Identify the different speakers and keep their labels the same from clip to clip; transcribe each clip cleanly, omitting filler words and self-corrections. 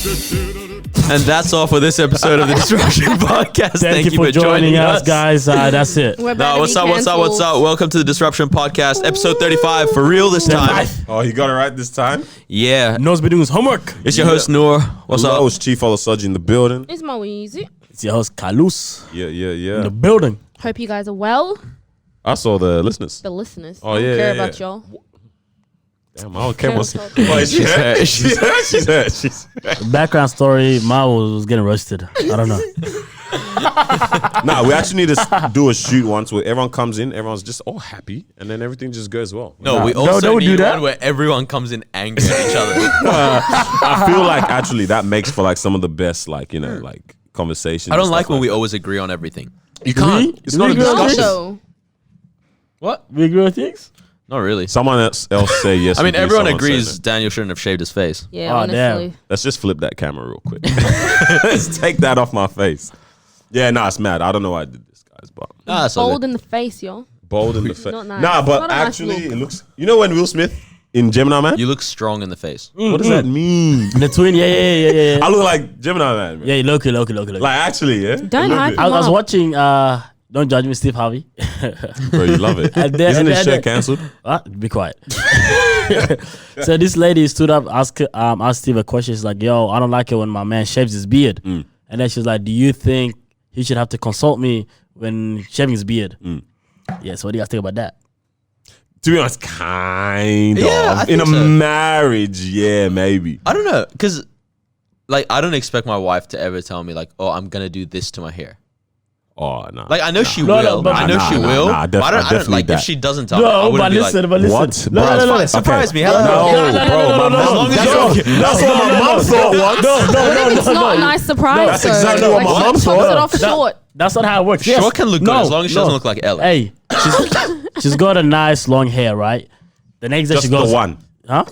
Speaker 1: And that's all for this episode of the Disruption Podcast.
Speaker 2: Thank you for joining us, guys. That's it.
Speaker 1: What's up? Welcome to the Disruption Podcast, episode 35. For real this time.
Speaker 3: Oh, you got it right this time?
Speaker 1: Yeah.
Speaker 2: No's been doing his homework.
Speaker 1: It's your host, Noor. What's up?
Speaker 3: It's Chief Olusoji in the building.
Speaker 4: It's Moeezy.
Speaker 2: It's your host, Kalus.
Speaker 3: Yeah.
Speaker 2: In the building.
Speaker 4: Hope you guys are well.
Speaker 3: I saw the listeners.
Speaker 4: The listeners.
Speaker 3: Oh,
Speaker 4: I don't
Speaker 3: yeah,
Speaker 4: care
Speaker 3: yeah,
Speaker 4: about
Speaker 3: yeah.
Speaker 4: y'all.
Speaker 3: Damn, I don't care what's...
Speaker 4: Cancel.
Speaker 3: Wait, she's hurt. She's hurt.
Speaker 2: Background story, Ma was getting roasted. I don't know.
Speaker 3: Nah, we actually need to do a shoot once where everyone comes in, everyone's just all happy, and then everything just goes well.
Speaker 1: No, we
Speaker 2: No,
Speaker 1: also
Speaker 2: don't
Speaker 1: need
Speaker 2: do that.
Speaker 1: one where everyone comes in angry at each other.
Speaker 3: I feel like actually that makes for like some of the best, like, you know, like conversations.
Speaker 1: I don't
Speaker 3: and
Speaker 1: like
Speaker 3: stuff
Speaker 1: when we
Speaker 3: that.
Speaker 1: always agree on everything. You
Speaker 2: Do
Speaker 1: can't.
Speaker 2: we?
Speaker 1: It's
Speaker 2: Do
Speaker 1: not
Speaker 2: we
Speaker 1: a
Speaker 2: agree on
Speaker 1: discussion.
Speaker 4: Also,
Speaker 1: What?
Speaker 2: We agree with things?
Speaker 1: Not really.
Speaker 3: Someone else say yes.
Speaker 1: I mean,
Speaker 3: we do,
Speaker 1: everyone
Speaker 3: someone say
Speaker 1: agrees
Speaker 3: no.
Speaker 1: Daniel shouldn't have shaved his face.
Speaker 4: yeah,
Speaker 2: Oh,
Speaker 4: honestly.
Speaker 2: damn.
Speaker 3: Let's just flip that camera real quick. Let's take that off my face. Yeah, nah, it's mad. I don't know why I did this, guys, but
Speaker 1: Ah, that's all
Speaker 4: Bold
Speaker 1: good.
Speaker 4: in the face, yo.
Speaker 3: bold in the face.
Speaker 4: Not nice.
Speaker 3: Nah, but
Speaker 4: Not a nice
Speaker 3: actually,
Speaker 4: look.
Speaker 3: it looks. You know when Will Smith in Gemini Man?
Speaker 1: You look strong in the face.
Speaker 3: What does that mean?
Speaker 2: The twin, yeah.
Speaker 3: I look like Gemini Man. Man.
Speaker 2: Yeah, look.
Speaker 3: Like actually, yeah.
Speaker 4: Don't
Speaker 3: I love
Speaker 4: hype
Speaker 3: it.
Speaker 2: I was
Speaker 4: Mom.
Speaker 2: watching, don't judge me, Steve Harvey.
Speaker 3: Bro, you love it.
Speaker 2: And then-
Speaker 3: Isn't
Speaker 2: and
Speaker 3: his
Speaker 2: then-
Speaker 3: show cancelled?
Speaker 2: Be quiet. So this lady stood up, asked Steve a question. She's like, yo, I don't like it when my man shaves his beard. And then she's like, do you think he should have to consult me when shaving his beard? Yeah, so what do you guys think about that?
Speaker 3: To be honest, kind
Speaker 1: Yeah, I
Speaker 3: of. In
Speaker 1: think
Speaker 3: a
Speaker 1: so.
Speaker 3: marriage, yeah, maybe.
Speaker 1: I don't know, because like I don't expect my wife to ever tell me like, oh, I'm gonna do this to my hair.
Speaker 3: Oh no.
Speaker 1: Like I know she
Speaker 2: No,
Speaker 1: will.
Speaker 2: but-
Speaker 1: I know
Speaker 3: Nah,
Speaker 1: she
Speaker 3: nah,
Speaker 1: will.
Speaker 3: nah,
Speaker 1: but I don't
Speaker 3: definitely
Speaker 1: like
Speaker 3: that.
Speaker 1: if she doesn't tell me. I
Speaker 2: No,
Speaker 1: wouldn't
Speaker 2: but
Speaker 1: be
Speaker 2: listen,
Speaker 1: like,
Speaker 2: but listen.
Speaker 3: What?
Speaker 2: No,
Speaker 3: Bro,
Speaker 2: no, no,
Speaker 1: fine, surprise me. Hello.
Speaker 3: No, bro, my
Speaker 2: no,
Speaker 3: mom.
Speaker 1: long as
Speaker 3: That's
Speaker 1: you're-
Speaker 3: that's what my mom thought once.
Speaker 2: No,
Speaker 4: It's not a nice surprise.
Speaker 3: That's
Speaker 4: though.
Speaker 3: exactly what my
Speaker 4: Like,
Speaker 3: mom
Speaker 4: she
Speaker 3: thought.
Speaker 4: chops it off
Speaker 2: That-
Speaker 4: short.
Speaker 2: That's not how it works.
Speaker 1: Short can look good as long as she doesn't look like Ella.
Speaker 2: Hey, she's got a nice long hair, right? The next day
Speaker 3: Just
Speaker 2: she goes,
Speaker 3: the one.
Speaker 2: huh?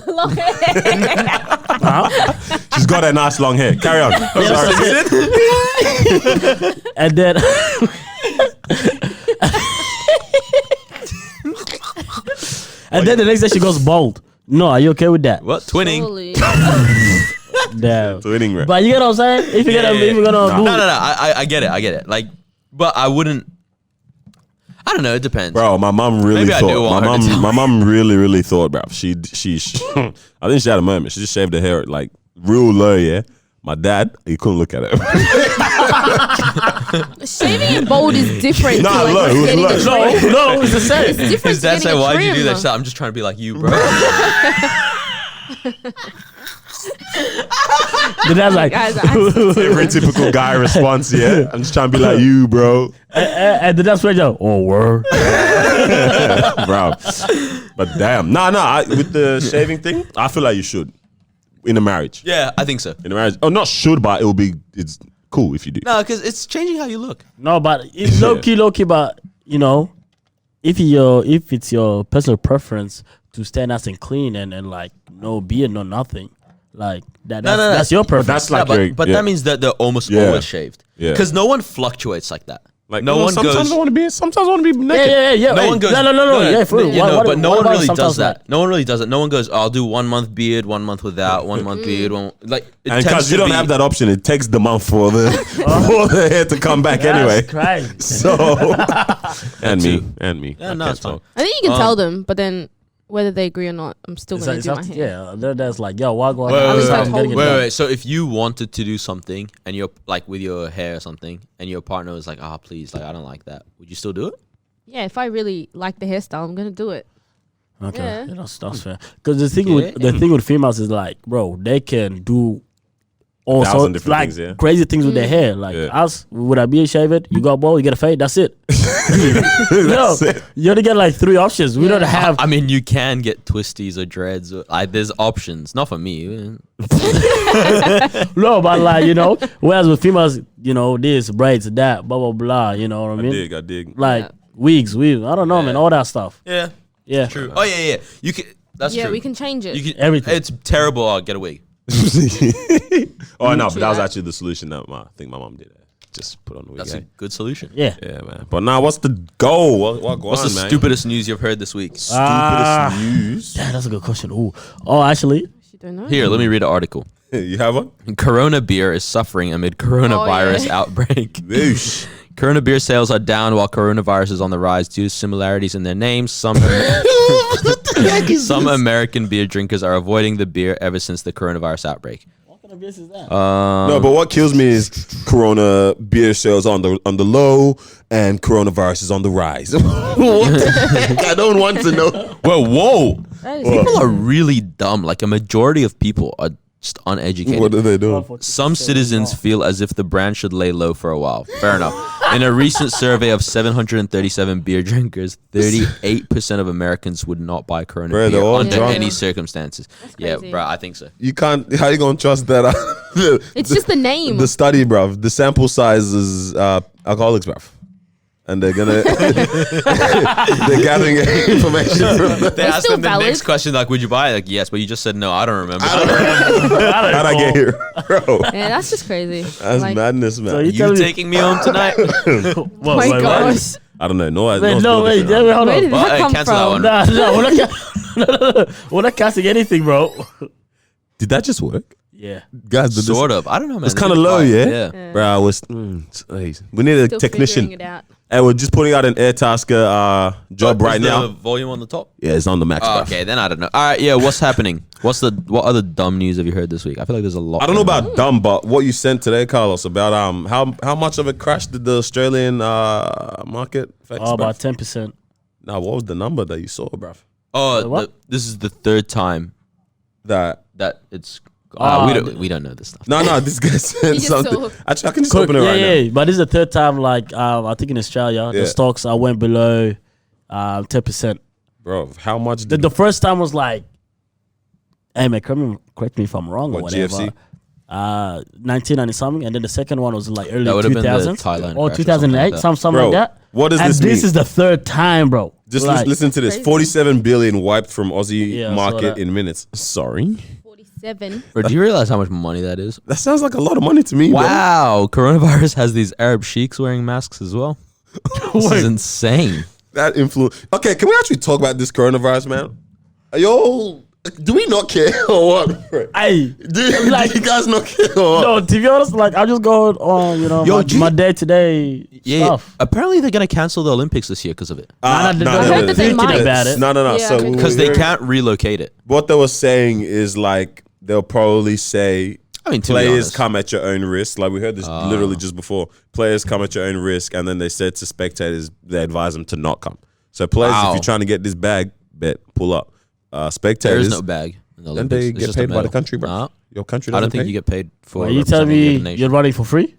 Speaker 4: Long hair.
Speaker 3: She's got a nice long hair. Carry on. Sorry.
Speaker 2: And then and then the next day she goes bald. No, are you okay with that?
Speaker 1: What? Twinning.
Speaker 4: Surely.
Speaker 2: Damn.
Speaker 3: Twinning, right?
Speaker 2: But you get what I'm saying? If you're gonna, if you're gonna
Speaker 1: No,
Speaker 2: move,
Speaker 1: no. I get it. Like, but I wouldn't. I don't know. It depends.
Speaker 3: Bro, my mom really
Speaker 1: Maybe I do
Speaker 3: thought.
Speaker 1: want her to tell
Speaker 3: My mom really thought, bro. She I think she had a moment. She just shaved her hair like real low, yeah. My dad, he couldn't look at it.
Speaker 4: Shaving and bald is different.
Speaker 3: Nah,
Speaker 4: to like
Speaker 3: look, it was
Speaker 4: getting
Speaker 3: look.
Speaker 4: a
Speaker 2: no,
Speaker 4: trim.
Speaker 2: no, it's the same.
Speaker 4: It's different
Speaker 1: His
Speaker 4: to
Speaker 1: dad
Speaker 4: getting
Speaker 1: said,
Speaker 4: a
Speaker 1: "Why'd you do
Speaker 4: trim.
Speaker 1: that?" She's like, I'm just trying to be like you, bro.
Speaker 2: The dad's like,
Speaker 4: Guys,
Speaker 3: Every typical guy response, yeah. I'm just trying to be like you, bro.
Speaker 2: and the dad's like, oh, word.
Speaker 3: Bro. But damn. Nah, with the shaving thing, I feel like you should. In a marriage.
Speaker 1: Yeah, I think so.
Speaker 3: In a marriage. Oh, not should, but it's cool if you do.
Speaker 1: No, because it's changing how you look.
Speaker 2: No, but it's low key, but you know, if it's your personal preference to stay nice and clean and like no beard, no nothing, like that's your preference.
Speaker 3: That's like
Speaker 1: Yeah,
Speaker 3: your-
Speaker 1: but
Speaker 3: yeah.
Speaker 1: that means that they're almost
Speaker 3: Yeah.
Speaker 1: always shaved.
Speaker 3: Yeah.
Speaker 1: Because no one fluctuates like that.
Speaker 3: Like
Speaker 1: no one
Speaker 3: sometimes
Speaker 1: goes.
Speaker 3: I want to be naked.
Speaker 2: yeah.
Speaker 1: No
Speaker 2: Hey,
Speaker 1: one goes.
Speaker 2: No. Yeah, for real.
Speaker 1: Yeah,
Speaker 2: What
Speaker 1: but no
Speaker 2: what
Speaker 1: one
Speaker 2: about
Speaker 1: really
Speaker 2: sometimes
Speaker 1: does that.
Speaker 2: like-
Speaker 1: No one really does it. No one goes, I'll do 1 month beard, 1 month without, 1 month beard, like. It
Speaker 3: And
Speaker 1: tends
Speaker 3: because you
Speaker 1: to
Speaker 3: don't
Speaker 1: be-
Speaker 3: have that option, it takes the month for the for the hair to come back anyway.
Speaker 2: That's crazy.
Speaker 3: So and me.
Speaker 1: Yeah,
Speaker 3: I
Speaker 1: no,
Speaker 3: can't
Speaker 1: it's fine.
Speaker 3: talk.
Speaker 4: I think you can tell them, but then whether they agree or not, I'm still going to do my hair.
Speaker 2: Yeah, that's like, yo, what going
Speaker 1: Wait,
Speaker 2: on?
Speaker 1: wait,
Speaker 4: least
Speaker 1: wait,
Speaker 4: I
Speaker 2: I'm
Speaker 4: told
Speaker 2: getting it
Speaker 4: them.
Speaker 2: done.
Speaker 1: Wait. So if you wanted to do something and you're like with your hair or something, and your partner was like, please, like I don't like that, would you still do it?
Speaker 4: Yeah, if I really like the hairstyle, I'm going to do it.
Speaker 2: Okay,
Speaker 4: Yeah.
Speaker 2: yeah, that's fair. Because the thing with females is like, bro, they can do all
Speaker 3: 1,000
Speaker 2: sorts
Speaker 3: different
Speaker 2: like
Speaker 3: things, yeah.
Speaker 2: crazy things with their hair. Like
Speaker 3: Yeah.
Speaker 2: us, would I be a shave it? You got bald, you get a fade. That's it.
Speaker 3: That's it.
Speaker 2: You only get like 3 options. We don't have.
Speaker 1: I mean, you can get twisties or dreads. Or, like, there's options. Not for me.
Speaker 2: No, but like whereas with females, this braids, that, blah blah blah. You know what I mean?
Speaker 3: I dig.
Speaker 2: Like
Speaker 4: Yeah.
Speaker 2: wigs. I don't know,
Speaker 1: Yeah.
Speaker 2: man. All that stuff.
Speaker 1: Yeah,
Speaker 2: Yeah,
Speaker 1: true. Oh yeah. You can. That's
Speaker 4: Yeah,
Speaker 1: true.
Speaker 4: we can change it.
Speaker 1: You can,
Speaker 2: Everything.
Speaker 1: It's terrible. I'll get a wig.
Speaker 3: Oh no, but
Speaker 4: True
Speaker 3: that was
Speaker 4: that.
Speaker 3: actually the solution that I think my mom did. Just put on the wig.
Speaker 1: That's a good solution.
Speaker 2: Yeah.
Speaker 3: Yeah, man. But now, what's the goal? What
Speaker 1: What's the
Speaker 3: man?
Speaker 1: stupidest news you've heard this week?
Speaker 3: Stupidest news?
Speaker 2: Yeah, that's a good question. Oh, actually,
Speaker 4: She don't know.
Speaker 1: Here, let me read an article.
Speaker 3: You have one?
Speaker 1: Corona beer is suffering amid coronavirus outbreak.
Speaker 3: Boosh.
Speaker 1: Corona beer sales are down while coronavirus is on the rise due to similarities in their names. Some American beer drinkers are avoiding the beer ever since the coronavirus outbreak.
Speaker 2: What kind of beer is that?
Speaker 3: No, but what kills me is Corona beer sales on the low and coronavirus is on the rise. What the heck? I don't want to know.
Speaker 1: Well, whoa.
Speaker 4: That is
Speaker 1: People are
Speaker 4: crazy.
Speaker 1: really dumb. Like a majority of people are just uneducated.
Speaker 3: What are they doing?
Speaker 1: Some citizens feel as if the brand should lay low for a while. Fair enough. In a recent survey of 737 beer drinkers, 38% of Americans would not buy Corona
Speaker 3: Bro, they're
Speaker 1: beer
Speaker 3: all
Speaker 1: under
Speaker 3: drunk.
Speaker 1: any circumstances. Yeah,
Speaker 4: crazy.
Speaker 1: bro, I think so.
Speaker 3: You can't. How you gonna trust that?
Speaker 4: It's just the name.
Speaker 3: The study, bruv. The sample size is alcoholics, bruv. And they're gonna they're gathering information from
Speaker 1: They
Speaker 4: It's
Speaker 1: ask
Speaker 4: still
Speaker 1: them the
Speaker 4: valid.
Speaker 1: next question, like, would you buy it? Like, yes, but you just said no. I don't remember.
Speaker 3: How'd I get here, bro?
Speaker 4: Yeah, that's just crazy.
Speaker 3: That's
Speaker 4: Like,
Speaker 3: madness, man.
Speaker 2: So you
Speaker 1: You
Speaker 2: tell me-
Speaker 1: taking me home tonight?
Speaker 2: What,
Speaker 4: Oh my
Speaker 2: wait,
Speaker 4: gosh.
Speaker 3: I don't know. No,
Speaker 2: Wait, no, wait, hold
Speaker 4: Where
Speaker 2: on.
Speaker 4: did
Speaker 1: Well,
Speaker 4: that come
Speaker 1: cancel that
Speaker 4: from?
Speaker 1: one.
Speaker 2: Nah, we're not casting anything, bro.
Speaker 3: Did that just work,
Speaker 2: Yeah.
Speaker 3: guys? Did
Speaker 1: Sort of. I don't know, man.
Speaker 3: It's kind of low, yeah.
Speaker 4: Yeah.
Speaker 3: Bro, I was. We need a
Speaker 4: Still
Speaker 3: technician.
Speaker 4: figuring it out.
Speaker 3: And we're just putting out an Airtasker job right
Speaker 1: The
Speaker 3: now.
Speaker 1: volume on the top.
Speaker 3: Yeah, it's on the max.
Speaker 1: Oh,
Speaker 3: bruv.
Speaker 1: okay, then I don't know. All right, yeah. What's happening? What other dumb news have you heard this week? I feel like there's a lot.
Speaker 3: I don't know
Speaker 1: going on.
Speaker 3: about dumb, but what you sent today, Carlos, about how much of a crash did the Australian market face?
Speaker 2: Oh, about
Speaker 3: bruv?
Speaker 2: 10%.
Speaker 3: Now, what was the number that you saw, bruv?
Speaker 1: Oh,
Speaker 2: What?
Speaker 1: this is the third time
Speaker 3: That
Speaker 1: that it's.
Speaker 2: Ah,
Speaker 1: we don't know this stuff.
Speaker 3: no, this guy said
Speaker 4: just
Speaker 3: something.
Speaker 4: saw.
Speaker 3: Actually, I can just open it right
Speaker 2: yeah, but this is the third time, like, I think in Australia,
Speaker 3: Yeah.
Speaker 2: the stocks went below 10%.
Speaker 3: now, bro. How much
Speaker 2: The,
Speaker 3: did
Speaker 2: the first time was like, hey, man, correct me if I'm wrong or
Speaker 3: What,
Speaker 2: whatever.
Speaker 3: GFC?
Speaker 2: 1990 something, and then the second one was like early
Speaker 1: That would've been the
Speaker 2: 2000s
Speaker 1: Thailand
Speaker 2: or
Speaker 1: crash or
Speaker 2: 2008,
Speaker 1: something like
Speaker 2: something
Speaker 3: Bro,
Speaker 2: like that.
Speaker 3: what does
Speaker 2: and
Speaker 3: this
Speaker 2: this
Speaker 3: mean?
Speaker 2: is the third time, bro.
Speaker 3: just
Speaker 2: Like,
Speaker 3: listen to this:
Speaker 4: Crazy.
Speaker 3: 47 billion wiped from Aussie
Speaker 2: Yeah, I saw
Speaker 3: market
Speaker 2: that.
Speaker 3: in minutes. Sorry,
Speaker 4: 47.
Speaker 1: Bro, do you realize how much money that is?
Speaker 3: that sounds like a lot of money to me. bro.
Speaker 1: Wow, coronavirus has these Arab sheiks wearing masks as well. This is insane.
Speaker 3: That influence. Okay, can we actually talk about this coronavirus, man? Yo, do we not care or what? bro?
Speaker 2: Hey,
Speaker 3: Do you guys not care or what?
Speaker 2: no, to be honest, like I'm just going on,
Speaker 1: Yo, do you-
Speaker 2: my day-to-day stuff.
Speaker 1: Apparently they're gonna cancel the Olympics this year because of it.
Speaker 2: Nah,
Speaker 3: no,
Speaker 2: I heard that they might. About it.
Speaker 3: No.
Speaker 4: Yeah,
Speaker 3: So
Speaker 4: I heard
Speaker 1: Because they can't relocate it.
Speaker 3: What they were saying is like they'll probably say
Speaker 1: I mean, to be
Speaker 3: players
Speaker 1: honest.
Speaker 3: come at your own risk. Like we heard this literally just before. Players come at your own risk, and then they said to spectators they advise them to not come. So players,
Speaker 1: Wow.
Speaker 3: if you're trying to get this bag, pull up.
Speaker 1: There
Speaker 3: Spectators,
Speaker 1: is no bag in the
Speaker 3: then
Speaker 1: Olympics.
Speaker 3: they
Speaker 1: It's
Speaker 3: get
Speaker 1: just a
Speaker 3: paid by the
Speaker 1: medal.
Speaker 3: country, bro.
Speaker 1: Nah,
Speaker 3: Your country
Speaker 1: I
Speaker 3: doesn't
Speaker 1: don't think
Speaker 3: pay.
Speaker 1: you get paid for.
Speaker 2: Are you telling
Speaker 1: representing
Speaker 2: me
Speaker 1: the nation.
Speaker 2: you're running for free?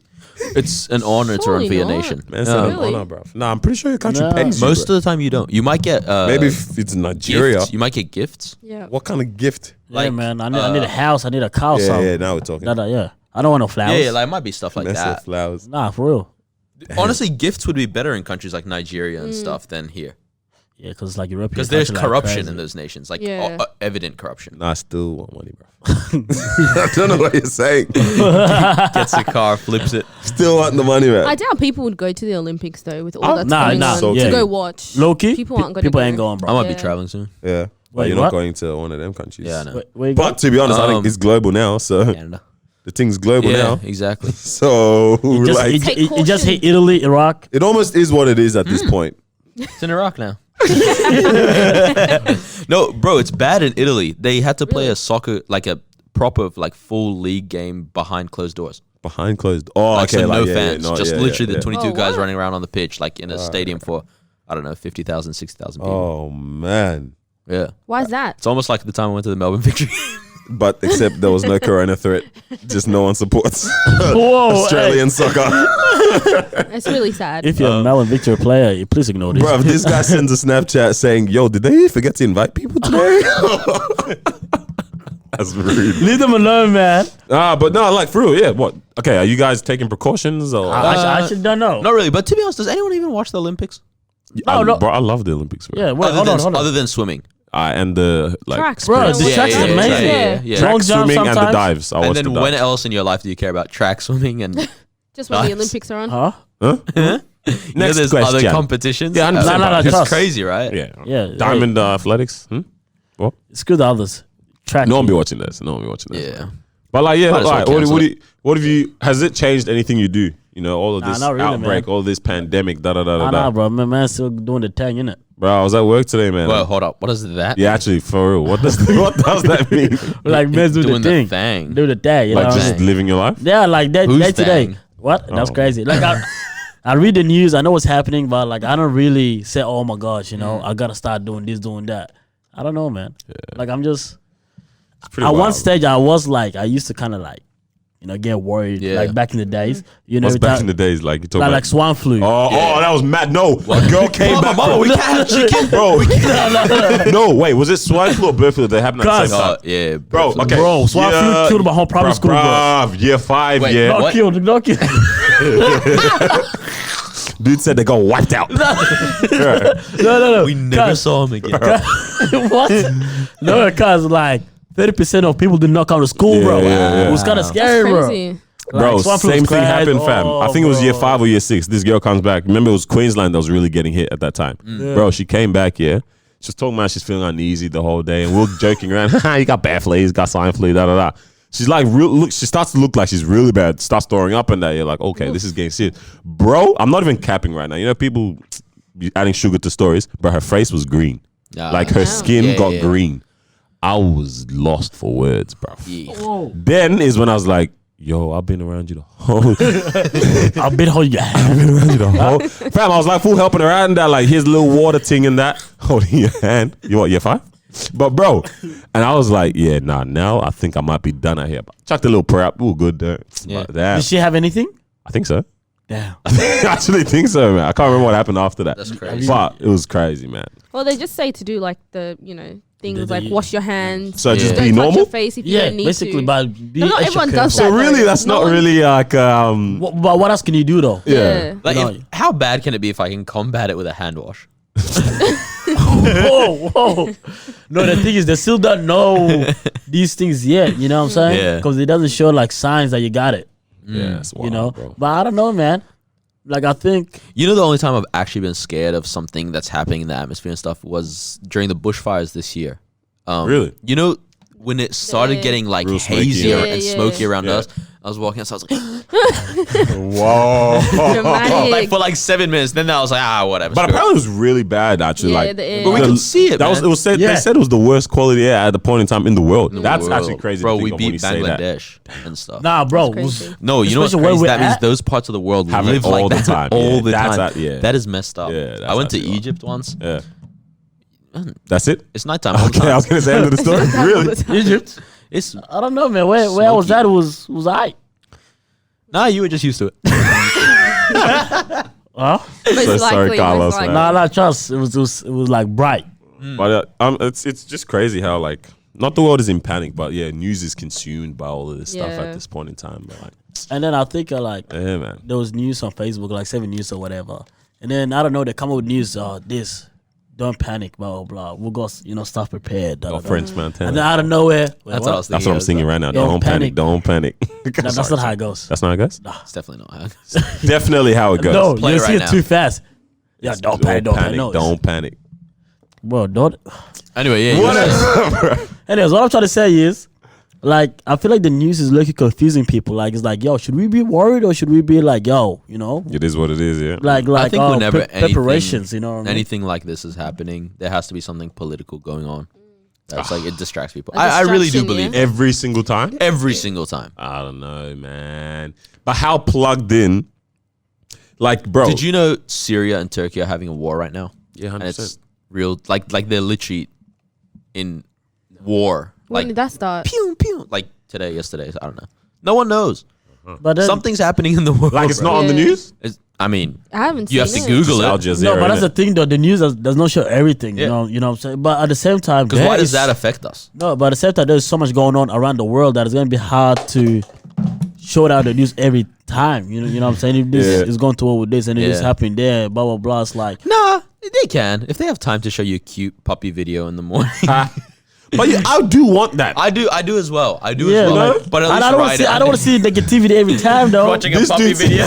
Speaker 1: It's an honor to run
Speaker 4: Surely
Speaker 1: for your
Speaker 4: not.
Speaker 1: nation.
Speaker 3: Man, it's
Speaker 1: No.
Speaker 3: not an
Speaker 4: Really?
Speaker 3: honor, bro. Nah, I'm pretty sure your country
Speaker 2: Nah.
Speaker 3: pays you.
Speaker 1: Most
Speaker 3: bro.
Speaker 1: of the time you don't. You might get
Speaker 3: Maybe if it's Nigeria.
Speaker 1: gifts. You might get gifts.
Speaker 4: Yeah.
Speaker 3: What kind of gift?
Speaker 2: Yeah,
Speaker 1: Like,
Speaker 2: man. I need a house. I need a car.
Speaker 3: Yeah,
Speaker 2: something.
Speaker 3: yeah. Now we're talking.
Speaker 2: Yeah. I don't want no flowers.
Speaker 1: Yeah, like it might be stuff like
Speaker 3: Mess
Speaker 1: that.
Speaker 3: of flowers.
Speaker 2: Nah, for real.
Speaker 1: Honestly, gifts would be better in countries like Nigeria and stuff than here.
Speaker 2: Yeah, because like European.
Speaker 1: Because there's
Speaker 2: country, like,
Speaker 1: corruption
Speaker 2: crazy.
Speaker 1: in those nations, like
Speaker 4: Yeah.
Speaker 1: evident corruption.
Speaker 3: Nah, I still want money, bro. I don't know what you're saying.
Speaker 1: Gets a car, flips it.
Speaker 3: Still want the money, man.
Speaker 4: I doubt people would go to the Olympics though with all that's
Speaker 2: Nah,
Speaker 4: going
Speaker 2: nah,
Speaker 4: on
Speaker 3: So
Speaker 4: to
Speaker 3: yeah.
Speaker 4: go watch.
Speaker 2: Low key,
Speaker 4: People aren't gonna
Speaker 2: people
Speaker 4: go.
Speaker 2: ain't going,
Speaker 1: I
Speaker 2: bro.
Speaker 1: might be
Speaker 4: Yeah.
Speaker 1: traveling soon.
Speaker 3: Yeah. But
Speaker 2: Wait,
Speaker 3: you're not
Speaker 2: what?
Speaker 3: going to one of them countries.
Speaker 1: Yeah, I know.
Speaker 2: Where you
Speaker 3: But
Speaker 2: going?
Speaker 3: to be honest, I think it's global now. So
Speaker 1: Canada.
Speaker 3: the thing's global
Speaker 1: Yeah,
Speaker 3: now.
Speaker 1: exactly.
Speaker 3: So
Speaker 2: Just,
Speaker 3: like,
Speaker 2: it just hit Italy, Iraq.
Speaker 3: it almost is what it is at this point.
Speaker 1: It's in Iraq now. No, bro, it's bad in Italy. They had to play a soccer, like a proper, like full league game behind closed doors.
Speaker 3: Behind closed. Oh,
Speaker 1: Like,
Speaker 3: okay.
Speaker 1: so
Speaker 3: like,
Speaker 1: no
Speaker 3: yeah,
Speaker 1: fans,
Speaker 3: yeah, no,
Speaker 1: just
Speaker 3: yeah,
Speaker 1: literally
Speaker 3: yeah,
Speaker 1: the 22
Speaker 4: Oh,
Speaker 1: guys
Speaker 4: what?
Speaker 1: running around on the pitch, like in a stadium for, I don't know, 50,000, 60,000 people.
Speaker 3: Oh man.
Speaker 1: Yeah.
Speaker 4: Why is that?
Speaker 1: It's almost like the time I went to the Melbourne Victory.
Speaker 3: But except there was no corona threat. Just no one supports
Speaker 2: Whoa,
Speaker 3: Australian soccer.
Speaker 4: It's really sad.
Speaker 2: If you're a Melbourne Victory player, you please ignore this.
Speaker 3: Bro, this guy sends a Snapchat saying, "Yo, did they forget to invite people today?" That's rude.
Speaker 2: Leave them alone, man.
Speaker 3: But no, like for real, yeah. What? Okay, are you guys taking precautions or?
Speaker 2: I actually don't know.
Speaker 1: Not really, but to be honest, does anyone even watch the Olympics?
Speaker 2: no.
Speaker 3: Bro, I love the Olympics, bro.
Speaker 2: Yeah, wait, hold on.
Speaker 1: Other than swimming.
Speaker 3: And the like
Speaker 4: Tracks,
Speaker 2: Bro,
Speaker 4: bro.
Speaker 2: the track's
Speaker 1: yeah,
Speaker 2: amazing.
Speaker 1: yeah.
Speaker 2: Long
Speaker 3: track
Speaker 2: jump
Speaker 3: swimming and the
Speaker 2: sometimes.
Speaker 3: dives. I
Speaker 1: And
Speaker 3: watched
Speaker 1: then
Speaker 3: the
Speaker 1: when
Speaker 3: dives.
Speaker 1: else in your life do you care about track swimming and
Speaker 4: Just when the
Speaker 1: Nice.
Speaker 4: Olympics are on.
Speaker 2: Huh?
Speaker 3: Huh?
Speaker 1: you know,
Speaker 3: Next
Speaker 1: there's other
Speaker 3: question.
Speaker 1: competitions?
Speaker 3: Yeah, 100%.
Speaker 2: No,
Speaker 1: It's
Speaker 2: trust.
Speaker 1: crazy, right?
Speaker 3: Yeah,
Speaker 2: Yeah,
Speaker 3: Diamond Athletics.
Speaker 2: It's good. The others. Track.
Speaker 3: No one be watching this. No one be watching this.
Speaker 1: Yeah.
Speaker 3: But like, yeah,
Speaker 1: Might as well
Speaker 3: like,
Speaker 1: cancel
Speaker 3: what have you? Has it changed anything you do? You know, all of this
Speaker 2: not really,
Speaker 3: outbreak,
Speaker 2: man.
Speaker 3: all this pandemic, da da da da.
Speaker 2: Nah, bro. My man's still doing the thing, innit?
Speaker 3: Bro, I was at work today, man.
Speaker 1: Well, hold up. What is that?
Speaker 3: Yeah, actually, for real. What does that mean?
Speaker 2: Like, man's doing
Speaker 1: Doing
Speaker 2: the
Speaker 1: the
Speaker 2: thing.
Speaker 1: thing.
Speaker 2: Do the thing, you know
Speaker 3: Like
Speaker 2: what I
Speaker 3: just
Speaker 2: mean?
Speaker 3: living your life?
Speaker 2: Yeah, like that
Speaker 1: Who's
Speaker 2: day today.
Speaker 1: thing?
Speaker 2: What? That's
Speaker 3: Oh.
Speaker 2: crazy. Like I read the news, I know what's happening, but like I don't really say, oh my gosh, you know, I gotta start doing this, doing that. I don't know, man. Like I'm just
Speaker 3: It's pretty
Speaker 2: at one
Speaker 3: wild.
Speaker 2: stage I was like I used to kind of like, you know, get worried.
Speaker 1: Yeah.
Speaker 2: Like back in the days. You know,
Speaker 3: What's back in the days? Like you talk
Speaker 2: like,
Speaker 3: about.
Speaker 2: like swine flu.
Speaker 3: Oh, that was mad. No, a girl came back.
Speaker 1: Mama, we can't have chicken.
Speaker 3: Bro, no, wait, was it swine flu or bird flu that happened at the same time?
Speaker 1: Yeah,
Speaker 3: Bro, okay.
Speaker 2: Bro, swine flu killed my whole primary school, bro.
Speaker 3: Bruv, year 5,
Speaker 1: Wait,
Speaker 3: yeah.
Speaker 2: Not
Speaker 1: What?
Speaker 2: killed, not killed.
Speaker 3: Dude said they got wiped out.
Speaker 2: no.
Speaker 1: We never saw him again.
Speaker 2: What? No, cause like 30% of people did not come to school, bro.
Speaker 3: yeah.
Speaker 2: It was kind of
Speaker 4: That's
Speaker 2: scary, bro.
Speaker 4: crazy.
Speaker 3: Bro,
Speaker 2: Like, swine flu
Speaker 3: same
Speaker 2: was
Speaker 3: thing
Speaker 2: bad.
Speaker 3: happened, fam. I
Speaker 2: Oh,
Speaker 3: think it was year
Speaker 2: bro.
Speaker 3: 5 or year 6. This girl comes back. Remember, it was Queensland that was really getting hit at that time. Bro, she came back, yeah. She was talking about she's feeling uneasy the whole day, and we're joking around. You got bear flu, you got swine flu, da da da. She's like, she starts to look like she's really bad, starts throwing up and that. You're like, okay, this is getting serious. Bro, I'm not even capping right now. You know, people be adding sugar to stories, but her face was green. Like her skin
Speaker 1: Yeah,
Speaker 3: got
Speaker 1: yeah.
Speaker 3: green. I was lost for words, bro.
Speaker 1: Yeah.
Speaker 2: Whoa.
Speaker 3: Then is when I was like, yo, I've been around you the whole
Speaker 2: I've been holding your hand.
Speaker 3: been around you the whole fam. I was like full helping her out and that, like here's a little water thing and that, holding your hand. You what, year 5? But bro, and I was like, yeah, nah, now I think I might be done out here. But chucked a little prayer up, all good there.
Speaker 1: Yeah.
Speaker 3: But damn,
Speaker 2: Did she have anything?
Speaker 3: I think so.
Speaker 2: Damn.
Speaker 3: I actually think so, man. I can't remember what happened after that.
Speaker 1: That's crazy.
Speaker 3: But it was crazy, man.
Speaker 4: Well, they just say to do like the, you know, things
Speaker 2: The-
Speaker 4: like wash your hands.
Speaker 3: So just
Speaker 1: Yeah.
Speaker 3: be
Speaker 4: Don't touch
Speaker 3: normal.
Speaker 4: your face if you
Speaker 2: Yeah,
Speaker 4: don't need
Speaker 2: basically,
Speaker 4: to.
Speaker 2: but be
Speaker 4: No, not
Speaker 2: extra
Speaker 4: everyone does
Speaker 2: careful.
Speaker 3: So
Speaker 4: that.
Speaker 3: really, that's
Speaker 4: No
Speaker 3: not
Speaker 4: one-
Speaker 3: really like
Speaker 2: But what else can you do though?
Speaker 3: yeah.
Speaker 1: Like,
Speaker 2: No.
Speaker 1: how bad can it be if I can combat it with a hand wash?
Speaker 2: Whoa. No, the thing is, they still don't know these things yet. You know what I'm saying?
Speaker 1: Yeah.
Speaker 2: Because it doesn't show like signs that you got it.
Speaker 3: Yeah, it's
Speaker 2: You
Speaker 3: wild,
Speaker 2: know.
Speaker 3: bro.
Speaker 2: But I don't know, man. Like I think
Speaker 1: You know, the only time I've actually been scared of something that's happening in the atmosphere and stuff was during the bushfires this year.
Speaker 3: Really?
Speaker 1: You know, when it started
Speaker 4: Yeah.
Speaker 1: getting like
Speaker 3: Real smoky.
Speaker 1: hazier
Speaker 4: Yeah,
Speaker 1: and
Speaker 4: yeah,
Speaker 1: smoky
Speaker 4: yeah.
Speaker 1: around
Speaker 3: Yeah.
Speaker 1: us, I was walking outside. I was like,
Speaker 3: Whoa.
Speaker 4: Dramatic.
Speaker 1: like for like 7 minutes. Then I was like, whatever.
Speaker 3: But
Speaker 1: screw it.
Speaker 3: apparently it was really bad, actually.
Speaker 4: Yeah,
Speaker 3: like,
Speaker 4: the air.
Speaker 1: But we
Speaker 3: the-
Speaker 1: can see it,
Speaker 3: That was
Speaker 1: man.
Speaker 3: it was said.
Speaker 2: Yeah.
Speaker 3: They said it was the worst quality air at the point in time in the world. That's
Speaker 1: World.
Speaker 3: actually crazy,
Speaker 1: bro.
Speaker 3: to
Speaker 1: We
Speaker 3: think of when
Speaker 1: beat
Speaker 3: you say that.
Speaker 1: Bangladesh and stuff.
Speaker 2: nah, bro.
Speaker 4: That's crazy.
Speaker 1: No, you know what's
Speaker 2: Especially where
Speaker 1: crazy?
Speaker 2: we're
Speaker 1: That means
Speaker 2: at.
Speaker 1: those parts of the world
Speaker 3: Have it
Speaker 1: live
Speaker 3: all
Speaker 1: like
Speaker 3: the
Speaker 1: that
Speaker 3: time.
Speaker 1: all
Speaker 3: Yeah,
Speaker 1: the
Speaker 3: that's
Speaker 1: time.
Speaker 3: yeah.
Speaker 1: That is messed up.
Speaker 3: Yeah, that's
Speaker 1: I went to
Speaker 3: actually wild.
Speaker 1: Egypt once.
Speaker 3: Yeah. That's it.
Speaker 1: It's nighttime. all the
Speaker 3: Okay, I
Speaker 1: time.
Speaker 3: was gonna say end of the story. Really?
Speaker 2: Egypt.
Speaker 1: It's
Speaker 2: I don't know, man. Where I was
Speaker 1: Smoky.
Speaker 2: at was I.
Speaker 1: nah. You were just used to it.
Speaker 2: Huh?
Speaker 4: Most
Speaker 3: So sorry,
Speaker 4: likely,
Speaker 3: Carlos,
Speaker 4: most likely.
Speaker 3: man.
Speaker 2: Nah, trust. It was like bright.
Speaker 3: But it's just crazy how like not the world is in panic, but yeah, news is consumed by all of this stuff
Speaker 4: Yeah.
Speaker 3: at this point in time. But like,
Speaker 2: And then I think like
Speaker 3: yeah, man.
Speaker 2: there was news on Facebook, like 7 News or whatever. And then I don't know, they come up with news. This, don't panic, blah blah blah. We'll go, stuff prepared. Da,
Speaker 3: Oh,
Speaker 2: da, da.
Speaker 3: French Montana.
Speaker 2: And then out of nowhere,
Speaker 1: That's what I was thinking.
Speaker 3: That's what I'm singing right now.
Speaker 2: Don't
Speaker 3: Don't panic.
Speaker 2: panic.
Speaker 3: Don't panic.
Speaker 2: That's
Speaker 3: Sorry.
Speaker 2: not how it goes.
Speaker 3: That's not how it goes.
Speaker 1: It's definitely not.
Speaker 3: Definitely how it goes.
Speaker 2: No,
Speaker 1: Play
Speaker 2: you
Speaker 1: it
Speaker 2: see
Speaker 1: right
Speaker 2: it
Speaker 1: now.
Speaker 2: too fast. Yeah, don't panic. No,
Speaker 3: Don't panic.
Speaker 2: Bro, don't.
Speaker 1: Anyway, yeah. you were saying-
Speaker 2: Anyways, what I'm trying to say is, like, I feel like the news is looking confusing people. Like, it's like, yo, should we be worried or should we be like, yo,
Speaker 3: It is what it is. Yeah.
Speaker 2: like,
Speaker 1: I think whenever
Speaker 2: preparations, you know what I mean?
Speaker 1: anything like this is happening, there has to be something political going on. That's like it distracts people.
Speaker 4: A
Speaker 1: I really do
Speaker 4: distraction,
Speaker 1: believe
Speaker 4: yeah.
Speaker 3: Every single time.
Speaker 1: every single time.
Speaker 3: I don't know, man. But how plugged in? Like, bro.
Speaker 1: Did you know Syria and Turkey are having a war right now?
Speaker 3: Yeah,
Speaker 1: And
Speaker 3: 100%.
Speaker 1: it's real. Like they're literally in war.
Speaker 4: When
Speaker 1: Like
Speaker 4: did that start?
Speaker 1: pew pew. Like today, yesterday. I don't know. No one knows.
Speaker 2: But then,
Speaker 1: Something's happening in the world.
Speaker 3: Like, it's
Speaker 1: bro.
Speaker 3: not on the
Speaker 4: Yeah.
Speaker 3: news?
Speaker 1: I mean,
Speaker 4: I haven't
Speaker 1: you
Speaker 4: seen
Speaker 1: have to
Speaker 4: it.
Speaker 1: Google
Speaker 3: Al
Speaker 1: it.
Speaker 3: Jazeera,
Speaker 2: no, but that's the
Speaker 3: innit?
Speaker 2: thing, though. The news does not show everything.
Speaker 1: Yeah.
Speaker 2: You know what I'm saying? But at the same time,
Speaker 1: Because why
Speaker 2: there
Speaker 1: does
Speaker 2: is-
Speaker 1: that affect us?
Speaker 2: No, but at the same time, there's so much going on around the world that it's going to be hard to show it out the news every time. You know what I'm saying? If this
Speaker 3: Yeah.
Speaker 2: is going to war with this and it is
Speaker 1: Yeah.
Speaker 2: happening there, blah, blah, blah. It's like,
Speaker 1: Nah, they can if they have time to show you a cute puppy video in the morning.
Speaker 3: But yeah, I do want that.
Speaker 1: I do as well. I do
Speaker 2: Yeah,
Speaker 1: as well.
Speaker 2: like,
Speaker 1: but at
Speaker 2: I
Speaker 1: least
Speaker 2: don't
Speaker 1: ride it.
Speaker 2: I don't want to see negativity every time though.
Speaker 1: Watching a
Speaker 3: This
Speaker 1: puppy
Speaker 3: dude's
Speaker 1: video.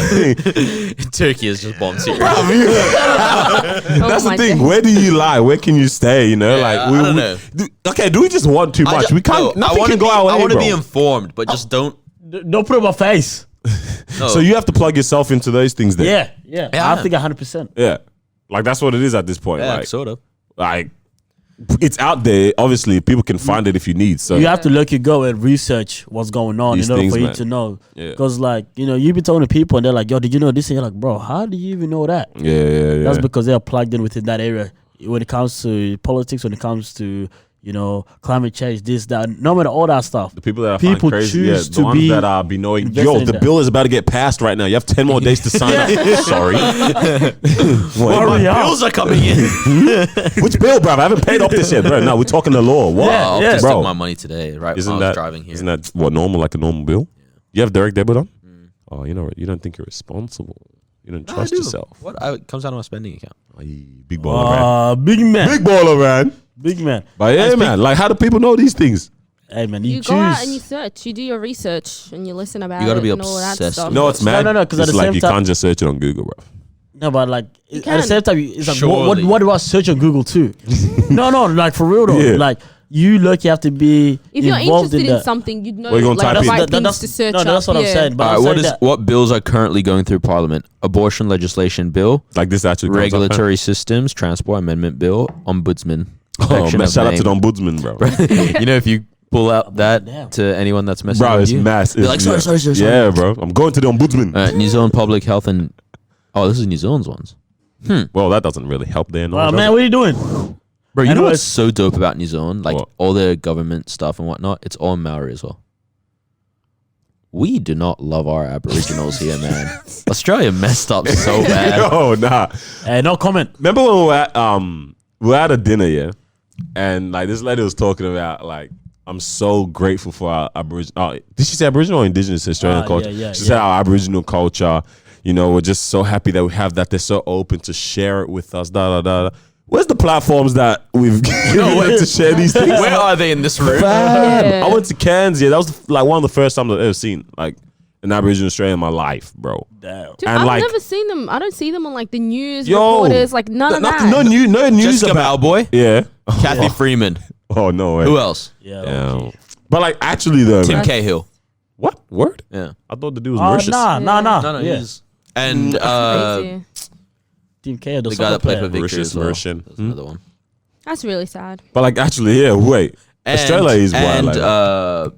Speaker 1: Turkey is just bomb serious.
Speaker 3: That's the
Speaker 4: my
Speaker 3: thing.
Speaker 4: days.
Speaker 3: Where do you lie? Where can you stay? You know,
Speaker 1: Yeah,
Speaker 3: like
Speaker 1: I don't know.
Speaker 3: do we just want too much? We can't. Nothing can go our way,
Speaker 1: I want to
Speaker 3: bro.
Speaker 1: be informed, but just don't.
Speaker 2: Don't put it on my face.
Speaker 1: No.
Speaker 3: So you have to plug yourself into those things. Then,
Speaker 2: Yeah.
Speaker 1: Yeah.
Speaker 2: I think 100%.
Speaker 3: yeah. Like that's what it is at this point.
Speaker 1: Yeah,
Speaker 3: like,
Speaker 1: sort of.
Speaker 3: like it's out there. Obviously, people can find it if you need. So
Speaker 2: You have to let you go and research what's going on
Speaker 3: These
Speaker 2: in order
Speaker 3: things,
Speaker 2: for you
Speaker 3: man.
Speaker 2: to know.
Speaker 3: Yeah.
Speaker 2: Because like, you be talking to people and they're like, yo, did you know this? And you're like, bro, how do you even know that?
Speaker 3: yeah.
Speaker 2: That's because they are plugged in within that area. When it comes to politics, when it comes to, climate change, this, that, no matter all that stuff.
Speaker 3: The people that I
Speaker 2: People
Speaker 3: find crazy,
Speaker 2: choose
Speaker 3: the
Speaker 2: to
Speaker 3: ones
Speaker 2: be
Speaker 3: that are be knowing,
Speaker 2: invested in
Speaker 3: the
Speaker 2: that.
Speaker 3: bill is about to get passed right now. You have 10 more days to sign up. Sorry.
Speaker 2: Hurry up.
Speaker 1: Bills are coming in.
Speaker 3: Which bill, bro? I haven't paid off this yet, bro. No, we're talking the law. What?
Speaker 2: Yeah,
Speaker 1: I
Speaker 2: yeah.
Speaker 1: just
Speaker 3: Bro.
Speaker 1: took my money today, right
Speaker 3: Isn't
Speaker 1: when I was
Speaker 3: that
Speaker 1: driving here.
Speaker 3: Isn't that what normal, like a normal bill? You have direct debit on? Oh, you know what? You don't think you're responsible. You don't
Speaker 1: No, I
Speaker 3: trust
Speaker 1: do.
Speaker 3: yourself.
Speaker 1: What? It comes out of my spending account.
Speaker 3: Aye, big baller, man.
Speaker 2: Big man.
Speaker 3: Big baller, man.
Speaker 2: Big man.
Speaker 3: But yeah, man. Like, how do people know these things?
Speaker 2: Hey, man,
Speaker 4: You
Speaker 2: you
Speaker 4: go out and you
Speaker 2: choose.
Speaker 4: search. You do your research and you listen about
Speaker 1: You gotta
Speaker 4: it
Speaker 1: be
Speaker 4: and all that
Speaker 1: obsessed
Speaker 4: stuff.
Speaker 1: with
Speaker 3: No, it's mad.
Speaker 2: No, 'cause at
Speaker 3: it's
Speaker 2: the
Speaker 3: like
Speaker 2: same
Speaker 3: you
Speaker 2: time-
Speaker 3: can't just search it on Google, bro.
Speaker 2: No, but like,
Speaker 4: You
Speaker 2: at the
Speaker 4: can.
Speaker 2: same time, it's like,
Speaker 1: Surely.
Speaker 2: what do I search on Google too? No, like for real though.
Speaker 3: Yeah.
Speaker 2: Like, you have to be
Speaker 4: If you're
Speaker 2: involved
Speaker 4: interested
Speaker 2: in
Speaker 4: in
Speaker 2: that.
Speaker 4: something, you'd know
Speaker 3: What you gonna
Speaker 4: like
Speaker 3: type
Speaker 4: the
Speaker 3: in?
Speaker 4: right things
Speaker 2: That's-
Speaker 4: to search
Speaker 2: no, that's
Speaker 4: up.
Speaker 2: what I'm saying. But
Speaker 1: All
Speaker 2: I'm
Speaker 1: right,
Speaker 2: saying that-
Speaker 1: what bills are currently going through Parliament? Abortion legislation bill,
Speaker 3: Like, this actually comes up,
Speaker 1: regulatory systems, transport amendment bill, ombudsman.
Speaker 3: Oh,
Speaker 1: protection
Speaker 3: man.
Speaker 1: of
Speaker 3: Shout out to the
Speaker 1: name.
Speaker 3: ombudsman, bro.
Speaker 1: You know, if you pull out that
Speaker 2: Damn.
Speaker 1: to anyone that's messing
Speaker 3: Bro,
Speaker 1: with
Speaker 3: it's
Speaker 1: you,
Speaker 3: mass.
Speaker 1: They're like, sorry.
Speaker 3: Yeah, bro. I'm going to the ombudsman.
Speaker 1: New Zealand public health and this is New Zealand's ones.
Speaker 3: Well, that doesn't really help there. No,
Speaker 2: Oh
Speaker 3: does
Speaker 2: man,
Speaker 3: it?
Speaker 2: what are you doing?
Speaker 1: Bro, you know
Speaker 2: Anyways.
Speaker 1: what's so dope about New Zealand? Like
Speaker 3: What?
Speaker 1: all their government stuff and whatnot, it's all in Maori as well. We do not love our Aboriginals here, man. Australia messed up so bad.
Speaker 3: Yo, nah.
Speaker 2: Hey, no comment.
Speaker 3: Remember when we were at a dinner, yeah, and like this lady was talking about like I'm so grateful for our Aboriginal. Did she say Aboriginal or Indigenous Australian culture?
Speaker 2: yeah,
Speaker 3: she said our Aboriginal culture. You know, we're just so happy that we have that. They're so open to share it with us. Where's the platforms that we've given to share these things?
Speaker 1: Where are they in this room?
Speaker 3: Fam,
Speaker 4: Yeah.
Speaker 3: I went to Cairns. Yeah, that was like one of the first times I've ever seen like an Aboriginal Australian in my life, bro.
Speaker 2: Damn.
Speaker 4: Dude,
Speaker 3: And
Speaker 4: I've
Speaker 3: like-
Speaker 4: never seen them. I don't see them on like the news
Speaker 3: Yo,
Speaker 4: reporters, like none of that.
Speaker 3: No news
Speaker 1: Jessica
Speaker 3: about.
Speaker 1: Malboy,
Speaker 3: Yeah.
Speaker 1: Kathy Freeman.
Speaker 3: Oh no way.
Speaker 1: Who else?
Speaker 2: Yeah.
Speaker 3: Yeah.
Speaker 2: okay.
Speaker 3: But like actually though,
Speaker 1: Tim
Speaker 3: man.
Speaker 1: Cahill.
Speaker 3: What word?
Speaker 1: Yeah.
Speaker 3: I thought the dude was
Speaker 2: Oh,
Speaker 3: Mauritius.
Speaker 2: nah.
Speaker 1: No,
Speaker 2: Yeah.
Speaker 1: he's and
Speaker 4: Crazy.
Speaker 2: Team K,
Speaker 1: the guy that played for Victory
Speaker 3: Mauritius,
Speaker 1: as well.
Speaker 3: Mauritian.
Speaker 1: That's another one.
Speaker 4: That's really sad.
Speaker 3: But like actually, yeah. Wait, Australia is wild.
Speaker 1: and
Speaker 3: Like,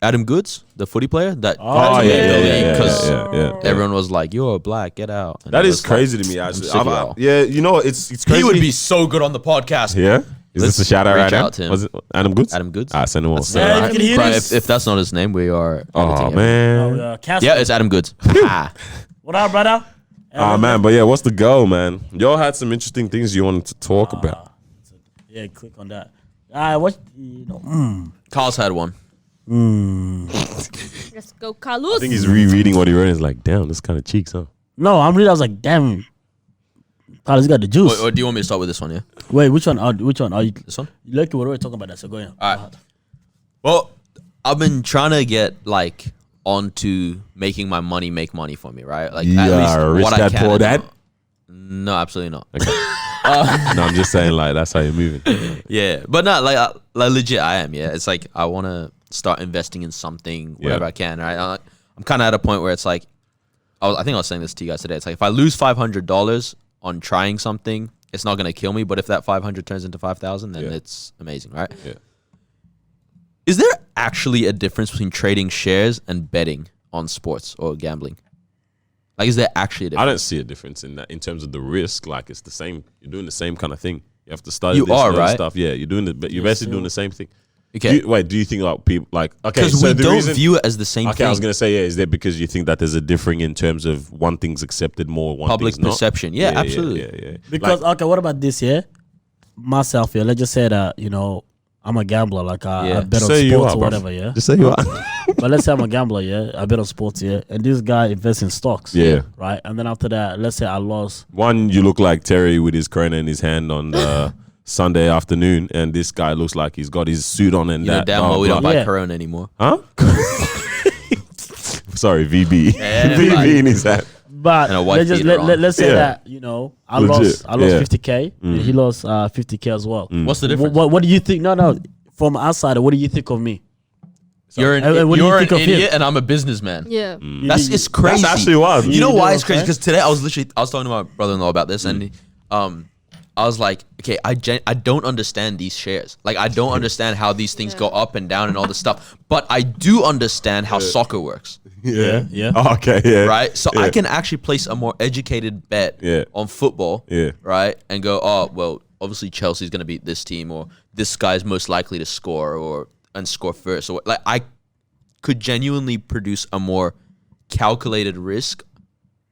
Speaker 1: Adam Goods, the footy player that
Speaker 2: Oh,
Speaker 1: graduated
Speaker 2: yeah,
Speaker 1: the
Speaker 2: yeah,
Speaker 1: league
Speaker 2: yeah,
Speaker 1: because
Speaker 3: yeah.
Speaker 1: everyone was like, "You're black, get out." And
Speaker 3: That
Speaker 1: it
Speaker 3: is
Speaker 1: was
Speaker 3: crazy
Speaker 1: like,
Speaker 3: to me. Actually,
Speaker 1: sick of it all.
Speaker 3: yeah. You know, it's crazy.
Speaker 1: He would be so good on the podcast.
Speaker 3: Yeah. Is
Speaker 1: Let's
Speaker 3: this a shout out
Speaker 1: reach
Speaker 3: right now?
Speaker 1: out to him.
Speaker 3: Was it Adam Goods?
Speaker 1: Adam Goods.
Speaker 3: Send him on.
Speaker 1: That's
Speaker 2: Yeah,
Speaker 1: right.
Speaker 2: you can hear
Speaker 1: Right,
Speaker 2: this.
Speaker 1: if that's not his name, we are.
Speaker 3: Oh
Speaker 1: editing it.
Speaker 3: man.
Speaker 2: Casper.
Speaker 1: Yeah, it's Adam Goods. Ah.
Speaker 2: What up, brother?
Speaker 3: Man. But yeah, what's the go, man? Y'all had some interesting things you wanted to talk about.
Speaker 2: Yeah, click on that. What?
Speaker 1: Carl's had one.
Speaker 4: Let's go, Carlos.
Speaker 3: I think he's rereading what he wrote. He's like, damn, this kind of cheeks, huh?
Speaker 2: No, I'm reading. I was like, damn. Carlos got the juice.
Speaker 1: Or do you want me to start with this one? Yeah,
Speaker 2: Wait, which one? Which one? Are you?
Speaker 1: this one.
Speaker 2: Look, we're already talking about that. So go ahead.
Speaker 1: All right. Well, I've been trying to get like onto making my money make money for me, right? Like at
Speaker 3: Yeah,
Speaker 1: least
Speaker 3: rich
Speaker 1: what I
Speaker 3: dad,
Speaker 1: can.
Speaker 3: poor
Speaker 1: and
Speaker 3: dad.
Speaker 1: not- No, absolutely not.
Speaker 3: No, I'm just saying, like, that's how you're moving.
Speaker 1: Yeah, but not like legit. I am. Yeah, it's like I want to start investing in something wherever
Speaker 3: Yeah.
Speaker 1: I can. Right. I'm kind of at a point where it's like, I think I was saying this to you guys today. It's like if I lose $500 on trying something, it's not gonna kill me. But if that 500 turns into 5,000, then
Speaker 3: Yeah.
Speaker 1: it's amazing, right?
Speaker 3: Yeah.
Speaker 1: Is there actually a difference between trading shares and betting on sports or gambling? Like, is there actually a
Speaker 3: I
Speaker 1: difference?
Speaker 3: don't see a difference in that in terms of the risk. Like, it's the same. You're doing the same kind of thing. You have to study
Speaker 1: You
Speaker 3: this
Speaker 1: are,
Speaker 3: and
Speaker 1: right?
Speaker 3: stuff. Yeah, you're doing but you're basically doing the same thing.
Speaker 1: Okay,
Speaker 3: Do you think like people like okay?
Speaker 1: because
Speaker 3: So
Speaker 1: we
Speaker 3: the
Speaker 1: don't
Speaker 3: reason,
Speaker 1: view it as the same
Speaker 3: Okay,
Speaker 1: thing.
Speaker 3: I was gonna say is that because you think that there's a differing in terms of one thing's accepted more, one
Speaker 1: Public
Speaker 3: thing's not?
Speaker 1: perception. Yeah, absolutely.
Speaker 3: Yeah.
Speaker 2: Because
Speaker 3: Like,
Speaker 2: okay, what about this here? Myself here. Let's just say that I'm a gambler. Like I
Speaker 1: Yeah.
Speaker 2: bet on
Speaker 3: Say you
Speaker 2: sports
Speaker 3: are,
Speaker 2: or
Speaker 3: bruv.
Speaker 2: whatever. Yeah.
Speaker 3: just say you are.
Speaker 2: But let's say I'm a gambler. Yeah. I bet on sports. Yeah. And this guy invests in stocks.
Speaker 3: Yeah.
Speaker 2: Right. And then after that, let's say I lost.
Speaker 3: One, you look like Terry with his corona in his hand on the Sunday afternoon, and this guy looks like he's got his suit on and
Speaker 1: You know
Speaker 3: that.
Speaker 1: damn
Speaker 3: blah,
Speaker 1: well we
Speaker 3: blah.
Speaker 1: don't buy
Speaker 2: Yeah.
Speaker 1: Corona anymore.
Speaker 3: Huh? Sorry, VB.
Speaker 1: Yeah,
Speaker 3: VB
Speaker 1: like-
Speaker 3: in his hat.
Speaker 2: But
Speaker 1: And a white beater on.
Speaker 2: let's say
Speaker 3: Yeah.
Speaker 2: that, you know, I
Speaker 3: Legit.
Speaker 2: lost I lost
Speaker 3: Yeah.
Speaker 2: 50K and he lost 50K as well.
Speaker 1: What's the difference?
Speaker 2: What do you think? No, from outside, what do you think of me?
Speaker 1: You're an,
Speaker 2: what do you
Speaker 1: you're an
Speaker 2: think of him?
Speaker 1: idiot, and I'm a businessman.
Speaker 4: Yeah.
Speaker 1: It's crazy.
Speaker 3: That's actually wild.
Speaker 1: You know
Speaker 2: You
Speaker 1: why
Speaker 2: know
Speaker 1: it's
Speaker 2: what
Speaker 1: crazy?
Speaker 2: I'm
Speaker 1: Because today I was talking to my brother-in-law about this, and I was like, okay, I don't understand these shares. Like, I don't understand how these things go up and down and all this stuff. But I do understand how soccer works,
Speaker 2: Yeah.
Speaker 3: Oh, okay, yeah.
Speaker 1: right? So
Speaker 3: Yeah.
Speaker 1: I can actually place a more educated bet
Speaker 3: Yeah.
Speaker 1: on football,
Speaker 3: Yeah.
Speaker 1: right? And go, oh, well, obviously Chelsea's going to beat this team, or this guy's most likely to score and score first. Or like, I could genuinely produce a more calculated risk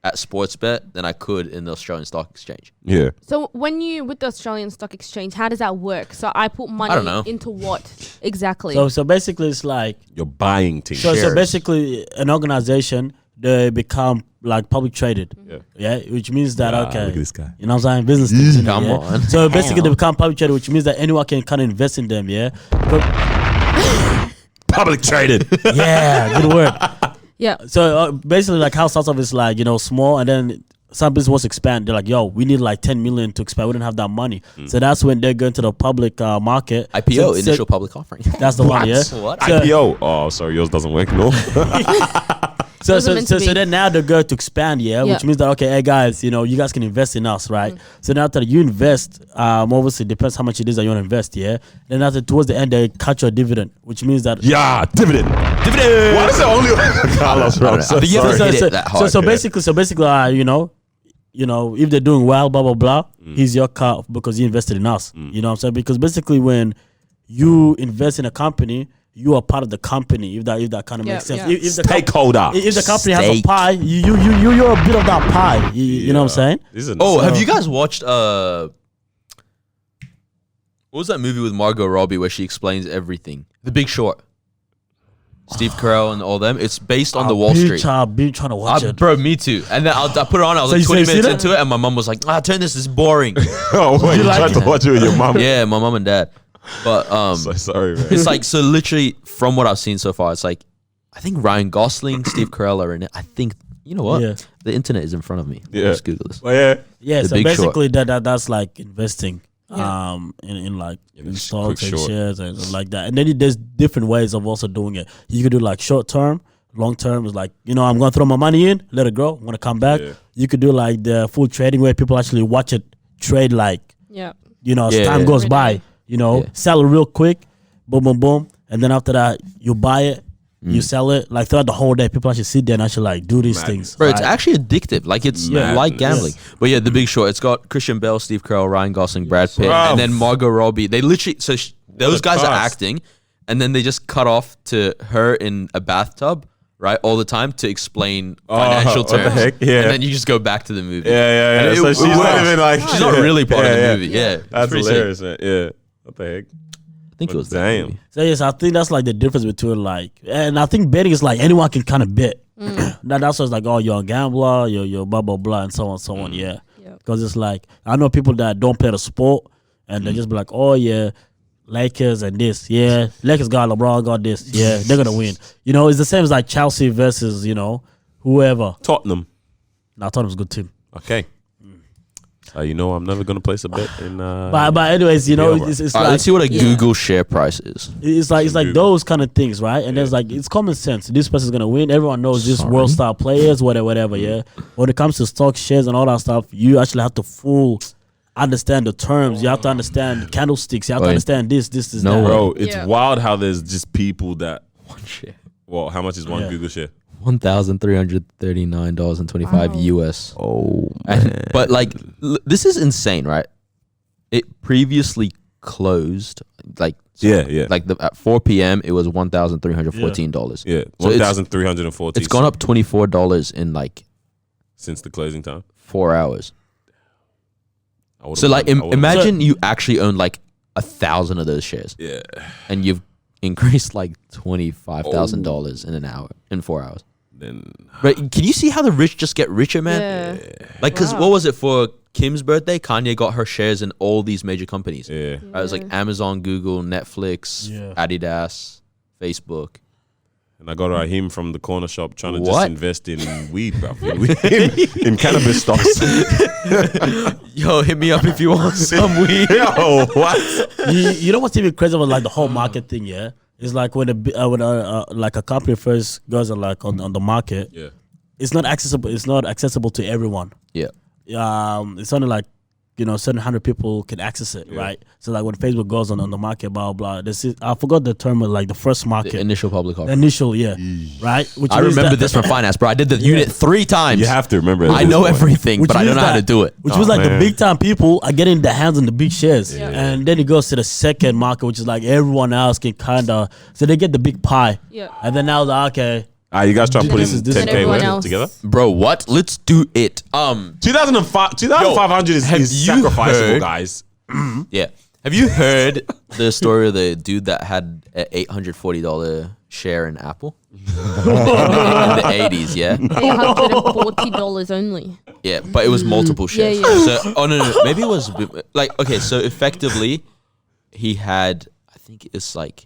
Speaker 1: at Sportsbet than I could in the Australian Stock Exchange.
Speaker 3: Yeah.
Speaker 4: So when you with the Australian Stock Exchange, how does that work? So I put money
Speaker 1: don't know.
Speaker 4: into what exactly?
Speaker 2: So basically, it's like
Speaker 3: You're buying things.
Speaker 2: so basically an organization, they become like public traded. Yeah, which means that okay.
Speaker 3: Look at this guy.
Speaker 2: You know what I'm saying? Business things. innit,
Speaker 1: Come
Speaker 2: yeah?
Speaker 1: on.
Speaker 2: So basically, they become public traded, which means that anyone can kind of invest in them. Yeah. But,
Speaker 3: Public traded.
Speaker 2: yeah. Good word.
Speaker 4: yeah.
Speaker 2: So basically, like how startup is like, you know, small, and then some business wants to expand. They're like, yo, we need like 10 million to expand. We don't have that money. So that's when they go into the public market.
Speaker 1: IPO,
Speaker 2: So-
Speaker 1: initial public offering.
Speaker 2: That's the one, yeah.
Speaker 1: What?
Speaker 2: So-
Speaker 3: IPO. Oh, sorry, yours doesn't work, no.
Speaker 2: So
Speaker 4: Wasn't meant to be.
Speaker 2: then now they go to expand, yeah,
Speaker 4: Yeah.
Speaker 2: which means that okay, hey guys, you know, you guys can invest in us, right? So now after you invest, obviously depends how much it is that you want to invest, yeah. Then after towards the end they cut your dividend, which means that
Speaker 3: Yeah, dividend.
Speaker 1: Dividend.
Speaker 3: Why is it only Carlos? Bro, I'm so
Speaker 1: I think you have to
Speaker 3: sorry.
Speaker 1: hit it that hard.
Speaker 2: so basically, you know, if they're doing well, blah blah blah, he's your cut because you invested in us. You know what I'm saying? Because basically when you invest in a company, you are part of the company. If that kind of
Speaker 4: Yeah,
Speaker 2: makes sense.
Speaker 4: yeah.
Speaker 2: If the
Speaker 3: Stakeholder.
Speaker 2: if the company has a
Speaker 1: Stake.
Speaker 2: pie, you're a bit of that pie. You know what I'm saying?
Speaker 3: This is
Speaker 1: Oh, have you guys watched what was that movie with Margot Robbie where she explains everything? The Big Short. Steve Carell and all them. It's based on the Wall Street.
Speaker 2: I've been trying to watch it.
Speaker 1: Bro, me too. And then I put it on. I was
Speaker 2: So
Speaker 1: like
Speaker 2: you
Speaker 1: 20
Speaker 2: see
Speaker 1: minutes
Speaker 2: that?
Speaker 1: into it, and my mom was like, turn this is boring.
Speaker 3: Oh, wait, you tried to watch it with your mom?
Speaker 1: Yeah, my mom and dad. But
Speaker 3: So sorry, man.
Speaker 1: it's like, so literally from what I've seen so far, it's like, I think Ryan Gosling, Steve Carell are in it. I think, you know what?
Speaker 2: Yeah.
Speaker 1: The internet is in front of me.
Speaker 3: Yeah.
Speaker 1: Just Google this.
Speaker 3: Well, yeah.
Speaker 2: Yeah,
Speaker 1: The
Speaker 2: so
Speaker 1: Big
Speaker 2: basically that's like investing.
Speaker 4: Yeah.
Speaker 2: In like in
Speaker 3: quick
Speaker 2: stocks and
Speaker 3: short.
Speaker 2: shares and like that. And then there's different ways of also doing it. You could do like short term, long term is like, you know, I'm gonna throw my money in, let it grow, I'm gonna come back.
Speaker 3: Yeah.
Speaker 2: You could do like the full trading where people actually watch it trade like,
Speaker 4: Yeah.
Speaker 2: you know, as
Speaker 1: Yeah,
Speaker 2: time
Speaker 1: yeah.
Speaker 2: goes
Speaker 4: Every
Speaker 2: by,
Speaker 4: day.
Speaker 2: you know,
Speaker 1: Yeah.
Speaker 2: sell it real quick, boom, boom, boom. And then after that you buy it, you sell it, like throughout the whole day, people actually sit there and actually like do these things.
Speaker 1: Bro, it's
Speaker 2: right?
Speaker 1: actually addictive. Like, it's
Speaker 3: Madness.
Speaker 1: like gambling. But yeah, The Big Short. It's got Christian Bale, Steve Carell, Ryan Gosling, Brad Pitt,
Speaker 3: Bruv.
Speaker 1: and then Margot Robbie. They literally, those
Speaker 3: a
Speaker 1: guys are
Speaker 3: cast.
Speaker 1: acting, and then they just cut off to her in a bathtub, right, all the time to explain financial
Speaker 3: what the
Speaker 1: terms.
Speaker 3: heck? Yeah.
Speaker 1: And then you just go back to the movie.
Speaker 3: Yeah.
Speaker 1: And
Speaker 3: So
Speaker 1: it
Speaker 3: she's not
Speaker 1: works.
Speaker 3: even like.
Speaker 1: She's not really part of the movie. Yeah. It's
Speaker 3: That's
Speaker 1: pretty sick.
Speaker 3: hilarious, man. Yeah. What the heck?
Speaker 1: I think it was that
Speaker 3: Damn.
Speaker 1: movie.
Speaker 2: So yes, I think that's like the difference between like, and I think betting is like anyone can kind of bet. That's what's like, oh, you're a gambler, you're blah blah blah, and so on, so on. Yeah,
Speaker 4: Yep.
Speaker 2: because it's like I know people that don't play the sport, and they just be like, oh yeah, Lakers and this, yeah, Lakers got LeBron got this, yeah, they're gonna win. You know, it's the same as like Chelsea versus whoever.
Speaker 3: Tottenham.
Speaker 2: Now Tottenham's a good team.
Speaker 3: Okay. You know, I'm never gonna place a bet in.
Speaker 2: But anyways,
Speaker 3: Yeah, bro.
Speaker 2: it's
Speaker 1: All right,
Speaker 2: like
Speaker 1: let's see what a Google share price is.
Speaker 2: it's like
Speaker 3: Google.
Speaker 2: those kind of things, right? And there's like it's common sense. This person's gonna win. Everyone knows this world star players, whatever. Yeah. When it comes to stock shares and all that stuff, you actually have to understand the terms. You have to understand candlesticks. You have to
Speaker 1: Wait.
Speaker 2: understand this,
Speaker 1: No
Speaker 2: that.
Speaker 3: Bro, it's
Speaker 4: Yeah.
Speaker 3: wild how there's just people that.
Speaker 1: One share.
Speaker 3: Well, how much is one
Speaker 2: Yeah.
Speaker 3: Google share?
Speaker 1: $1,339.25 US.
Speaker 3: Oh
Speaker 1: But like, this is insane, right? It previously closed, like,
Speaker 3: Yeah.
Speaker 1: like at 4 p.m. it was $1,314.
Speaker 3: Yeah,
Speaker 1: So it's-
Speaker 3: 1,340.
Speaker 1: It's gone up $24 in like
Speaker 3: since the closing time.
Speaker 1: 4 hours.
Speaker 3: I would've
Speaker 1: So like,
Speaker 3: won- I would've-
Speaker 1: imagine you actually own like 1,000 of those shares,
Speaker 3: Yeah.
Speaker 1: and you've increased like $25,000 in an hour, in 4 hours.
Speaker 3: Then
Speaker 1: But can you see how the rich just get richer, man?
Speaker 4: Yeah.
Speaker 1: Like, cause
Speaker 4: Wow.
Speaker 1: what was it for Kim's birthday, Kanye got her shares in all these major companies.
Speaker 3: Yeah.
Speaker 1: Right, it was like Amazon, Google, Netflix, Adidas, Facebook.
Speaker 3: And I got Raheem from the corner shop trying to
Speaker 1: What?
Speaker 3: just invest in weed, bro. In cannabis stocks.
Speaker 1: Yo, hit me up if you want some weed.
Speaker 3: Yo, what?
Speaker 2: You know what's even crazy about like the whole market thing? Yeah, it's like when like a company first goes on the market.
Speaker 3: Yeah.
Speaker 2: It's not accessible. It's not accessible to everyone.
Speaker 1: Yeah.
Speaker 2: It's only like, certain 100 people can access it, right? So like when Facebook goes on the market, blah blah. I forgot the term, like the first market,
Speaker 1: The initial public offering.
Speaker 2: initial, right? Which
Speaker 1: I
Speaker 2: means
Speaker 1: remember
Speaker 2: that-
Speaker 1: this from finance, bro. I did the unit 3 times.
Speaker 3: You have to remember it.
Speaker 1: I know everything,
Speaker 2: Which
Speaker 1: but I don't
Speaker 2: means
Speaker 1: know how to
Speaker 2: that-
Speaker 1: do it.
Speaker 2: Which
Speaker 3: Oh,
Speaker 2: was like
Speaker 3: man.
Speaker 2: the big time people are getting their hands on the big shares, and then it goes to the second market, which is like everyone else can kind of, so they get the big pie, and then now they're like, okay,
Speaker 3: You guys try to put in
Speaker 2: This is- this is-
Speaker 3: 10K
Speaker 4: Everyone
Speaker 3: worth
Speaker 4: else.
Speaker 3: together?
Speaker 1: Bro, what? Let's do it.
Speaker 3: 2,500
Speaker 1: have
Speaker 3: is
Speaker 1: you
Speaker 3: sacrificable,
Speaker 1: heard-
Speaker 3: guys.
Speaker 1: Yeah. Have you heard the story of the dude that had an $840 share in Apple? In the 80s, yeah?
Speaker 4: $840 only.
Speaker 1: Yeah, but it was multiple shares.
Speaker 4: Yeah.
Speaker 1: So, no. Maybe it was like, okay, so effectively, he had, I think it's like,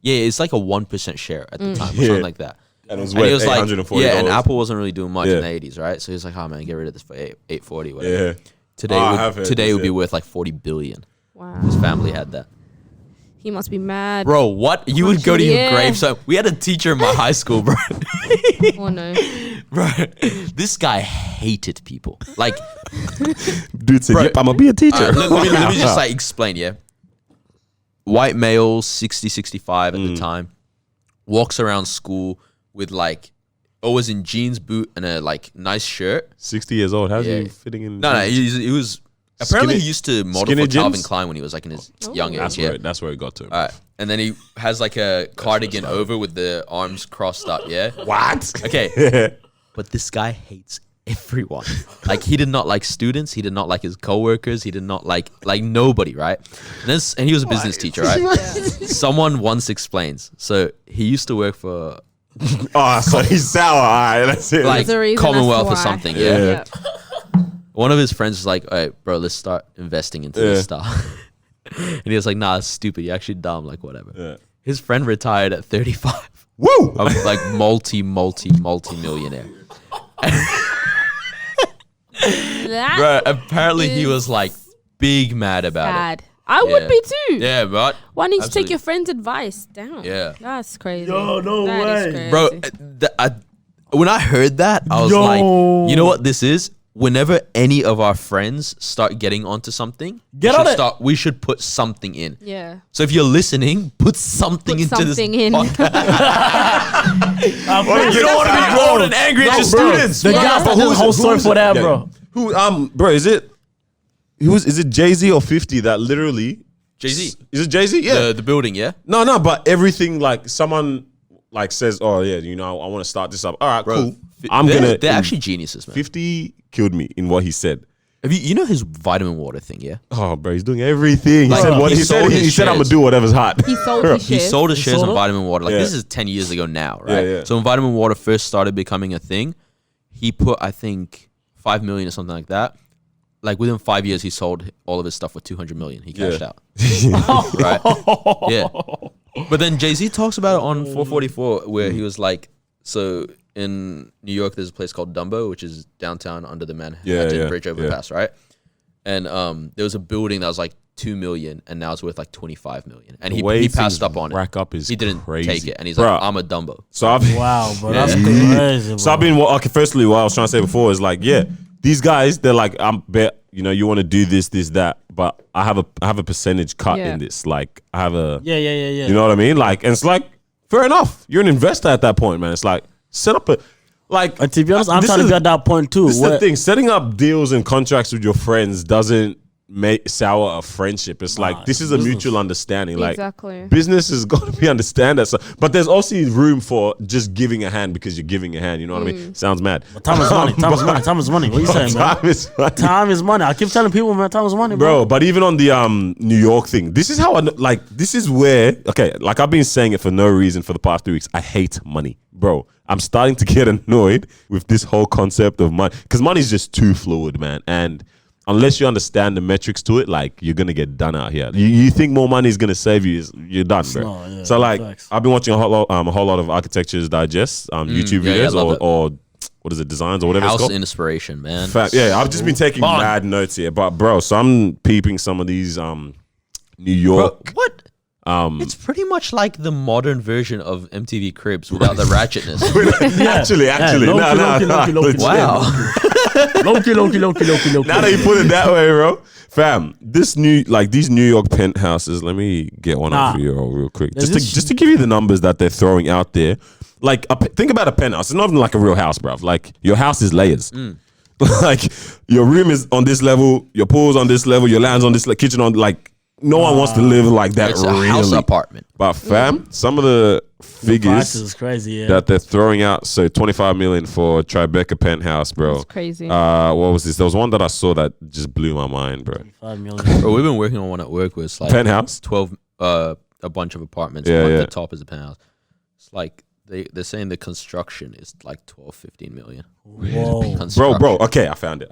Speaker 1: it's like a 1% share at the time or something like that.
Speaker 3: And it was
Speaker 1: And
Speaker 3: worth
Speaker 1: he was like,
Speaker 3: $840.
Speaker 1: yeah, and Apple wasn't really doing much in
Speaker 3: Yeah.
Speaker 1: the 80s, right? So he was like, oh man, get rid of this for $840, whatever.
Speaker 3: Yeah.
Speaker 1: Today,
Speaker 3: I have heard
Speaker 1: today
Speaker 3: this,
Speaker 1: it would be
Speaker 3: yeah.
Speaker 1: worth like 40 billion.
Speaker 4: Wow.
Speaker 1: His family had that.
Speaker 4: He must be mad.
Speaker 1: Bro, what? You would go to your
Speaker 4: Yeah.
Speaker 1: grave. So we had a teacher in my high school, bro.
Speaker 4: Oh no.
Speaker 1: Bro, this guy hated people. Like,
Speaker 3: Dude said,
Speaker 1: Bro.
Speaker 3: yep, I'm going to be a teacher.
Speaker 1: let me just like explain, yeah. White male, 60, 65 at the time, walks around school with like, always in jeans, boot, and a like nice shirt.
Speaker 3: 60 years old. How's
Speaker 1: Yeah.
Speaker 3: he fitting in?
Speaker 1: No, he was. Apparently,
Speaker 3: Skinny-
Speaker 1: he used to model
Speaker 3: skinny
Speaker 1: for Calvin
Speaker 3: jeans?
Speaker 1: Klein when he was like in his young age.
Speaker 3: That's
Speaker 1: Yeah.
Speaker 3: where, that's where it got to him.
Speaker 1: All right. And then he has like a cardigan over with the arms crossed up. Yeah.
Speaker 3: What?
Speaker 1: Okay. But this guy hates everyone. Like he did not like students. He did not like his coworkers. He did not like nobody. Right. And he was a business teacher. Right. Someone once explains. So he used to work for
Speaker 3: Oh, so he's sour. All right, that's it.
Speaker 1: like
Speaker 4: There's a reason as to
Speaker 1: Commonwealth or
Speaker 4: why.
Speaker 1: something. Yeah.
Speaker 3: Yeah.
Speaker 1: One of his friends was like, all right, bro, let's start investing into this stuff. And he was like, nah, it's stupid. You're actually dumb. Like, whatever.
Speaker 3: Yeah.
Speaker 1: His friend retired at 35.
Speaker 3: Woo!
Speaker 1: Of like multi-millionaire.
Speaker 4: That
Speaker 1: Bro, apparently he
Speaker 4: is
Speaker 1: was like big mad about
Speaker 4: bad. I would
Speaker 1: Yeah.
Speaker 4: be too.
Speaker 1: it. Yeah, but
Speaker 4: Why don't you take
Speaker 1: Absolutely.
Speaker 4: your friend's advice? Damn.
Speaker 1: Yeah.
Speaker 4: That's crazy.
Speaker 2: Yo, no
Speaker 4: That is
Speaker 2: way.
Speaker 4: crazy.
Speaker 1: bro, when I heard that, I was like, you know what this is? Whenever any of our friends start getting onto something,
Speaker 2: Get on it.
Speaker 1: we should put something in.
Speaker 4: Yeah.
Speaker 1: So if you're listening, put something
Speaker 4: Put
Speaker 1: into
Speaker 4: something
Speaker 1: this
Speaker 4: in.
Speaker 1: podcast.
Speaker 2: you
Speaker 1: You don't want to be grown and angry at your students.
Speaker 2: The
Speaker 4: Yeah.
Speaker 2: guy
Speaker 4: But
Speaker 2: for the whole story for that,
Speaker 3: Yeah.
Speaker 2: bro.
Speaker 3: Bro, is it Jay-Z or 50 that literally
Speaker 1: Jay-Z.
Speaker 3: Is it Jay-Z? Yeah.
Speaker 1: The building, yeah?
Speaker 3: No, but everything like someone like says, oh yeah, I want to start this up. All right, cool.
Speaker 1: They're actually geniuses, man.
Speaker 3: 50 killed me in what he said.
Speaker 1: Have you know his vitamin water thing, yeah?
Speaker 3: Oh, bro, he's doing everything.
Speaker 1: Like,
Speaker 3: he said what
Speaker 1: he
Speaker 3: he said.
Speaker 1: sold his
Speaker 3: He said, "I'm gonna
Speaker 1: shares.
Speaker 3: do whatever's hot."
Speaker 4: He sold his
Speaker 1: He
Speaker 4: shares.
Speaker 1: sold his shares
Speaker 2: sold
Speaker 1: on
Speaker 2: it?
Speaker 1: vitamin water. Like
Speaker 3: Yeah.
Speaker 1: this is 10 years ago now, right?
Speaker 3: Yeah.
Speaker 1: So when vitamin water first started becoming a thing, he put I think 5 million or something like that. Like within 5 years, he sold all of his stuff for 200 million. He cashed out, right? Yeah. But then Jay-Z talks about it on 444, where he was like, so in New York, there's a place called Dumbo, which is downtown under the Manhattan Bridge overpass, right? And there was a building that was like 2 million, and now it's worth like 25 million. And he passed up on it.
Speaker 3: Rack up is
Speaker 1: He didn't
Speaker 3: crazy.
Speaker 1: take it, and he's
Speaker 3: Bruh.
Speaker 1: like, I'm a Dumbo.
Speaker 3: So I've
Speaker 2: Wow, bro, that's crazy, bro.
Speaker 3: So I've been okay. Firstly, what I was trying to say before is like, yeah, these guys, they're like, you want to do this, that, but I have a percentage cut
Speaker 4: Yeah.
Speaker 3: in this. Like, I have a,
Speaker 2: Yeah.
Speaker 3: you know what I mean? Like, and it's like, fair enough. You're an investor at that point, man. It's like set up a, like.
Speaker 2: And to be honest, I'm
Speaker 3: this
Speaker 2: trying to
Speaker 3: is-
Speaker 2: be at that point too.
Speaker 3: This is
Speaker 2: where-
Speaker 3: the thing. Setting up deals and contracts with your friends doesn't make sour a friendship. It's like this is a mutual understanding. Like
Speaker 4: Exactly.
Speaker 3: business has got to be understand that. So, but there's also room for just giving a hand because you're giving a hand. You know what I mean? Sounds mad.
Speaker 2: Time is money. Time is money. Time is money. What are you saying, man?
Speaker 3: Time is money.
Speaker 2: Time is money. I keep telling people, man, time is money,
Speaker 3: Bro, but even on the New York thing, this is how I like. This is where like I've been saying it for no reason for the past 3 weeks. I hate money, bro. I'm starting to get annoyed with this whole concept of money because money is just too fluid, man. And unless you understand the metrics to it, like you're gonna get done out here. You think more money is gonna save you? You're done, bro.
Speaker 2: No, yeah,
Speaker 3: So like,
Speaker 2: facts.
Speaker 3: I've been watching a whole lot of Architecture's Digest YouTube
Speaker 1: yeah,
Speaker 3: videos
Speaker 1: love it.
Speaker 3: or what is it, designs or whatever it's
Speaker 1: House
Speaker 3: called.
Speaker 1: inspiration, man.
Speaker 3: Fact, yeah, I've just been taking
Speaker 1: Fun.
Speaker 3: mad notes here, but bro, so I'm peeping some of these New York.
Speaker 1: Bro, what? It's pretty much like the modern version of MTV Cribs without the ratchetness.
Speaker 3: Actually,
Speaker 2: Loki.
Speaker 3: legit.
Speaker 1: Wow.
Speaker 2: Loki.
Speaker 3: Now that you put it that way, bro, fam, these New York penthouses. Let me get one up for you real quick, just to give you the numbers that they're throwing out there. Like, think about a penthouse. It's not even like a real house, bruv. Like, your house is layers. Like, your room is on this level, your pool's on this level, your lounge on this, kitchen on, like, no one wants to live like that.
Speaker 1: It's
Speaker 3: really.
Speaker 1: a house apartment.
Speaker 3: But fam, some of the figures
Speaker 2: is crazy, yeah.
Speaker 3: that they're throwing out. So 25 million for Tribeca penthouse, bro.
Speaker 4: That's crazy.
Speaker 3: What was this? There was one that I saw that just blew my mind, bro.
Speaker 2: 5 million.
Speaker 1: Bro, we've been working on one at work where it's like
Speaker 3: Penthouse?
Speaker 1: 12, a bunch of apartments.
Speaker 3: Yeah,
Speaker 1: One
Speaker 3: yeah.
Speaker 1: at the top is a penthouse. It's like they're saying the construction is like 12, 15 million.
Speaker 2: Whoa.
Speaker 3: Bro. Okay, I found it.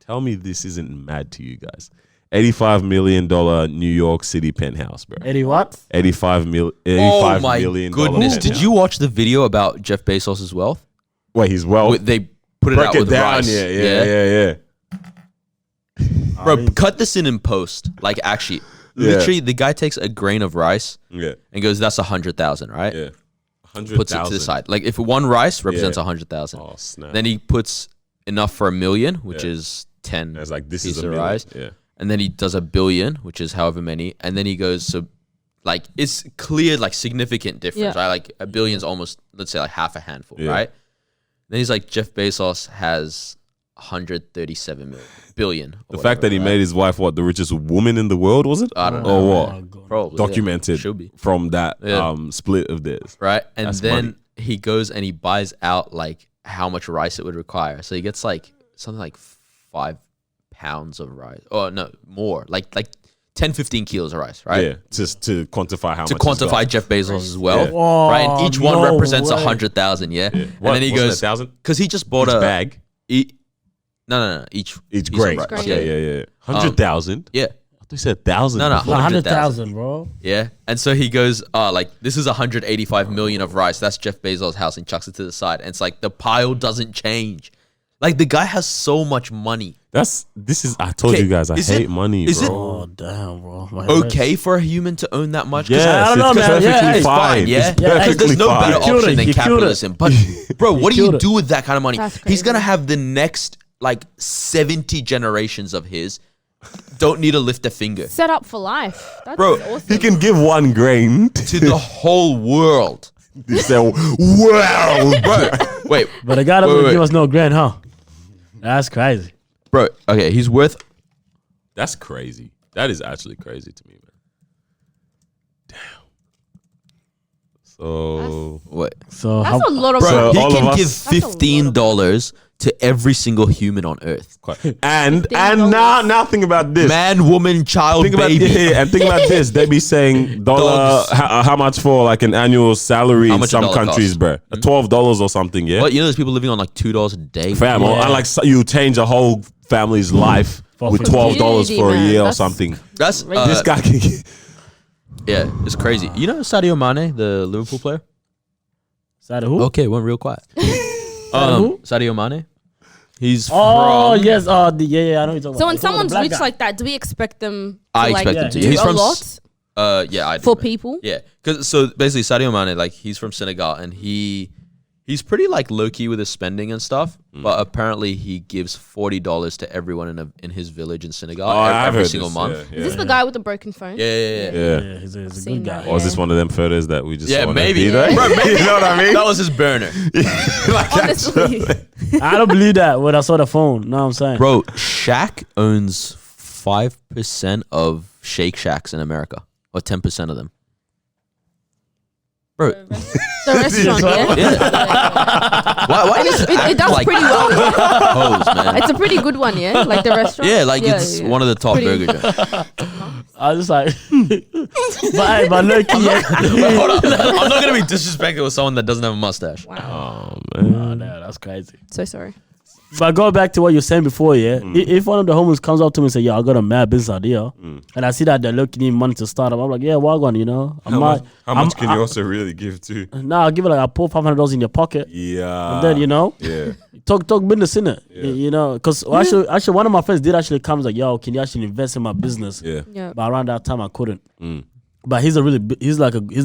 Speaker 3: Tell me this isn't mad to you guys. $85 million New York City penthouse, bro.
Speaker 2: 80 what?
Speaker 1: Oh my
Speaker 3: million
Speaker 1: goodness!
Speaker 3: penthouse.
Speaker 1: Did you watch the video about Jeff Bezos' wealth?
Speaker 3: Wait, his wealth.
Speaker 1: They put it
Speaker 3: Break
Speaker 1: out
Speaker 3: it
Speaker 1: with
Speaker 3: down.
Speaker 1: rice.
Speaker 3: Yeah.
Speaker 1: Bro, cut this in post. Like, actually, literally, the guy takes a grain of rice
Speaker 3: Yeah.
Speaker 1: and goes, "That's 100,000, right?"
Speaker 3: Yeah. 100,000.
Speaker 1: Puts it to the side. Like, if one rice represents
Speaker 3: Yeah.
Speaker 1: 100,000,
Speaker 3: Oh, snap.
Speaker 1: then he puts enough for 1 million, which
Speaker 3: Yeah.
Speaker 1: is 10
Speaker 3: It's like, this
Speaker 1: pieces
Speaker 3: is a
Speaker 1: of
Speaker 3: million.
Speaker 1: rice.
Speaker 3: Yeah.
Speaker 1: And then he does 1 billion, which is however many, and then he goes, so like it's clear, like significant difference,
Speaker 4: Yeah.
Speaker 1: right? Like 1 billion's almost, let's say, like half a handful,
Speaker 3: Yeah.
Speaker 1: right? Then he's like, Jeff Bezos has 137 billion.
Speaker 3: The fact that he made his wife what, the richest woman in the world, was it?
Speaker 1: I don't know.
Speaker 3: Or
Speaker 2: Oh,
Speaker 3: what?
Speaker 2: God.
Speaker 1: Probably
Speaker 3: Documented
Speaker 1: should be
Speaker 3: from that
Speaker 1: Yeah.
Speaker 3: split of theirs.
Speaker 1: right, and
Speaker 3: That's
Speaker 1: then
Speaker 3: money.
Speaker 1: he goes and he buys out like how much rice it would require. So he gets like something like 5 pounds of rice. Oh no, more like 10, 15 kilos of rice, right?
Speaker 3: Yeah, just to quantify how
Speaker 1: To
Speaker 3: much. he's got.
Speaker 1: quantify Jeff Bezos' wealth,
Speaker 2: Yeah.
Speaker 1: right? And each one
Speaker 2: Oh, no
Speaker 1: represents
Speaker 2: way.
Speaker 1: 100,000, yeah. And
Speaker 3: What,
Speaker 1: then he
Speaker 3: wasn't it
Speaker 1: goes,
Speaker 3: 1,000?
Speaker 1: because he just bought
Speaker 3: Each
Speaker 1: a
Speaker 3: bag.
Speaker 1: No, each
Speaker 3: Each
Speaker 1: piece
Speaker 3: grain.
Speaker 1: of rice.
Speaker 4: Grain.
Speaker 3: Yeah. 100,000.
Speaker 1: Yeah,
Speaker 3: I thought you said 1,000.
Speaker 1: No, no.
Speaker 3: before.
Speaker 2: 100,000, bro.
Speaker 1: yeah. And so he goes, like this is 185 million of rice. That's Jeff Bezos' house, and chucks it to the side. And it's like the pile doesn't change. Like the guy has so much money.
Speaker 3: I told
Speaker 1: Okay,
Speaker 3: you guys, I
Speaker 1: is
Speaker 3: hate
Speaker 1: it-
Speaker 3: money,
Speaker 1: is it-
Speaker 3: bro.
Speaker 2: Oh, damn, bro. My
Speaker 1: Okay for a human to own that much? 'Cause
Speaker 3: Yes,
Speaker 2: I don't know,
Speaker 3: it's
Speaker 2: man.
Speaker 3: perfectly
Speaker 2: Yeah,
Speaker 1: it's
Speaker 3: fine.
Speaker 1: fine, yeah.
Speaker 3: It's
Speaker 2: Yeah,
Speaker 1: Because
Speaker 3: perfectly
Speaker 1: there's no better
Speaker 3: fine.
Speaker 2: killed
Speaker 1: option
Speaker 2: it,
Speaker 1: than
Speaker 2: you killed it.
Speaker 1: capitalism. But bro, what do you
Speaker 2: killed it.
Speaker 1: do with that kind of money?
Speaker 4: That's
Speaker 1: He's
Speaker 4: crazy.
Speaker 1: gonna have the next like 70 generations of his don't need to lift a finger
Speaker 4: Set up for life. That's
Speaker 1: Bro,
Speaker 4: awesome.
Speaker 3: He can give one grain
Speaker 1: to the whole world.
Speaker 3: to say, well,
Speaker 1: Bro, wait,
Speaker 2: But the guy doesn't
Speaker 1: Wait.
Speaker 2: give us no grand, huh? That's crazy.
Speaker 1: bro. Okay, he's worth.
Speaker 3: That's crazy. That is actually crazy to me, man. Damn. So
Speaker 1: What?
Speaker 2: So
Speaker 4: That's a lot of
Speaker 1: Bro,
Speaker 3: So
Speaker 1: he
Speaker 3: all
Speaker 1: can
Speaker 3: of us-
Speaker 1: give
Speaker 4: That's a lot of
Speaker 1: $15 to every single human on earth.
Speaker 3: and
Speaker 4: $15.
Speaker 3: now think about this.
Speaker 1: Man, woman, child,
Speaker 3: Think about
Speaker 1: baby.
Speaker 3: and think about this. They be saying
Speaker 1: Dogs.
Speaker 3: how much for like an annual salary
Speaker 1: How
Speaker 3: in
Speaker 1: much a
Speaker 3: some
Speaker 1: dollar
Speaker 3: countries,
Speaker 1: costs?
Speaker 3: bro. $12 or something, yeah.
Speaker 1: What, you know, there's people living on like $2 a day.
Speaker 3: Fam, or,
Speaker 2: Yeah.
Speaker 3: and like you change a whole family's life
Speaker 2: For
Speaker 3: with
Speaker 2: free.
Speaker 3: $12 for a
Speaker 4: Community,
Speaker 3: year
Speaker 4: man.
Speaker 3: or
Speaker 4: That's-
Speaker 3: something.
Speaker 1: That's
Speaker 3: This guy can get,
Speaker 1: yeah, it's crazy. You know Sadio Mane, the Liverpool player?
Speaker 2: Sadio who?
Speaker 1: Okay, went real quiet.
Speaker 2: who?
Speaker 1: Sadio Mane. He's
Speaker 2: Oh,
Speaker 1: from.
Speaker 2: yes. Yeah, I know you're talking about.
Speaker 4: So when
Speaker 2: You're talking about
Speaker 4: someone's
Speaker 2: the black
Speaker 4: rich
Speaker 2: guy.
Speaker 4: like that, do we expect them to
Speaker 1: I
Speaker 4: like
Speaker 1: expect him to.
Speaker 2: yeah,
Speaker 4: do
Speaker 1: He's
Speaker 4: a
Speaker 1: from.
Speaker 4: lot
Speaker 1: Yeah, I do,
Speaker 4: for
Speaker 1: man.
Speaker 4: people?
Speaker 1: Yeah, because so basically Sadio Mane, like he's from Senegal and he's pretty like low key with his spending and stuff. But apparently he gives $40 to everyone in his village in Senegal
Speaker 3: I've
Speaker 1: every
Speaker 3: heard
Speaker 1: single
Speaker 3: this,
Speaker 1: month.
Speaker 3: yeah,
Speaker 4: Is this the guy with the broken phone?
Speaker 1: Yeah.
Speaker 3: yeah.
Speaker 2: Yeah, he's a
Speaker 4: Seen
Speaker 2: good guy.
Speaker 4: that.
Speaker 3: Or is this one of them photos that we just
Speaker 1: Yeah,
Speaker 3: saw on
Speaker 1: maybe.
Speaker 3: FB,
Speaker 1: Bro, maybe.
Speaker 3: You know what I mean?
Speaker 1: That was his burner.
Speaker 4: Honestly.
Speaker 2: I don't believe that when I saw the phone. Know what I'm saying?
Speaker 1: Bro, Shaq owns 5% of Shake Shacks in America, or 10% of them. Bro,
Speaker 4: The restaurant, yeah?
Speaker 1: yeah. Why
Speaker 4: And
Speaker 1: does
Speaker 4: it does
Speaker 1: like
Speaker 4: pretty well.
Speaker 1: hoes, man?
Speaker 4: It's a pretty good one, yeah? Like the restaurant?
Speaker 1: Yeah, like it's one of the top
Speaker 4: Pretty-
Speaker 1: burger joints.
Speaker 2: I was just like, but low key, yeah.
Speaker 1: Hold on. I'm not gonna be disrespectful with someone that doesn't have a mustache.
Speaker 4: Wow.
Speaker 3: Oh, man.
Speaker 2: Oh, no, that's crazy.
Speaker 4: So sorry.
Speaker 2: But go back to what you were saying before, yeah. If one of the homies comes up to me and say, "Yeah, I got a mad business idea," and I see that they're looking in money to start up, I'm like, "Yeah, wagon, you know."
Speaker 3: How much can you also really give to?
Speaker 2: Nah, I'll give it like I pull $500 in your pocket,
Speaker 3: Yeah.
Speaker 2: and then you know,
Speaker 3: Yeah.
Speaker 2: talk business in it, you know. Because actually, one of my friends did actually come like, "Yo, can you actually invest in my business?"
Speaker 3: Yeah.
Speaker 4: Yeah.
Speaker 2: But around that time, I couldn't. But he's a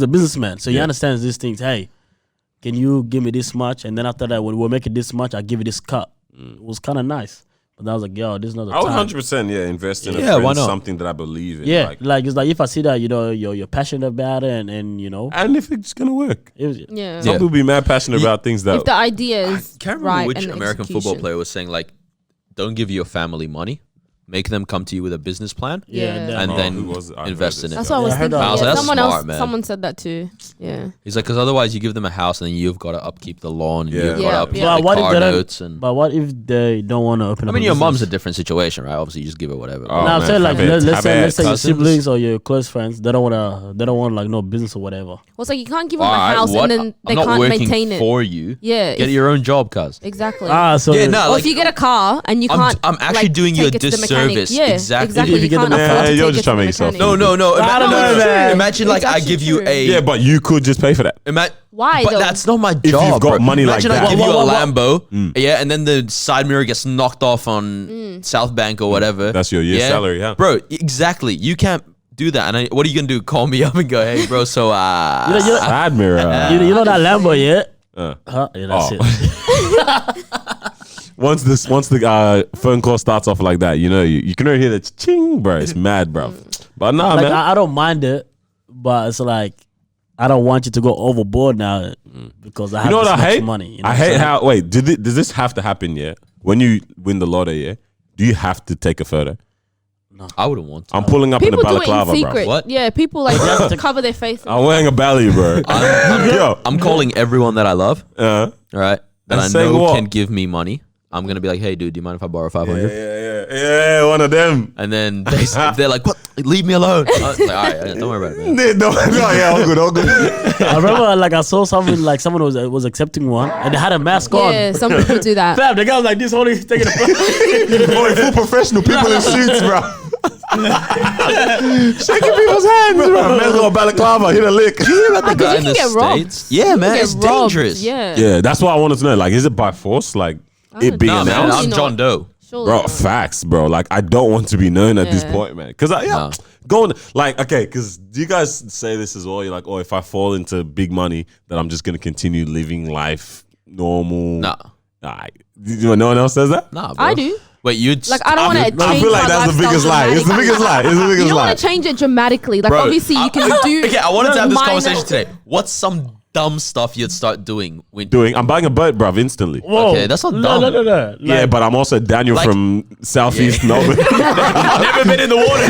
Speaker 2: businessman, so he understands these things. Hey, can you give me this much? And then after that, when we're making this much, I give you this cut. It was kind of nice. But I was like, yo, this is not the
Speaker 3: I would
Speaker 2: time.
Speaker 3: 100% invest in
Speaker 1: Yeah, why not?
Speaker 3: something that I believe in.
Speaker 2: Yeah, like it's like if I see that, you know, you're passionate about it and you know,
Speaker 3: and if it's gonna work.
Speaker 4: Yeah.
Speaker 3: Some people be mad passionate about things that
Speaker 4: If the idea is
Speaker 1: Can't remember
Speaker 4: right
Speaker 1: which
Speaker 4: and the
Speaker 1: American football
Speaker 4: execution.
Speaker 1: player was saying like, "Don't give your family money, make them come to you with a business plan,
Speaker 4: Yeah.
Speaker 1: and
Speaker 3: Oh,
Speaker 1: then
Speaker 3: who was it? I
Speaker 1: invest
Speaker 3: heard
Speaker 1: in it."
Speaker 3: this
Speaker 4: That's what I was
Speaker 2: Yeah, I heard
Speaker 4: thinking.
Speaker 2: that.
Speaker 1: I was like, that's smart, man.
Speaker 4: Someone said that too. Yeah.
Speaker 1: He's like, because otherwise you give them a house and then you've got to upkeep the lawn, and
Speaker 3: Yeah.
Speaker 1: you've got to
Speaker 4: Yeah.
Speaker 1: upkeep
Speaker 4: Yeah.
Speaker 1: the
Speaker 2: But what if
Speaker 1: car
Speaker 2: they don't-
Speaker 1: notes, and
Speaker 2: But what if they don't want to open
Speaker 1: I
Speaker 2: up?
Speaker 1: mean,
Speaker 2: a
Speaker 1: your
Speaker 2: business?
Speaker 1: mom's a different situation, right? Obviously, you just give her whatever.
Speaker 3: Oh,
Speaker 2: No, I'm
Speaker 3: man,
Speaker 2: saying like
Speaker 3: have it,
Speaker 2: let's say your
Speaker 1: cousins.
Speaker 2: siblings or your close friends, they don't want like no business or whatever.
Speaker 4: Well, it's like you can't give them a
Speaker 1: Alright,
Speaker 4: house
Speaker 1: what?
Speaker 4: and then they
Speaker 1: I'm not
Speaker 4: can't
Speaker 1: working
Speaker 4: maintain it.
Speaker 1: for you.
Speaker 4: Yeah.
Speaker 1: Get your own job, cuz.
Speaker 4: Exactly.
Speaker 2: So
Speaker 1: Yeah, no,
Speaker 4: or
Speaker 1: like
Speaker 4: if you get a car and you
Speaker 1: I'm-
Speaker 4: can't,
Speaker 1: I'm actually
Speaker 4: like,
Speaker 1: doing you a
Speaker 4: take it to the mechanic.
Speaker 1: disservice.
Speaker 4: Yeah,
Speaker 1: Exactly.
Speaker 2: If you get
Speaker 4: can't
Speaker 2: the
Speaker 4: afford
Speaker 3: man,
Speaker 4: to
Speaker 3: you're
Speaker 4: take
Speaker 3: just
Speaker 4: it
Speaker 3: trying to
Speaker 4: the
Speaker 3: make yourself
Speaker 4: mechanic.
Speaker 1: no.
Speaker 2: I don't know,
Speaker 1: Imagine,
Speaker 2: man.
Speaker 1: imagine like
Speaker 4: It's
Speaker 1: I
Speaker 4: actually
Speaker 1: give you
Speaker 4: true.
Speaker 1: a
Speaker 3: Yeah, but you could just pay for that.
Speaker 4: Why
Speaker 1: But
Speaker 4: though?
Speaker 1: that's not my job.
Speaker 3: you've got
Speaker 1: bro.
Speaker 3: money like
Speaker 1: Imagine
Speaker 3: that.
Speaker 1: I give you a
Speaker 2: What?
Speaker 1: Lambo, yeah, and then the side mirror gets knocked off on South Bank or whatever.
Speaker 3: That's your year's salary, yeah.
Speaker 1: Bro, exactly. You can't do that. And what are you gonna do? Call me up and go, hey, bro. So
Speaker 3: Side mirror.
Speaker 2: You know that Lambo, yeah?
Speaker 3: Uh.
Speaker 2: Huh? Yeah, that's
Speaker 3: Oh.
Speaker 2: it.
Speaker 3: Once the phone call starts off like that, you know, you can already hear the ching, bro. It's mad, bro. But nah,
Speaker 2: Like
Speaker 3: man.
Speaker 2: I don't mind it, but it's like I don't want you to go overboard now because I have
Speaker 3: You know
Speaker 2: this
Speaker 3: what I
Speaker 2: much
Speaker 3: hate?
Speaker 2: money. You know
Speaker 3: I
Speaker 2: what I'm
Speaker 3: hate
Speaker 2: saying?
Speaker 3: how. Wait, does this have to happen? Yeah, when you win the lotto, yeah, do you have to take a photo?
Speaker 1: I wouldn't want to.
Speaker 3: I'm pulling up
Speaker 4: people
Speaker 3: in a
Speaker 4: do it in
Speaker 3: balaclava,
Speaker 4: secret.
Speaker 3: bro.
Speaker 1: What?
Speaker 4: Yeah, people like cover their face.
Speaker 3: I'm wearing a belly, bro. Yo,
Speaker 1: I'm calling everyone that I love, all right, that
Speaker 3: And
Speaker 1: I
Speaker 3: saying
Speaker 1: know
Speaker 3: what?
Speaker 1: can give me money. I'm gonna be like, hey, dude, do you mind if I borrow 500?
Speaker 3: yeah, one of them.
Speaker 1: And then they're like, what? Leave me alone. I was like, all right, don't worry about it, man.
Speaker 3: No, yeah, all good.
Speaker 2: I remember like I saw something like someone was accepting one and they had a mask on.
Speaker 4: Yeah, some people do that.
Speaker 2: Fam, the guy was like this, holding taking a photo.
Speaker 3: Boy, full professional people in suits, bro. Shaking people's hands, bro. Man's got a balaclava, hit a lick.
Speaker 1: The guy
Speaker 4: you
Speaker 1: in
Speaker 4: can
Speaker 1: the
Speaker 4: get robbed.
Speaker 1: States. Yeah, man,
Speaker 4: Get
Speaker 1: it's
Speaker 4: robbed.
Speaker 1: dangerous.
Speaker 4: Yeah.
Speaker 3: Yeah, that's what I wanted to know. Like, is it by force? Like, it being
Speaker 1: Nah, man,
Speaker 3: announced?
Speaker 1: I'm John Doe.
Speaker 4: Surely
Speaker 3: Bro,
Speaker 4: not.
Speaker 3: facts, bro. Like, I don't want to be known at this
Speaker 4: Yeah.
Speaker 3: point, man. Because,
Speaker 1: No.
Speaker 3: going, like, okay, because do you guys say this as well? You're like, oh, if I fall into big money, then I'm just going to continue living life normal.
Speaker 1: Nah.
Speaker 3: No one else says that?
Speaker 1: Nah, bro.
Speaker 4: I do.
Speaker 1: Wait, you'd
Speaker 4: Like I don't want to change
Speaker 3: I feel like
Speaker 4: my
Speaker 3: that's the
Speaker 4: lifestyle
Speaker 3: biggest lie. It's the
Speaker 4: dramatically.
Speaker 3: biggest lie. It's the
Speaker 4: You
Speaker 3: biggest
Speaker 4: don't
Speaker 3: lie.
Speaker 4: want to change it dramatically. Like
Speaker 3: Bro,
Speaker 4: obviously you can do.
Speaker 1: Okay, I wanted to have this
Speaker 4: minor-
Speaker 1: conversation today. What's some dumb stuff you'd start doing when
Speaker 3: I'm buying a boat, bruv, instantly.
Speaker 2: Whoa.
Speaker 1: Okay, that's not
Speaker 2: No,
Speaker 1: dumb.
Speaker 2: no. Like,
Speaker 3: Yeah, but I'm also Daniel
Speaker 1: Like-
Speaker 3: from Southeast Melbourne.
Speaker 1: Never been in the water.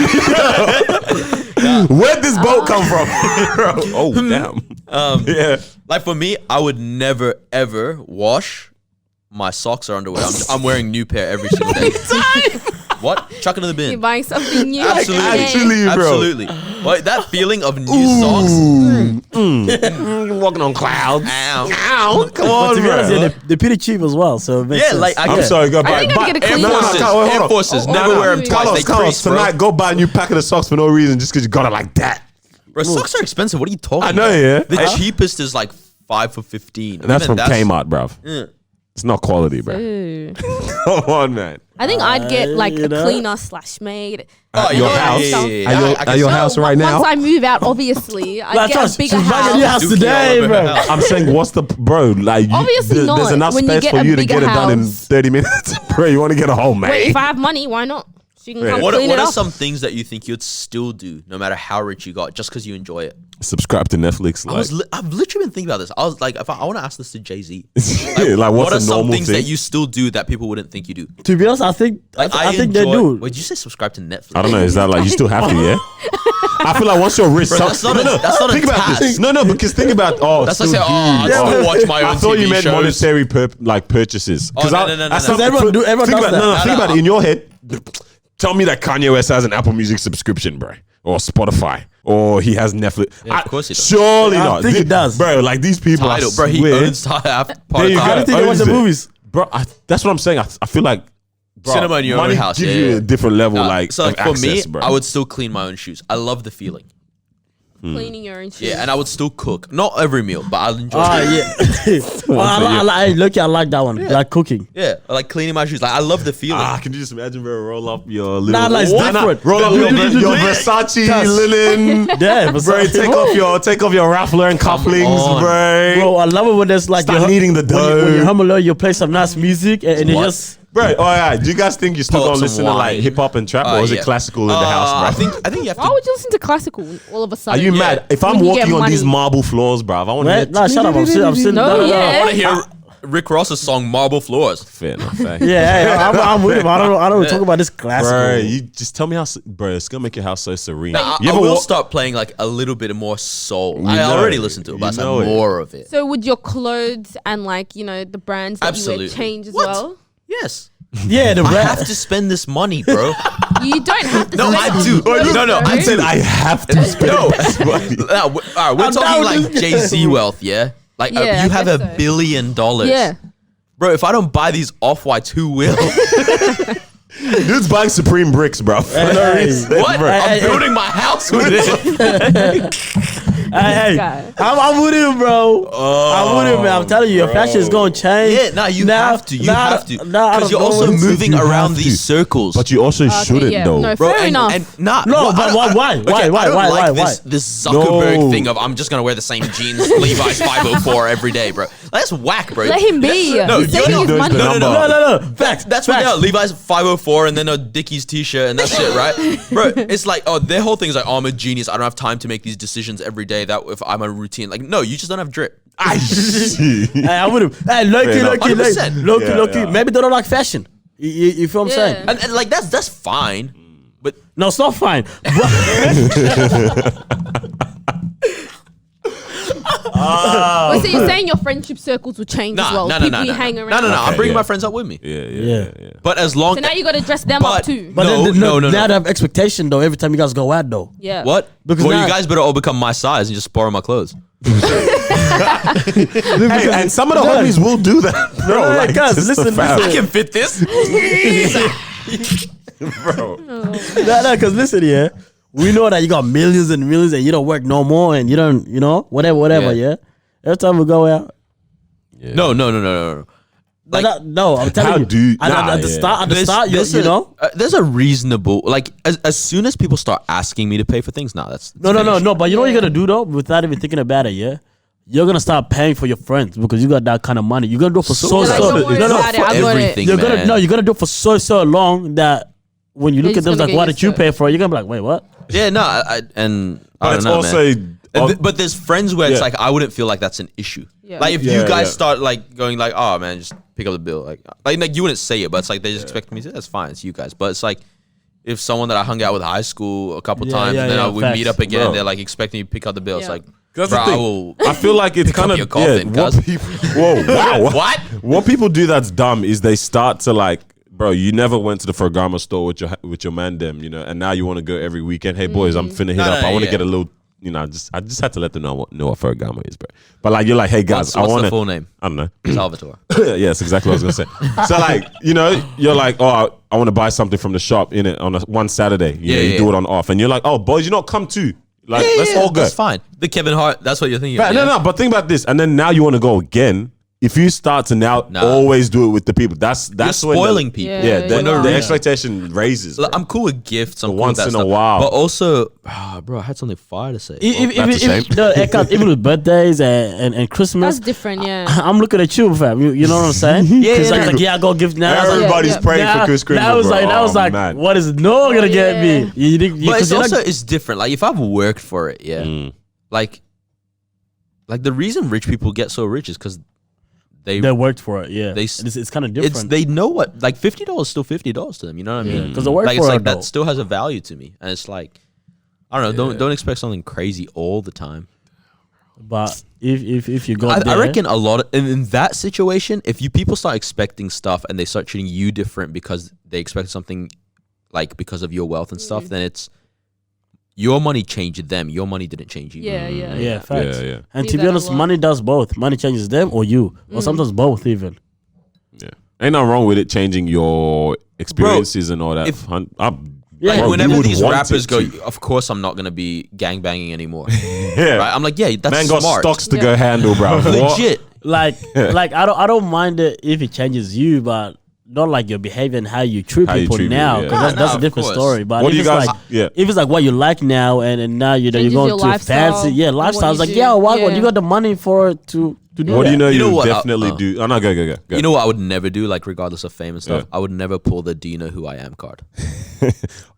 Speaker 3: Where'd this boat come from? Bro, oh, damn. Yeah.
Speaker 1: Like for me, I would never ever wash my socks or underwear. I'm wearing new pair every single day. What? Chuck it in the bin.
Speaker 4: You're buying something new.
Speaker 1: Absolutely.
Speaker 3: Actually, bro.
Speaker 1: Absolutely. Like that feeling of new socks.
Speaker 3: Walking on clouds.
Speaker 1: Ow.
Speaker 3: Ow, come
Speaker 2: But
Speaker 3: on,
Speaker 2: to be honest,
Speaker 3: bro.
Speaker 2: yeah, they're pretty cheap as well. So it makes
Speaker 1: Yeah,
Speaker 2: sense.
Speaker 1: like I
Speaker 3: I'm
Speaker 1: get
Speaker 3: sorry, go
Speaker 4: I
Speaker 3: buy.
Speaker 4: think I'd get a
Speaker 1: Air
Speaker 4: clean
Speaker 1: Forces.
Speaker 3: no, hold
Speaker 1: Air
Speaker 3: on.
Speaker 1: Forces.
Speaker 4: Oh,
Speaker 1: Never
Speaker 4: oh,
Speaker 1: wear them
Speaker 4: oh,
Speaker 1: twice.
Speaker 3: Carlos,
Speaker 1: They crease, bro.
Speaker 3: tonight, go buy a new packet of socks for no reason just because you got it like that.
Speaker 1: Bro, socks are expensive. What are you talking
Speaker 3: I know,
Speaker 1: about?
Speaker 3: yeah.
Speaker 1: The cheapest is like 5 for 15.
Speaker 3: And that's
Speaker 1: Even
Speaker 3: from Kmart, bruv.
Speaker 1: Yeah.
Speaker 3: It's not quality, bro.
Speaker 4: Ooh.
Speaker 3: Come on, man.
Speaker 4: I think I'd get like
Speaker 2: you
Speaker 4: a
Speaker 2: know?
Speaker 4: cleaner / maid.
Speaker 1: Oh,
Speaker 3: your house? At your house right now?
Speaker 4: Once I move out, obviously, I'd
Speaker 2: Like,
Speaker 4: get
Speaker 2: trust,
Speaker 4: a bigger
Speaker 2: she's buying a new
Speaker 4: house.
Speaker 2: house today, bro.
Speaker 3: I'm saying, what's the bro? Like,
Speaker 4: Obviously not.
Speaker 3: There's enough
Speaker 4: When you
Speaker 3: space
Speaker 4: get
Speaker 3: for
Speaker 4: a
Speaker 3: you to
Speaker 4: bigger
Speaker 3: get it done in
Speaker 4: house.
Speaker 3: 30 minutes, bro. You want to get a whole maid?
Speaker 4: Wait, if I have money, why not? She can come
Speaker 1: What
Speaker 4: clean it
Speaker 1: are
Speaker 4: up.
Speaker 1: some things that you think you'd still do no matter how rich you got just because you enjoy it?
Speaker 3: Subscribe to Netflix. Like,
Speaker 1: I've literally been thinking about this. I was like, if I want to ask this to Jay-Z.
Speaker 3: like
Speaker 1: What
Speaker 3: what's
Speaker 1: are
Speaker 3: a
Speaker 1: some
Speaker 3: normal
Speaker 1: things
Speaker 3: thing?
Speaker 1: that you still do that people wouldn't think you do?
Speaker 2: To be honest, I think
Speaker 1: Like
Speaker 2: I think they do.
Speaker 1: Wait, did you say subscribe to Netflix?
Speaker 3: I don't know. Is that like you still have to? Yeah. I feel like once you're rich,
Speaker 1: Bro, that's not
Speaker 3: think
Speaker 1: a
Speaker 3: about
Speaker 1: task.
Speaker 3: this. No, because think about
Speaker 1: That's like saying, I still watch my own
Speaker 3: I thought you
Speaker 1: TV
Speaker 3: meant
Speaker 1: shows.
Speaker 3: monetary purchases.
Speaker 1: Oh, no, no.
Speaker 2: Everyone does
Speaker 3: think
Speaker 2: that.
Speaker 3: about, think
Speaker 1: No,
Speaker 3: about it in your head. Tell me that Kanye West has an Apple Music subscription, bro, or Spotify, or he has Netflix.
Speaker 1: Yeah, of course he does.
Speaker 3: Surely
Speaker 2: I
Speaker 3: not.
Speaker 2: think he does.
Speaker 3: bro. Like these people,
Speaker 1: Tidal,
Speaker 3: I
Speaker 1: bro. He
Speaker 3: swear.
Speaker 1: owns part
Speaker 3: There
Speaker 1: of
Speaker 3: you
Speaker 1: Tidal.
Speaker 2: How do you think they watch
Speaker 3: Owns
Speaker 2: the
Speaker 3: it.
Speaker 2: movies?
Speaker 3: bro. That's what I'm saying. I feel like bro,
Speaker 1: cinema in your
Speaker 3: money
Speaker 1: own house
Speaker 3: gives
Speaker 1: yeah,
Speaker 3: you
Speaker 1: yeah.
Speaker 3: a different level,
Speaker 1: So like
Speaker 3: of
Speaker 1: for
Speaker 3: access,
Speaker 1: me,
Speaker 3: bro.
Speaker 1: I would still clean my own shoes. I love the feeling.
Speaker 4: Cleaning your own shoes.
Speaker 1: Yeah, and I would still cook. Not every meal, but I'll enjoy.
Speaker 2: Yeah. I like that one. Like cooking.
Speaker 1: Yeah, I like cleaning my shoes. Like I love the feeling.
Speaker 3: Can you just imagine, bro? Roll up your little.
Speaker 2: Nah, like, it's different.
Speaker 3: Roll up your Versace linen.
Speaker 2: Yeah,
Speaker 3: Bro, take off your raffler and cufflinks,
Speaker 1: on.
Speaker 3: bro.
Speaker 2: I love it when there's like
Speaker 3: Start kneading the dough.
Speaker 2: When you're home alone, you play some nice music and it
Speaker 1: What?
Speaker 2: just.
Speaker 3: Bro, do you guys think you still
Speaker 1: Pull up
Speaker 3: gonna
Speaker 1: some
Speaker 3: listen to like
Speaker 1: wine.
Speaker 3: hip hop and trap, or is it
Speaker 1: Yeah.
Speaker 3: classical in the house, bro?
Speaker 1: I think you have
Speaker 4: Why
Speaker 1: to.
Speaker 4: would you listen to classical all of a
Speaker 3: Are
Speaker 4: sudden?
Speaker 3: you mad? If I'm
Speaker 4: When you get
Speaker 3: walking on these
Speaker 4: money.
Speaker 3: marble floors, bro, I want to hear.
Speaker 2: Nah, shut up. I'm still.
Speaker 4: No, yeah.
Speaker 1: I want to hear Rick Ross's song "Marble Floors."
Speaker 3: Fair enough, fair.
Speaker 2: Yeah, I'm with him. I don't talk about this classical.
Speaker 3: Bro, you just tell me how, bro. It's gonna make your house so serene.
Speaker 1: I
Speaker 3: You ever
Speaker 1: will
Speaker 3: walk?
Speaker 1: start playing like a little bit more soul.
Speaker 3: You
Speaker 1: I
Speaker 3: know
Speaker 1: already
Speaker 3: it.
Speaker 1: listened to it,
Speaker 3: You
Speaker 1: but I
Speaker 3: know it.
Speaker 1: more of it.
Speaker 4: So would your clothes and like the brands that
Speaker 1: Absolutely.
Speaker 4: you wear change as
Speaker 1: What?
Speaker 4: well?
Speaker 1: Yes,
Speaker 2: Yeah, the
Speaker 1: I
Speaker 2: rap.
Speaker 1: have to spend this money, bro.
Speaker 4: You don't have to.
Speaker 1: No,
Speaker 4: spend
Speaker 1: I
Speaker 4: it on
Speaker 1: do.
Speaker 4: clothes,
Speaker 1: No,
Speaker 4: bro.
Speaker 3: I said I have to spend this money.
Speaker 1: All right, we're
Speaker 2: I'm
Speaker 1: talking
Speaker 2: down
Speaker 1: like
Speaker 2: with this.
Speaker 1: Jay-Z wealth, yeah. Like
Speaker 4: Yeah,
Speaker 1: you
Speaker 4: I
Speaker 1: have
Speaker 4: guess
Speaker 1: $1
Speaker 4: so.
Speaker 1: billion,
Speaker 4: Yeah.
Speaker 1: bro. If I don't buy these Off-Whites, who will?
Speaker 3: Dude's buying Supreme bricks, bro. For no
Speaker 2: Hey.
Speaker 3: reason,
Speaker 1: What?
Speaker 3: bro.
Speaker 1: I'm building my house with it.
Speaker 2: Hey,
Speaker 4: guy.
Speaker 2: I'm with him, bro. I'm with him, man. I'm telling you, your fashion is gonna change.
Speaker 1: Yeah, nah, you have to. You have to.
Speaker 2: Nah,
Speaker 1: Because you're also moving
Speaker 3: You
Speaker 1: around
Speaker 3: have
Speaker 1: these
Speaker 3: to.
Speaker 1: circles.
Speaker 3: But you also shouldn't,
Speaker 4: yeah.
Speaker 3: though.
Speaker 4: No,
Speaker 1: Bro,
Speaker 4: fair enough.
Speaker 1: Nah,
Speaker 2: No,
Speaker 1: well,
Speaker 2: but
Speaker 1: I don't-
Speaker 2: why?
Speaker 1: okay,
Speaker 2: Why?
Speaker 1: I don't
Speaker 2: Why?
Speaker 1: like this Zuckerberg
Speaker 3: No.
Speaker 1: thing of I'm just gonna wear the same jeans Levi's 504 every day, bro. That's whack, bro.
Speaker 4: Let him be.
Speaker 1: No,
Speaker 4: He's
Speaker 1: you're
Speaker 4: saving
Speaker 1: not-
Speaker 4: his money.
Speaker 3: no,
Speaker 2: No. Facts.
Speaker 1: That's what they are. Levi's 504 and then a Dickies t-shirt and that's it, right? Bro, it's like, their whole thing is like, I'm a genius. I don't have time to make these decisions every day that if I'm a routine. Like, no, you just don't have drip.
Speaker 3: I see.
Speaker 2: Hey, I'm with him. Hey,
Speaker 3: Fair enough.
Speaker 1: 100%.
Speaker 2: Loki.
Speaker 3: Yeah.
Speaker 2: Maybe they don't like fashion. You feel what I'm
Speaker 4: Yeah.
Speaker 2: saying?
Speaker 1: And like, that's fine. But
Speaker 2: No, it's not fine.
Speaker 4: Wait, so you're saying your friendship circles will change as well?
Speaker 1: no.
Speaker 4: People you hang around.
Speaker 1: No. I'm
Speaker 3: Okay,
Speaker 1: bringing
Speaker 3: yeah.
Speaker 1: my friends up with me.
Speaker 3: Yeah.
Speaker 1: But as long
Speaker 4: So now you got to dress them
Speaker 1: But-
Speaker 4: up too.
Speaker 2: But
Speaker 1: No,
Speaker 2: then,
Speaker 1: no.
Speaker 2: Now they have expectation though. Every time you guys go out though.
Speaker 4: Yeah.
Speaker 1: What?
Speaker 2: Because
Speaker 1: well,
Speaker 2: now-
Speaker 1: you guys better all become my size and just borrow my clothes.
Speaker 3: Hey, and some of the homies will do that, bro.
Speaker 2: No,
Speaker 3: like,
Speaker 2: guys,
Speaker 3: just
Speaker 2: listen,
Speaker 3: the fact.
Speaker 1: I can fit this.
Speaker 3: bro.
Speaker 2: No, because listen here. We know that you got millions and millions and you don't work no more and you don't, whatever,
Speaker 1: Yeah.
Speaker 2: yeah? Every time we go out.
Speaker 1: No. Like,
Speaker 2: No, I'm telling
Speaker 3: how
Speaker 2: you.
Speaker 3: do you-
Speaker 2: At
Speaker 3: nah,
Speaker 2: the
Speaker 3: yeah.
Speaker 2: start, you know?
Speaker 1: there's a reasonable like as soon as people start asking me to pay for things, that's
Speaker 2: No. But you know what
Speaker 4: Yeah.
Speaker 2: you're gonna do though, without even thinking about it, yeah? You're gonna start paying for your friends because you got that kind of money. You're gonna do it for so
Speaker 4: Like, don't worry about it,
Speaker 1: for
Speaker 4: I got it.
Speaker 1: everything,
Speaker 2: You're
Speaker 1: man.
Speaker 2: gonna do it for so long that when you
Speaker 4: They're
Speaker 2: look at
Speaker 4: just
Speaker 2: them,
Speaker 4: gonna
Speaker 2: like,
Speaker 4: get
Speaker 2: why
Speaker 4: used
Speaker 2: did you
Speaker 4: to it.
Speaker 2: pay for it? You're gonna be like, wait, what?
Speaker 1: Yeah, no, I don't
Speaker 3: But it's
Speaker 1: know,
Speaker 3: also.
Speaker 1: man. But there's friends where it's
Speaker 3: Yeah.
Speaker 1: like I wouldn't feel like that's an issue.
Speaker 4: Yeah.
Speaker 1: Like if
Speaker 3: Yeah,
Speaker 1: you guys
Speaker 3: yeah.
Speaker 1: start like going like, oh man, just pick up the bill. Like you wouldn't say it, but it's like they just expect me to. That's fine, it's you guys. But it's like if someone that I hung out with high school a couple
Speaker 2: Yeah,
Speaker 1: times,
Speaker 2: yeah,
Speaker 1: and then
Speaker 2: yeah,
Speaker 1: we
Speaker 2: facts.
Speaker 1: meet up again,
Speaker 3: Bro.
Speaker 1: and they're like expecting me to pick up the bill. It's
Speaker 4: Yeah.
Speaker 1: like,
Speaker 3: That's
Speaker 1: bro,
Speaker 3: the
Speaker 1: I
Speaker 3: thing.
Speaker 1: will.
Speaker 3: I feel like it's
Speaker 1: Pick up
Speaker 3: kind of
Speaker 1: your coffin,
Speaker 3: what
Speaker 1: cuz.
Speaker 3: people. Whoa, wow.
Speaker 1: What?
Speaker 3: What people do that's dumb is they start to like, bro, you never went to the Ferragamo store with your man them, and now you want to go every weekend. Hey boys, I'm finna hit
Speaker 1: No,
Speaker 3: up.
Speaker 1: no,
Speaker 3: I want to
Speaker 1: yeah.
Speaker 3: get a little, I just had to let them know what Ferragamo is, bro. But like, you're like, hey guys,
Speaker 1: What's
Speaker 3: I want
Speaker 1: the
Speaker 3: to.
Speaker 1: full name?
Speaker 3: I don't know.
Speaker 1: Salvatore.
Speaker 3: Yes, exactly what I was gonna say. So like, you're like, oh, I want to buy something from the shop in it on one Saturday. You do it on off, and you're like, oh, boys, you not come too. Like, let's all go.
Speaker 1: That's fine. The Kevin Hart. That's what you're thinking.
Speaker 3: Right,
Speaker 1: of, yeah?
Speaker 3: No, but think about this, and then now you want to go again. If you start to now
Speaker 1: Nah.
Speaker 3: always do it with the people, that's
Speaker 1: You're
Speaker 3: when
Speaker 1: spoiling people.
Speaker 4: Yeah.
Speaker 3: Yeah, the,
Speaker 4: no
Speaker 3: the
Speaker 4: reason.
Speaker 3: expectation raises.
Speaker 1: Like,
Speaker 3: bro.
Speaker 1: I'm cool with gifts. I'm cool
Speaker 3: once
Speaker 1: with that
Speaker 3: in a
Speaker 1: stuff.
Speaker 3: while.
Speaker 1: But also, bro, I had something fire to say.
Speaker 3: that's a shame.
Speaker 2: Even with birthdays and Christmas,
Speaker 4: That's different, yeah.
Speaker 2: I'm looking at you, fam. You know what I'm saying?
Speaker 1: Yeah,
Speaker 2: Because
Speaker 1: yeah.
Speaker 2: like, I go give now. I was like,
Speaker 3: Everybody's
Speaker 4: yeah.
Speaker 3: praying for Chris Christmas.
Speaker 2: That was
Speaker 3: bro.
Speaker 2: like,
Speaker 3: man.
Speaker 2: what is no gonna get
Speaker 4: yeah.
Speaker 2: me? You think?
Speaker 1: But it's
Speaker 2: you're
Speaker 1: also
Speaker 2: not-
Speaker 1: it's different. Like if I've worked for it, yeah. Like the reason rich people get so rich is because
Speaker 2: they worked for it. Yeah,
Speaker 1: They
Speaker 2: it's kind of different.
Speaker 1: they know what like $50 is still $50 to them. You know what I mean?
Speaker 2: 'Cause they work
Speaker 1: like
Speaker 2: for
Speaker 1: it's
Speaker 2: it,
Speaker 1: like
Speaker 2: though.
Speaker 1: that still has a value to me, and it's like I don't know. Don't expect something crazy all the time.
Speaker 2: But if you go
Speaker 1: I
Speaker 2: there,
Speaker 1: reckon a lot of, in that situation, if people start expecting stuff and they start treating you different because they expect something like because of your wealth and stuff, then it's your money changed them. Your money didn't change you.
Speaker 2: yeah, facts.
Speaker 3: Yeah.
Speaker 2: And
Speaker 4: See
Speaker 2: to be
Speaker 4: that a
Speaker 2: honest,
Speaker 4: lot.
Speaker 2: money does both. Money changes them or you, or sometimes both even.
Speaker 3: Yeah. Ain't nothing wrong with it changing your experiences and all that.
Speaker 1: Whenever these rappers go, of course I'm not gonna be gangbanging anymore. Right? I'm like, yeah, that's
Speaker 3: man
Speaker 1: smart.
Speaker 3: got stocks to go handle, bro.
Speaker 1: Legit.
Speaker 2: Like I don't mind it if it changes you, but not like your behavior and how you treat people now, because that's a different story. But
Speaker 3: what
Speaker 2: if it's like if it's like what you like now, and now you're going to fancy, lifestyle. It's like what you got the money for it to do.
Speaker 3: What
Speaker 2: that.
Speaker 3: do you know? You definitely do. Oh no, go.
Speaker 1: You know what I would never do, like regardless of fame and stuff. I would never pull the "Do you know who I am" card.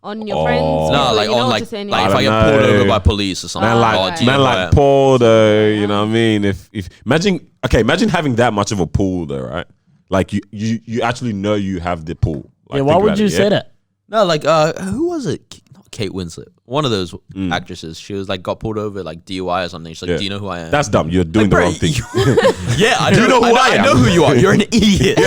Speaker 4: On your friends?
Speaker 1: No, like on like if I get pulled over by police or something.
Speaker 3: Like Paul though, you know what I mean? If imagine having that much of a pool though, right? Like you actually know you have the pool. Like,
Speaker 2: why would you say that?
Speaker 1: No, like who was it? Not Kate Winslet. One of those actresses. She was like got pulled over like DUI or something. She's like, "Do you know who I am?"
Speaker 3: That's dumb. You're doing the wrong thing.
Speaker 1: Yeah, I do know who I am. I know who you are. You're an idiot.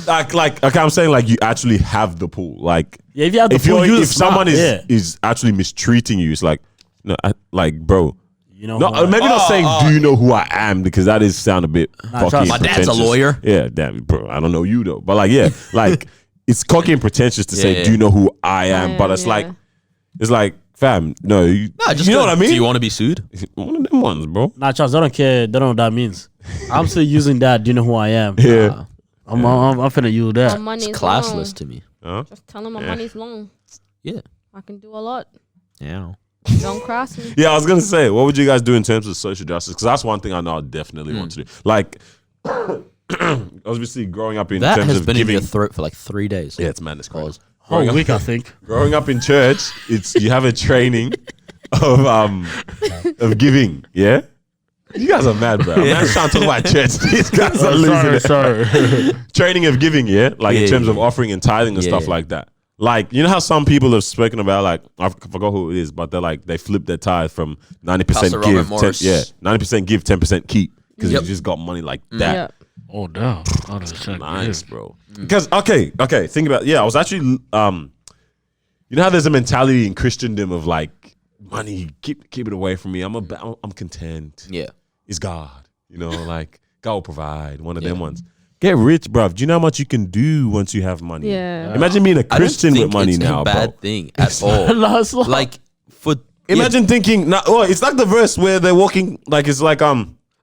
Speaker 3: Like okay, I'm saying like you actually have the pool. Like
Speaker 2: if you have the pool,
Speaker 3: if someone is actually mistreating you, it's like no, like bro.
Speaker 2: You know,
Speaker 3: maybe not saying "Do you know who I am?" because that is sound a bit cocky.
Speaker 1: My dad's a lawyer.
Speaker 3: Yeah, damn, bro. I don't know you though, but like, yeah, like it's cocky and pretentious to say "Do you know who I am?" But it's like, fam, no, you know what I mean.
Speaker 1: Do you want to be sued?
Speaker 3: One of them ones, bro.
Speaker 2: Nah, Charles, I don't care. They don't know what that means. I'm still using that. Do you know who I am?
Speaker 3: Yeah,
Speaker 2: I'm finna use that.
Speaker 1: It's classless to me.
Speaker 4: Just tell them my money's long.
Speaker 1: Yeah,
Speaker 4: I can do a lot.
Speaker 1: Yeah.
Speaker 4: Don't cross me.
Speaker 3: Yeah, I was gonna say, what would you guys do in terms of social justice? Because that's one thing I know I definitely want to do. Like, obviously, growing up in
Speaker 1: that
Speaker 3: terms
Speaker 1: has
Speaker 3: of
Speaker 1: been
Speaker 3: giving,
Speaker 1: in your throat for like 3 days.
Speaker 3: yeah, it's madness.
Speaker 2: Whole week, I think.
Speaker 3: Growing up in church, it's you have a training of giving. Yeah, you guys are mad, bro. I'm trying to talk about church. These guys are losing it.
Speaker 2: Sorry.
Speaker 3: Training of giving, yeah, like in terms of offering and tithing and stuff like that. Like, you know how some people have spoken about, like, I forgot who it is, but they're like, they flip their tithe from 90% give, 90% give, 10% keep, because you just got money like that.
Speaker 4: Yeah.
Speaker 2: Oh, damn.
Speaker 3: Nice, bro. Because, okay, think about, I was actually, you know how there's a mentality in Christendom of like, money, keep it away from me. I'm content.
Speaker 1: Yeah.
Speaker 3: It's God. You know, like, God will provide, one of them ones. Get rich, bruv. Do you know how much you can do once you have money?
Speaker 4: Yeah.
Speaker 3: Imagine being a Christian with money now,
Speaker 1: it's a bad thing at all. Like
Speaker 3: imagine thinking. It's like the verse where they're walking. Like it's like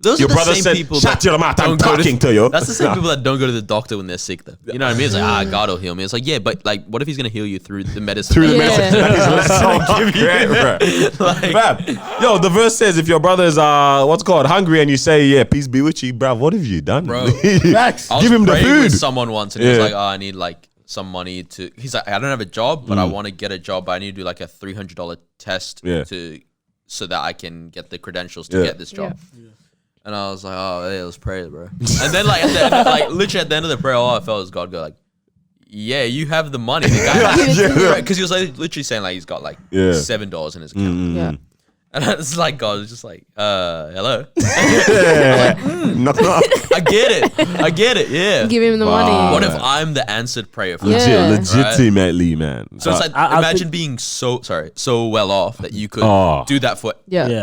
Speaker 1: Those
Speaker 3: your
Speaker 1: are the
Speaker 3: brother
Speaker 1: same
Speaker 3: said,
Speaker 1: people
Speaker 3: "Shut
Speaker 1: that
Speaker 3: your mouth! I'm
Speaker 1: don't go
Speaker 3: talking to you."
Speaker 1: That's the same people that don't go to the doctor when they're sick, though. You know what I mean? It's like, God will heal me. It's like, yeah, but like, what if he's gonna heal you through the medicine?
Speaker 3: Through the medicine that he's Yo, the verse says, if your brother's hungry, and you say, "Yeah, peace be with you," bruv, what have you done,
Speaker 1: Bro?
Speaker 3: Give him the food.
Speaker 1: With someone once, and he was like, "Oh, I need like some money to." He's like, "I don't have a job, but I want to get a job. But I need to do like a $300 test so that I can get the credentials to get this job."
Speaker 4: Yeah.
Speaker 1: And I was like, "Oh, hey, let's pray, bro." And then like, literally at the end of the prayer, all I felt was God go like, "Yeah, you have the money." The guy, because he was like literally saying like he's got like $7 in his account.
Speaker 4: Yeah.
Speaker 1: And it's like God was just like, hello.
Speaker 3: Knock, knock.
Speaker 1: I get it. Yeah.
Speaker 4: Give him the money.
Speaker 1: What if I'm the answered prayer for
Speaker 3: Legitimately, man.
Speaker 1: So it's like, imagine being so well off that you could do that for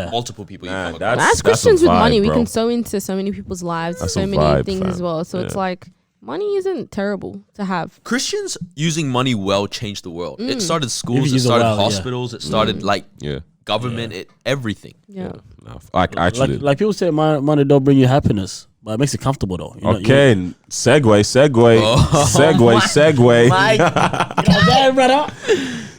Speaker 1: multiple people.
Speaker 4: As Christians with money, we can sow into so many people's lives, so many things as well. So it's like, money isn't terrible to have.
Speaker 1: Christians using money well changed the world. It started schools, it started hospitals, it started government, everything.
Speaker 4: Yeah.
Speaker 3: Like actually,
Speaker 2: like people say, money don't bring you happiness, but it makes it comfortable though.
Speaker 3: Segue.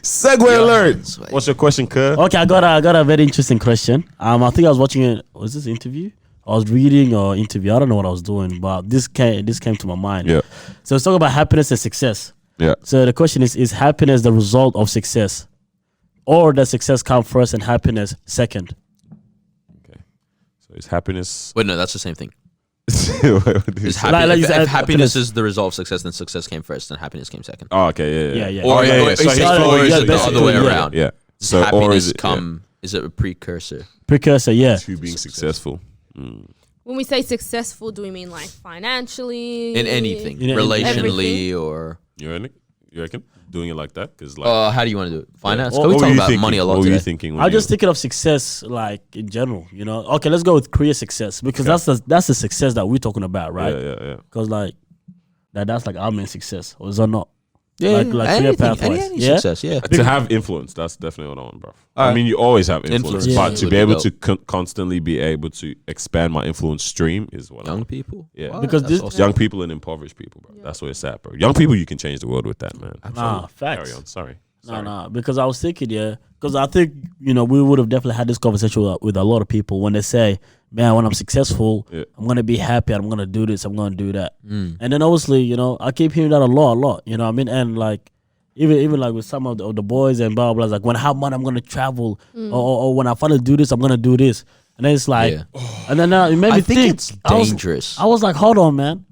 Speaker 3: Segue alert. What's your question, Kerr?
Speaker 2: Okay, I got a very interesting question. I think I was watching it. Was this interview? I was reading or interview. I don't know what I was doing, but this came to my mind.
Speaker 3: Yeah.
Speaker 2: So let's talk about happiness and success.
Speaker 3: Yeah.
Speaker 2: So the question is happiness the result of success? Or does success come first and happiness second?
Speaker 3: Okay. So is happiness...
Speaker 1: Wait, no, that's the same thing.
Speaker 3: If
Speaker 1: happiness is the result of success, then success came first and happiness came second.
Speaker 3: Oh, okay, yeah.
Speaker 1: Or is it the other way around?
Speaker 3: Yeah. So
Speaker 1: happiness is it a precursor?
Speaker 2: Precursor, yeah.
Speaker 3: To being successful.
Speaker 4: When we say successful, do we mean like financially?
Speaker 1: In anything. Relationally
Speaker 4: everything?
Speaker 1: or...
Speaker 3: You reckon? Doing it like that? Because
Speaker 1: how do you want to do it? Finance?
Speaker 3: Yeah.
Speaker 1: We talk about money a lot today.
Speaker 3: What were you thinking?
Speaker 2: I'm just thinking of success like in general, you know. Okay, let's go with career success because that's the success that we're talking about, right?
Speaker 3: Yeah.
Speaker 2: Because like that's like our main success, or is that not?
Speaker 1: Yeah,
Speaker 2: like clear pathways.
Speaker 1: any success, yeah.
Speaker 3: To have influence, that's definitely what I want, bro. I
Speaker 1: Alright.
Speaker 3: mean, you always have influence,
Speaker 1: Influence.
Speaker 3: but
Speaker 1: Yeah.
Speaker 3: to be able to constantly be able to expand my influence stream is what I
Speaker 1: Young
Speaker 3: want.
Speaker 1: people,
Speaker 3: Yeah.
Speaker 1: Wow,
Speaker 2: Because
Speaker 1: that's
Speaker 2: this-
Speaker 1: awesome.
Speaker 3: Young people and impoverished people, bro. That's where it's at, bro. Young people, you can change the world with that, man.
Speaker 2: Nah, facts.
Speaker 3: Carry on. Sorry.
Speaker 2: No, because I was thinking, because I think, we would have definitely had this conversation with a lot of people when they say, man, when I'm successful, I'm going to be happy, I'm going to do this, I'm going to do that. And then obviously, I keep hearing that a lot, you know what I mean? And like, even like with some of the boys and blah, blah, like when I have money, I'm going to travel, or when I finally do this, I'm going to do this. And then it's like, and then it made me
Speaker 1: I think it's dangerous.
Speaker 2: I was like, hold on, man.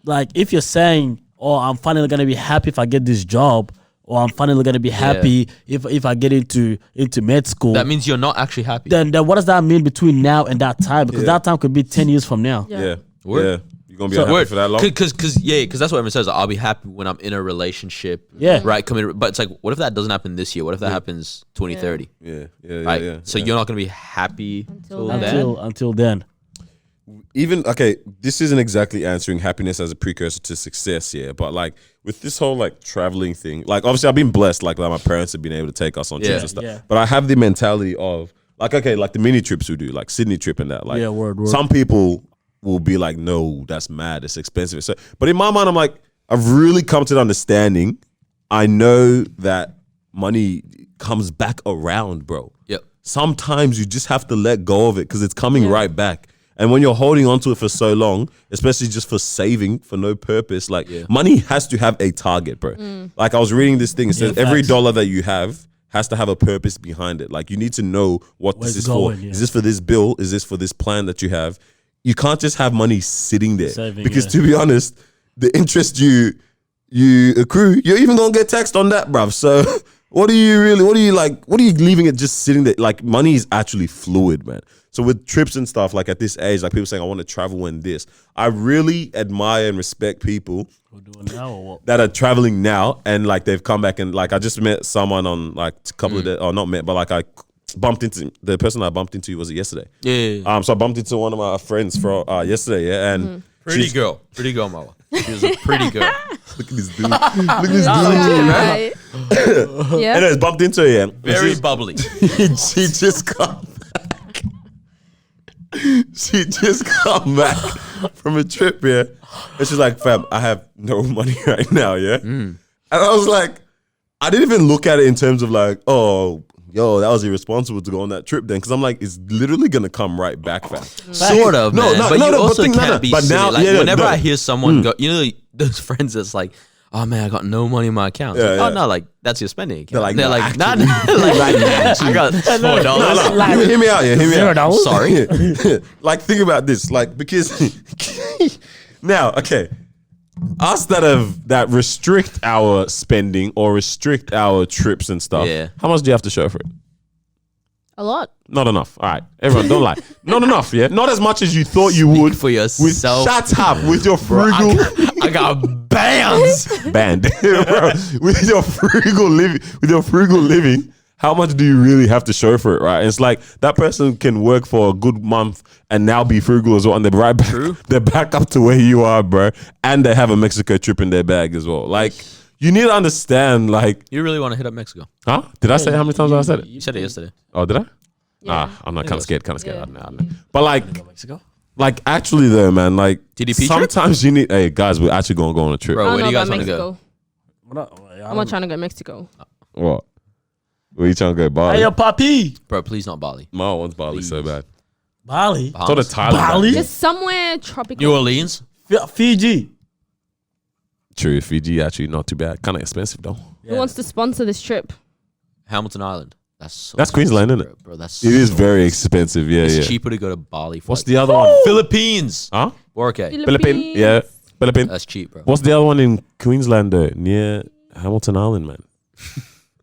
Speaker 2: Like, if you're saying, I'm finally going to be happy if I get this job, or I'm finally gonna be happy if I get into med school.
Speaker 1: That means you're not actually happy.
Speaker 2: Then what does that mean between now and that time? Because that time could be 10 years from now.
Speaker 3: Yeah.
Speaker 1: Word.
Speaker 3: You're going to be happy for that long?
Speaker 1: Because that's what everyone says. I'll be happy when I'm in a relationship.
Speaker 2: Yeah.
Speaker 1: Right. Committed. But it's like, what if that doesn't happen this year? What if that happens 2030?
Speaker 3: Yeah.
Speaker 1: Right. So you're not going to be happy
Speaker 4: Until
Speaker 2: Until then.
Speaker 3: Even okay, this isn't exactly answering happiness as a precursor to success, but like with this whole like traveling thing, like obviously I've been blessed, like my parents have been able to take us on trips and stuff.
Speaker 2: Yeah.
Speaker 3: But I have the mentality of like, okay, like the mini trips we do, like Sydney trip and that. Like
Speaker 2: word.
Speaker 3: some people will be like, no, that's mad, it's expensive. So, but in my mind, I'm like, I've really come to the understanding. I know that money comes back around, bro.
Speaker 1: Yep.
Speaker 3: Sometimes you just have to let go of it because it's coming right back. And when you're holding on to it for so long, especially just for saving for no purpose, like money has to have a target, bro. Like I was reading this thing, it says every dollar that you have has to have a purpose behind it. Like you need to know what this is for. Is this for this bill? Is this for this plan that you have? You can't just have money sitting there because to be honest, the interest you accrue, you're even gonna get taxed on that, bruv. So what are you leaving it just sitting there? Like money is actually fluid, man. So with trips and stuff, like at this age, like people saying, I want to travel and this. I really admire and respect people that are traveling now and like they've come back and like I just met someone on like a couple of days, or not met, but like I bumped into the person I bumped into, was it yesterday?
Speaker 1: Yeah.
Speaker 3: So I bumped into one of my friends for yesterday, and
Speaker 1: Pretty girl, Mala. She was a pretty girl.
Speaker 3: Look at this dude. Look at this dude.
Speaker 4: Right. Yeah.
Speaker 3: Anyways, bumped into her, yeah.
Speaker 1: Very bubbly.
Speaker 3: She just come back. She just come back from a trip, yeah. And she's like, fam, I have no money right now, yeah. And I was like, I didn't even look at it in terms of like, oh, yo, that was irresponsible to go on that trip then. Because I'm like, it's literally going to come right back, fam.
Speaker 1: Sort of, man. But you also can't be silly. Like, whenever I hear someone go, those friends that's like, oh man, I got no money in my account. Like, oh no, like that's your spending account. They're like, nah, I got $4.
Speaker 3: Hear me out, yeah. Hear me out.
Speaker 2: $0?
Speaker 1: Sorry.
Speaker 3: Like, think about this. Like, because now, okay, us that restrict our spending or restrict our trips and stuff.
Speaker 1: Yeah.
Speaker 3: How much do you have to show for it?
Speaker 4: A lot.
Speaker 3: Not enough. All right, everyone, don't lie. Not enough. Yeah, not as much as you thought you would.
Speaker 1: For yourself.
Speaker 3: Shut up with your frugal.
Speaker 1: I got bands.
Speaker 3: Band. Bro, with your frugal living, how much do you really have to show for it, right? And it's like that person can work for a good month and now be frugal as well, and they're right back.
Speaker 1: True.
Speaker 3: They're back up to where you are, bro, and they have a Mexico trip in their bag as well. Like, you need to understand, like,
Speaker 1: You really want to hit up Mexico?
Speaker 3: huh? Did I say how many times I said it?
Speaker 1: You said it yesterday.
Speaker 3: Oh, did I?
Speaker 4: Yeah.
Speaker 3: I'm not kind of scared.
Speaker 4: Yeah.
Speaker 3: I don't know. But like,
Speaker 2: Mexico?
Speaker 3: like actually though, man, like
Speaker 1: TDP trip?
Speaker 3: sometimes you need. Hey guys, we're actually gonna go on a trip.
Speaker 1: Bro,
Speaker 4: I
Speaker 1: where
Speaker 4: don't
Speaker 1: do
Speaker 4: know
Speaker 1: you guys
Speaker 4: about
Speaker 1: want to go?
Speaker 4: Mexico. I'm not trying to go to Mexico.
Speaker 3: What? Where you trying to go? Bali?
Speaker 2: Hey, yo, papi.
Speaker 1: Bro, please not Bali.
Speaker 3: Ma wants Bali so bad.
Speaker 2: Bali.
Speaker 3: I thought of Thailand.
Speaker 2: Bali?
Speaker 4: Just somewhere tropical.
Speaker 1: New Orleans?
Speaker 2: Fiji.
Speaker 3: True, Fiji actually not too bad. Kind of expensive though.
Speaker 4: Who wants to sponsor this trip?
Speaker 1: Hamilton Island. That's
Speaker 3: Queensland, isn't it?
Speaker 1: Bro, that's
Speaker 3: It is very expensive. Yeah,
Speaker 1: It's
Speaker 3: yeah.
Speaker 1: cheaper to go to Bali. For
Speaker 3: What's the other one?
Speaker 1: Philippines?
Speaker 3: Huh?
Speaker 1: Or okay.
Speaker 3: Philippines. Yeah, Philippines.
Speaker 1: That's cheap, bro.
Speaker 3: What's the other one in Queensland though? Near Hamilton Island, man.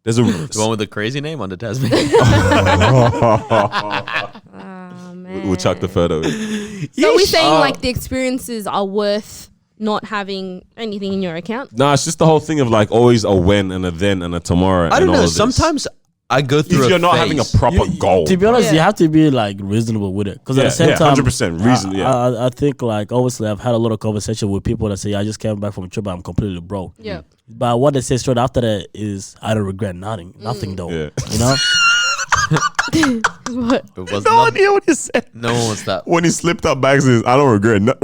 Speaker 3: There's a
Speaker 1: The one with the crazy name on the Tasman.
Speaker 4: Oh, man.
Speaker 3: We'll chuck the photo.
Speaker 4: So we're saying like the experiences are worth not having anything in your account?
Speaker 3: Nah, it's just the whole thing of like always a when and a then and a tomorrow.
Speaker 1: I don't
Speaker 3: and all
Speaker 1: know.
Speaker 3: of this.
Speaker 1: Sometimes I go through.
Speaker 3: If you're not having a proper goal,
Speaker 2: to be honest, you have to be like reasonable with it. Because at the same time,
Speaker 3: 100% reason.
Speaker 2: I think like obviously I've had a lot of conversation with people that say I just came back from a trip, but I'm completely broke.
Speaker 4: Yeah.
Speaker 2: But what they say straight after that is I don't regret nothing though.
Speaker 3: Yeah.
Speaker 2: You know.
Speaker 4: What?
Speaker 1: It was
Speaker 3: no idea what you said.
Speaker 1: No one wants that.
Speaker 3: When he slipped up back, says, "I don't regret nothing."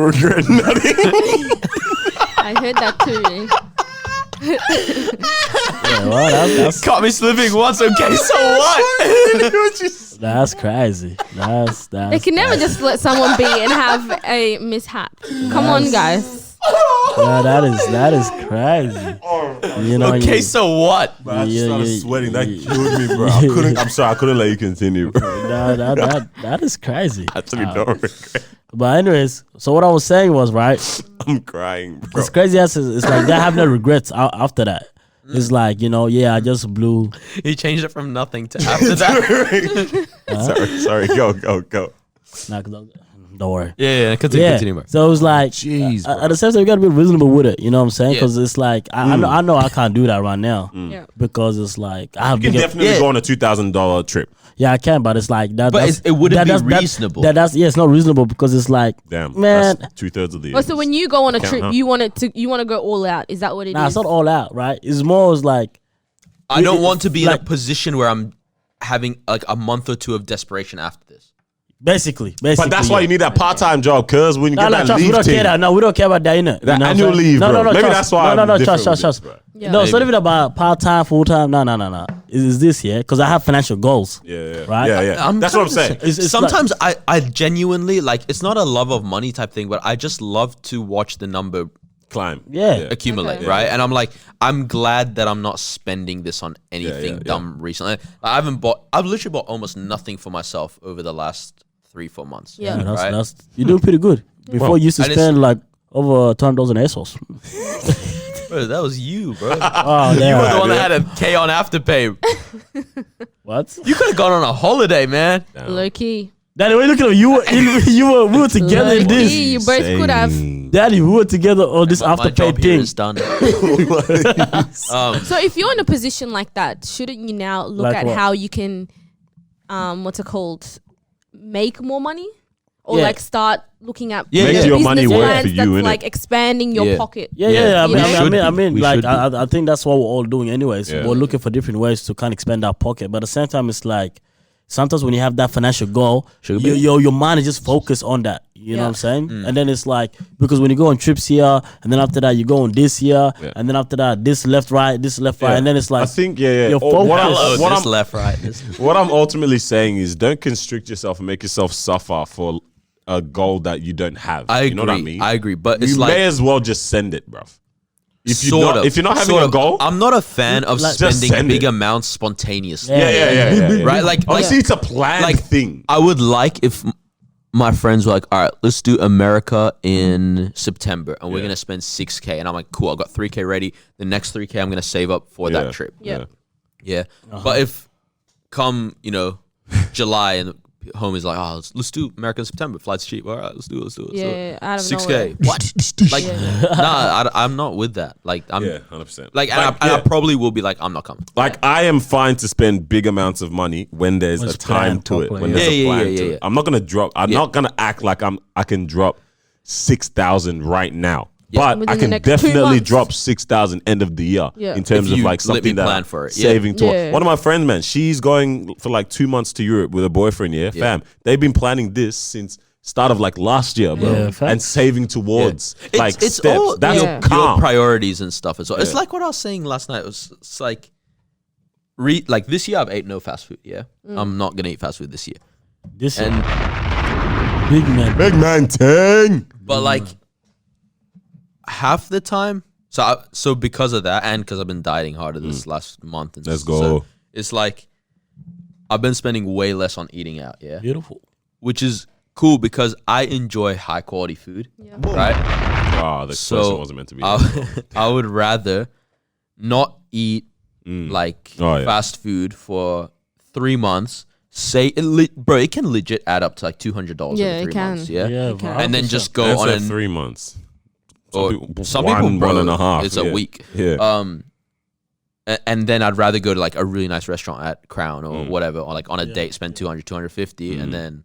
Speaker 4: I heard that too.
Speaker 2: Yeah, well, that's
Speaker 1: Caught me slipping once. Okay, so what?
Speaker 2: that's crazy. That's
Speaker 4: They can never just let someone be and have a mishap. Come on, guys.
Speaker 2: yeah, that is crazy. You know.
Speaker 1: Okay, so what?
Speaker 3: I just started sweating. That
Speaker 2: yeah.
Speaker 3: killed me, bro. I'm sorry, I couldn't let you continue, bro.
Speaker 2: That is crazy.
Speaker 3: Actually, don't regret.
Speaker 2: But anyways, so what I was saying was right.
Speaker 3: I'm crying, bro.
Speaker 2: It's crazy as it's like they have no regrets after that. It's like, you know, yeah, I just blew.
Speaker 1: He changed it from nothing to after that.
Speaker 3: Sorry. Go.
Speaker 2: Nah, don't worry.
Speaker 1: Yeah, continue, bro.
Speaker 2: So it was like,
Speaker 3: Jeez, bro.
Speaker 2: at the same time, you gotta be reasonable with it. You know what I'm saying?
Speaker 1: Yeah.
Speaker 2: Because it's like I know I can't do that right now
Speaker 4: Yeah.
Speaker 2: because it's like I have
Speaker 3: You can
Speaker 2: bigger-
Speaker 3: definitely go on a $2,000 trip.
Speaker 2: Yeah, I can, but it's like that.
Speaker 1: But
Speaker 2: that's-
Speaker 1: it wouldn't be
Speaker 2: that's-
Speaker 1: reasonable.
Speaker 2: That's it's not reasonable because it's like,
Speaker 3: Damn,
Speaker 2: man.
Speaker 3: that's 2/3 of the.
Speaker 4: Oh, so when you go on a trip,
Speaker 3: huh?
Speaker 4: you want to go all out. Is that what it is?
Speaker 2: Nah, it's not all out, right? It's more as like
Speaker 1: I don't want to be in
Speaker 2: like-
Speaker 1: a position where I'm having like a month or two of desperation after this.
Speaker 2: basically.
Speaker 3: But that's why you need that part-time job, cause when you get that
Speaker 2: trust, we
Speaker 3: leave
Speaker 2: don't care
Speaker 3: thing,
Speaker 2: that. No, we don't care about that, innit?
Speaker 3: that
Speaker 2: You know what
Speaker 3: annual
Speaker 2: I'm saying?
Speaker 3: leave, bro. Maybe
Speaker 2: trust.
Speaker 3: that's why.
Speaker 2: No,
Speaker 3: I'm
Speaker 2: trust.
Speaker 3: different with this, bro.
Speaker 4: Yeah.
Speaker 2: No, it's not
Speaker 3: Maybe.
Speaker 2: even about part-time, full-time. No. It's this, yeah? Because I have financial goals.
Speaker 3: Yeah.
Speaker 2: Right?
Speaker 3: Yeah. That's what I'm saying.
Speaker 2: It's
Speaker 1: Sometimes I genuinely like it's not a love of money type thing, but I just love to watch the number
Speaker 3: Climb.
Speaker 2: Yeah.
Speaker 1: accumulate,
Speaker 4: Okay.
Speaker 1: right? And I'm like, I'm glad that I'm not spending this on anything
Speaker 3: yeah.
Speaker 1: dumb recently. I've literally bought almost nothing for myself over the last 3-4 months.
Speaker 4: Yeah.
Speaker 2: Yeah,
Speaker 1: right?
Speaker 2: that's you're doing pretty good. Before you used to
Speaker 1: and it's-
Speaker 2: spend like over $200 on ASOS.
Speaker 1: Bro, that was you, bro.
Speaker 2: Oh,
Speaker 1: You were
Speaker 2: yeah.
Speaker 1: the one that had a K on Afterpay.
Speaker 2: What?
Speaker 1: You could have gone on a holiday, man.
Speaker 4: Low key.
Speaker 2: Daddy, what are you looking at? We were together in
Speaker 4: Low
Speaker 2: this.
Speaker 4: key, you both could have.
Speaker 2: Daddy, we were together on this
Speaker 1: My
Speaker 2: afterpay
Speaker 1: job here
Speaker 2: thing.
Speaker 1: is done.
Speaker 4: So if you're in a position like that, shouldn't you now look
Speaker 2: Like
Speaker 4: at
Speaker 2: what?
Speaker 4: how you can, what's it called, make more money, or
Speaker 2: Yeah.
Speaker 4: like start looking at
Speaker 1: Yeah,
Speaker 3: Make
Speaker 1: yeah.
Speaker 3: your
Speaker 4: business
Speaker 3: money work
Speaker 4: plans
Speaker 3: for you,
Speaker 4: that's
Speaker 3: innit?
Speaker 4: like expanding your
Speaker 1: Yeah.
Speaker 4: pocket.
Speaker 2: Yeah.
Speaker 1: Yeah,
Speaker 4: we should
Speaker 2: I mean,
Speaker 1: be. We
Speaker 2: like
Speaker 1: should be.
Speaker 2: I think that's what we're all doing anyways.
Speaker 3: Yeah.
Speaker 2: We're looking for different ways to kind of expand our pocket, but at the same time, it's like sometimes when you have that financial goal,
Speaker 1: Sugar baby.
Speaker 2: your mind is just focused on that. You know what I'm saying?
Speaker 1: Mm.
Speaker 2: And then it's like because when you go on trips here, and then after that you go on this here,
Speaker 3: Yeah.
Speaker 2: and then after that this left right, and then it's like
Speaker 3: I think yeah.
Speaker 2: Your
Speaker 3: Oh, what
Speaker 2: focus.
Speaker 3: I'm-
Speaker 1: Oh,
Speaker 3: what
Speaker 1: this
Speaker 3: I'm-
Speaker 1: left, right.
Speaker 3: What I'm ultimately saying is don't constrict yourself and make yourself suffer for a goal that you don't have.
Speaker 1: I agree.
Speaker 3: You know what I mean?
Speaker 1: I agree. But it's
Speaker 3: you
Speaker 1: like
Speaker 3: may as well just send it, bruv. If
Speaker 1: sort of,
Speaker 3: if you're not having
Speaker 1: sort
Speaker 3: a
Speaker 1: of.
Speaker 3: goal,
Speaker 1: I'm not a fan of
Speaker 2: Like-
Speaker 3: Just
Speaker 1: spending
Speaker 3: send
Speaker 1: big
Speaker 3: it.
Speaker 1: amounts spontaneously.
Speaker 3: yeah.
Speaker 1: Right? Like
Speaker 3: Honestly, it's a planned
Speaker 1: like-
Speaker 3: thing.
Speaker 1: I would like if my friends were like, all right, let's do America in September and we're
Speaker 3: Yeah.
Speaker 1: going to spend 6K. And I'm like, cool, I got 3K ready. The next 3K I'm going to save up for that trip.
Speaker 4: Yeah.
Speaker 1: Yeah. But if come, July and home is like, oh, let's do America in September. Flights cheap. All right, let's do it.
Speaker 4: Yeah, out of
Speaker 1: 6K.
Speaker 4: nowhere.
Speaker 1: What? Like, nah, I'm not with that. Like, I'm
Speaker 3: Yeah, 100%.
Speaker 1: like, and I probably will be like, I'm not coming.
Speaker 3: Like I am fine to spend big amounts of money when there's
Speaker 2: When
Speaker 3: a
Speaker 2: it's
Speaker 3: time
Speaker 2: planned
Speaker 3: to it.
Speaker 2: properly,
Speaker 3: When
Speaker 2: yeah.
Speaker 3: there's a
Speaker 1: Yeah,
Speaker 3: plan
Speaker 1: yeah,
Speaker 3: to
Speaker 1: yeah.
Speaker 3: it. I'm not gonna drop. I'm not gonna act like I can drop 6,000 right now. But
Speaker 4: Within
Speaker 3: I
Speaker 4: the
Speaker 3: can
Speaker 4: next 2
Speaker 3: definitely
Speaker 4: months.
Speaker 3: drop 6,000 end of the year
Speaker 4: Yeah.
Speaker 3: in terms
Speaker 1: If
Speaker 3: of
Speaker 1: you
Speaker 3: like
Speaker 1: let me
Speaker 3: something that
Speaker 1: plan for it, yeah.
Speaker 3: saving to
Speaker 4: Yeah.
Speaker 3: One of my friends, man, she's going for like 2 months to Europe with a boyfriend. Yeah, fam. They've been planning this since start of like last year, bro,
Speaker 2: Yeah,
Speaker 3: and
Speaker 2: facts.
Speaker 3: saving towards like
Speaker 1: it's
Speaker 3: steps.
Speaker 1: all
Speaker 3: That's
Speaker 4: Yeah.
Speaker 1: your
Speaker 3: calm.
Speaker 1: priorities and stuff as well. It's
Speaker 3: Yeah.
Speaker 1: like what I was saying last night. It's like, like this year I've ate no fast food. Yeah, I'm not gonna eat fast food this year.
Speaker 2: this
Speaker 1: And
Speaker 2: big man.
Speaker 3: Big man thing.
Speaker 1: but like half the time, so because of that, and because I've been dieting harder this last month, and
Speaker 3: Let's
Speaker 1: so
Speaker 3: go.
Speaker 1: it's like I've been spending way less on eating out. Yeah,
Speaker 2: Beautiful.
Speaker 1: which is cool because I enjoy high quality food.
Speaker 4: Yeah.
Speaker 1: Right.
Speaker 3: Oh, the
Speaker 1: So
Speaker 3: question wasn't meant to be.
Speaker 1: I would rather not eat like
Speaker 3: Oh, yeah.
Speaker 1: fast food for 3 months. Bro, it can legit add up to like $200
Speaker 4: Yeah,
Speaker 1: over
Speaker 4: it
Speaker 1: 3
Speaker 4: can.
Speaker 1: months. Yeah,
Speaker 2: Yeah,
Speaker 4: Okay.
Speaker 1: and then just go
Speaker 3: That's
Speaker 1: on
Speaker 3: like
Speaker 1: and
Speaker 3: 3 months.
Speaker 1: or
Speaker 3: people-
Speaker 1: some
Speaker 3: one-
Speaker 1: people, bro,
Speaker 3: 1.5,
Speaker 1: it's a
Speaker 3: yeah.
Speaker 1: week.
Speaker 3: Yeah.
Speaker 1: and then I'd rather go to like a really nice restaurant at Crown or whatever, or like on a date, spend 200, 250, and then,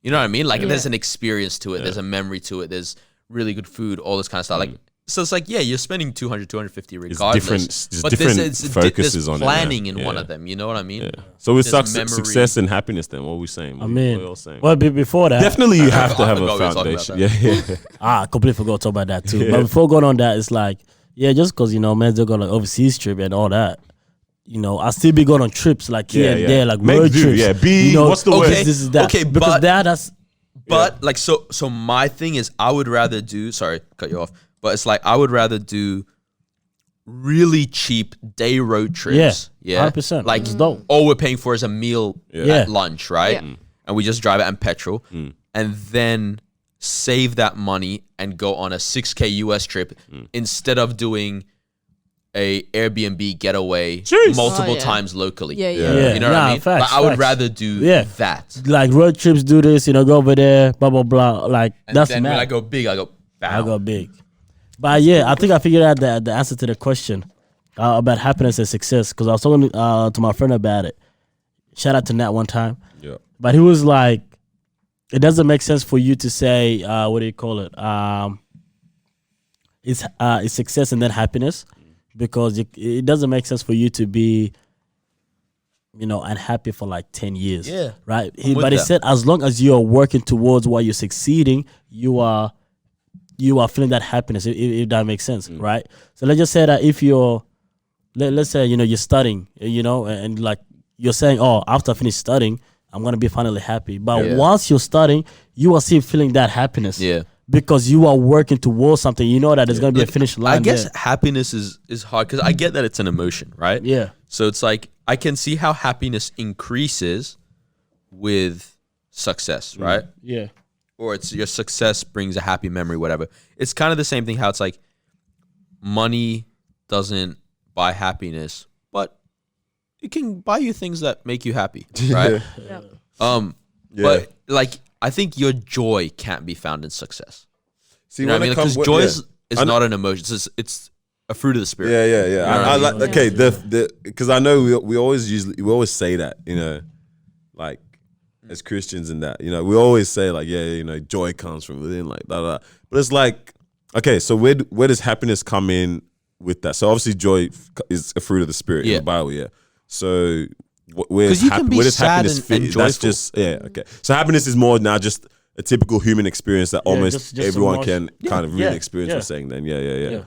Speaker 1: you know what I mean? Like there's an experience to it, there's a memory to it, there's really good food, all this kind of stuff. Like, so it's like, you're spending 200, 250 regardless.
Speaker 3: There's different focuses on it.
Speaker 1: There's planning in one of them, you know what I mean?
Speaker 3: Yeah. So with success and happiness, then what are we saying?
Speaker 2: I mean, well, before that,
Speaker 3: definitely you have to have a foundation. Yeah.
Speaker 2: I completely forgot to talk about that too. But before going on that, it's like, just because, man, they're going on overseas trip and all that. I still be going on trips like here and there, like road trips.
Speaker 3: Yeah, what's the word?
Speaker 2: This is that.
Speaker 1: Okay,
Speaker 2: because that's.
Speaker 1: But like, so my thing is, I would rather do. Sorry, cut you off. But it's like I would rather do really cheap day road trips. Yeah,
Speaker 2: 100%.
Speaker 1: Like all we're paying for is a meal at lunch, right?
Speaker 4: Yeah.
Speaker 1: And we just drive it and petrol, and then save that money and go on a 6K US trip instead of doing a Airbnb getaway multiple times locally.
Speaker 4: Yeah.
Speaker 1: You know what I mean?
Speaker 2: Facts,
Speaker 1: I would rather do that.
Speaker 2: Like road trips do this, go over there, blah, blah, blah. Like,
Speaker 1: And
Speaker 2: that's
Speaker 1: then
Speaker 2: mad.
Speaker 1: when I go big, I go bam.
Speaker 2: I go big. But I think I figured out the answer to the question about happiness and success, because I was talking to my friend about it. Shout out to Nat one time.
Speaker 3: Yeah.
Speaker 2: But he was like, it doesn't make sense for you to say, what do you call it? It's success and then happiness, because it doesn't make sense for you to be, unhappy for like 10 years.
Speaker 1: Yeah.
Speaker 2: Right? But he said, as long as you are working towards what you're succeeding, you are feeling that happiness, if that makes sense, right? So let's just say that if you're, let's say, you're studying, and like you're saying, oh, after I finish studying, I'm going to be finally happy. But whilst you're studying, you are still feeling that happiness.
Speaker 1: Yeah.
Speaker 2: Because you are working towards something. You know that there's going to be a finish line.
Speaker 1: I guess
Speaker 2: there.
Speaker 1: happiness is hard because I get that it's an emotion, right?
Speaker 2: Yeah.
Speaker 1: So it's like I can see how happiness increases with success, right?
Speaker 2: Yeah.
Speaker 1: Or it's your success brings a happy memory, whatever. It's kind of the same thing how it's like money doesn't buy happiness, but it can buy you things that make you happy, right? But like I think your joy can't be found in success.
Speaker 3: See,
Speaker 1: you know what I mean? Because joy is not an emotion. It's a fruit of the spirit.
Speaker 3: Yeah.
Speaker 1: You know
Speaker 3: I like.
Speaker 1: mean?
Speaker 3: Okay, because I know we always say that, like as Christians and that, we always say like, joy comes from within, like blah, blah. But it's like, okay, so where does happiness come in with that? So obviously joy is a fruit of the spirit in the Bible, So where does happiness fit? That's just okay. So happiness is more now just a typical human experience that almost
Speaker 2: just
Speaker 3: everyone can kind of really experience. We're saying then, yeah.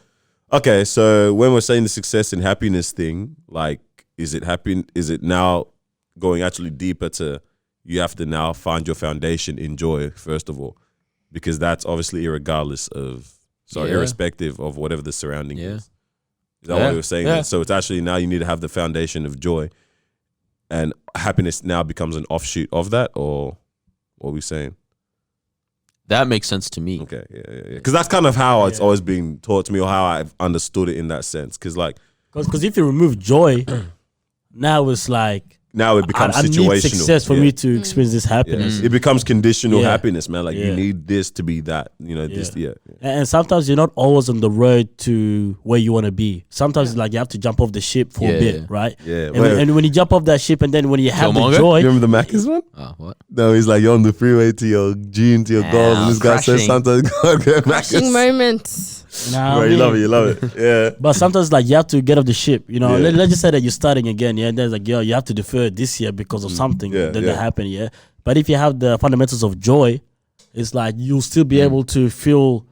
Speaker 3: Okay, so when we're saying the success and happiness thing, like, is it now going actually deeper to you have to now find your foundation in joy first of all, because that's obviously irrespective of whatever the surrounding is. Is that what we were saying? Yeah. So it's actually now you need to have the foundation of joy, and happiness now becomes an offshoot of that, or what are we saying?
Speaker 1: That makes sense to me.
Speaker 3: Okay, yeah. Because that's kind of how it's always been taught to me, or how I've understood it in that sense. Because
Speaker 2: if you remove joy, now it's like,
Speaker 3: now it becomes situational. I need
Speaker 2: success for me to experience this happiness.
Speaker 3: It becomes conditional happiness, man. Like you need this to be that. This.
Speaker 2: And sometimes you're not always on the road to where you want to be. Sometimes like you have to jump off the ship for a bit, right?
Speaker 3: Yeah.
Speaker 2: And when you jump off that ship, and then when you have the joy,
Speaker 3: you remember the Macca's one?
Speaker 1: What?
Speaker 3: No, he's like you're on the freeway to your dream, to your goals, and this guy says sometimes
Speaker 4: crashing moments.
Speaker 3: You love it. Yeah.
Speaker 2: But sometimes like you have to get off the ship. Let's just say that you're starting again, and there's like, you have to defer this year because of something that happened, But if you have the fundamentals of joy, it's like you'll still be able to feel,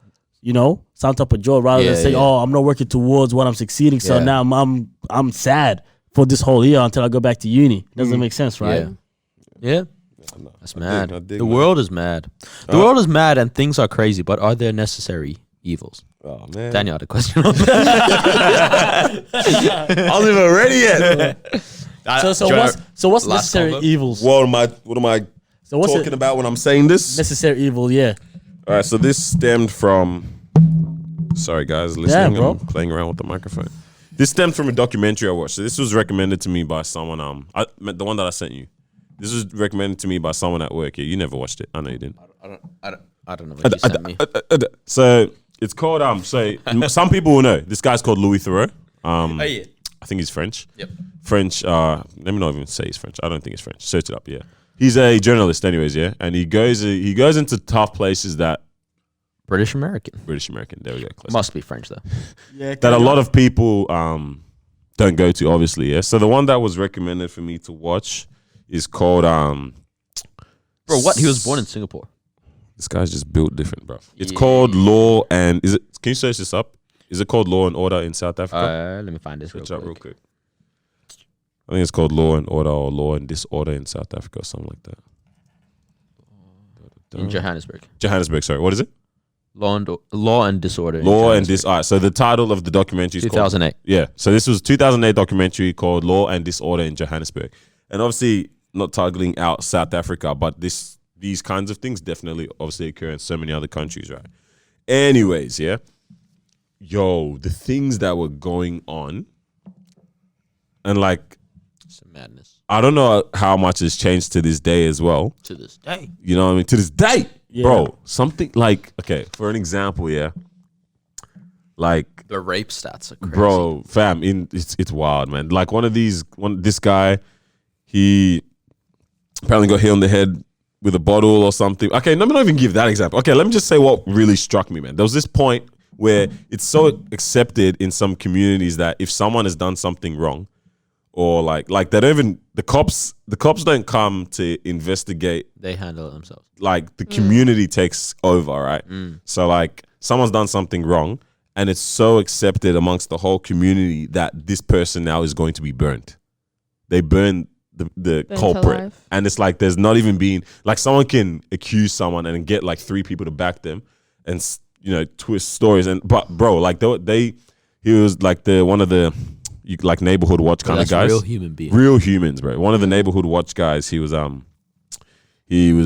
Speaker 2: some type of joy rather than say, oh, I'm not working towards what I'm succeeding, so now I'm sad for this whole year until I go back to uni. Doesn't make sense, right?
Speaker 1: Yeah. That's mad. The world is mad. The world is mad and things are crazy, but are there necessary evils?
Speaker 3: Oh man,
Speaker 1: Daniel had a question on that.
Speaker 3: I wasn't even ready yet.
Speaker 2: So what's necessary evils?
Speaker 3: What am I talking about when I'm saying this?
Speaker 2: Necessary evil, yeah.
Speaker 3: All right, so this stemmed from. Sorry guys, listening.
Speaker 2: Yeah, bro.
Speaker 3: I'm playing around with the microphone. This stemmed from a documentary I watched. So this was recommended to me by someone. The one that I sent you. This was recommended to me by someone at work. Yeah, you never watched it. I know you didn't.
Speaker 1: I don't know what you sent me.
Speaker 3: So it's called So some people will know this guy's called Louis Theroux. I think he's French.
Speaker 1: Yep.
Speaker 3: French. Let me not even say he's French. I don't think he's French. Search it up. Yeah, he's a journalist, anyways. Yeah, and he goes into tough places that
Speaker 1: British American.
Speaker 3: There we go. Close.
Speaker 1: Must be French though.
Speaker 2: Yeah,
Speaker 3: That a lot of people don't go to, obviously. Yeah. So the one that was recommended for me to watch is called
Speaker 1: Bro, what? He was born in Singapore.
Speaker 3: This guy's just built different, bro. It's called Law and is it? Can you search this up? Is it called Law and Order in South Africa?
Speaker 1: Let me find this
Speaker 3: Search up real quick. I think it's called Law and Order or Law and Disorder in South Africa or something like that.
Speaker 1: In Johannesburg.
Speaker 3: Johannesburg, sorry. What is it?
Speaker 1: Law and Disorder.
Speaker 3: Law and Disorder. All right, so the title of the documentary is
Speaker 1: 2008.
Speaker 3: Called, yeah. So this was a 2008 documentary called Law and Disorder in Johannesburg. And obviously not targeting out South Africa, but these kinds of things definitely obviously occur in so many other countries, right? Anyways, yeah. Yo, the things that were going on and like
Speaker 1: Some madness.
Speaker 3: I don't know how much has changed to this day as well.
Speaker 1: To this day.
Speaker 3: You know what I mean? To this day.
Speaker 2: Yeah.
Speaker 3: Bro, something like, okay, for an example, yeah. Like
Speaker 1: The rape stats are crazy.
Speaker 3: bro, fam, it's wild, man. Like this guy, he apparently got hit on the head with a bottle or something. Okay, let me not even give that example. Okay, let me just say what really struck me, man. There was this point where it's so accepted in some communities that if someone has done something wrong, or like they don't even the cops don't come to investigate.
Speaker 1: They handle it themselves.
Speaker 3: Like the community takes over, right? So like someone's done something wrong, and it's so accepted amongst the whole community that this person now is going to be burnt. They burn the culprit,
Speaker 4: alive.
Speaker 3: and it's like there's not even been like someone can accuse someone and get like 3 people to back them, and twist stories. And but bro, like he was like one of the like neighborhood watch kind of guys,
Speaker 1: real human beings.
Speaker 3: real humans, bro. One of the neighborhood watch guys, he was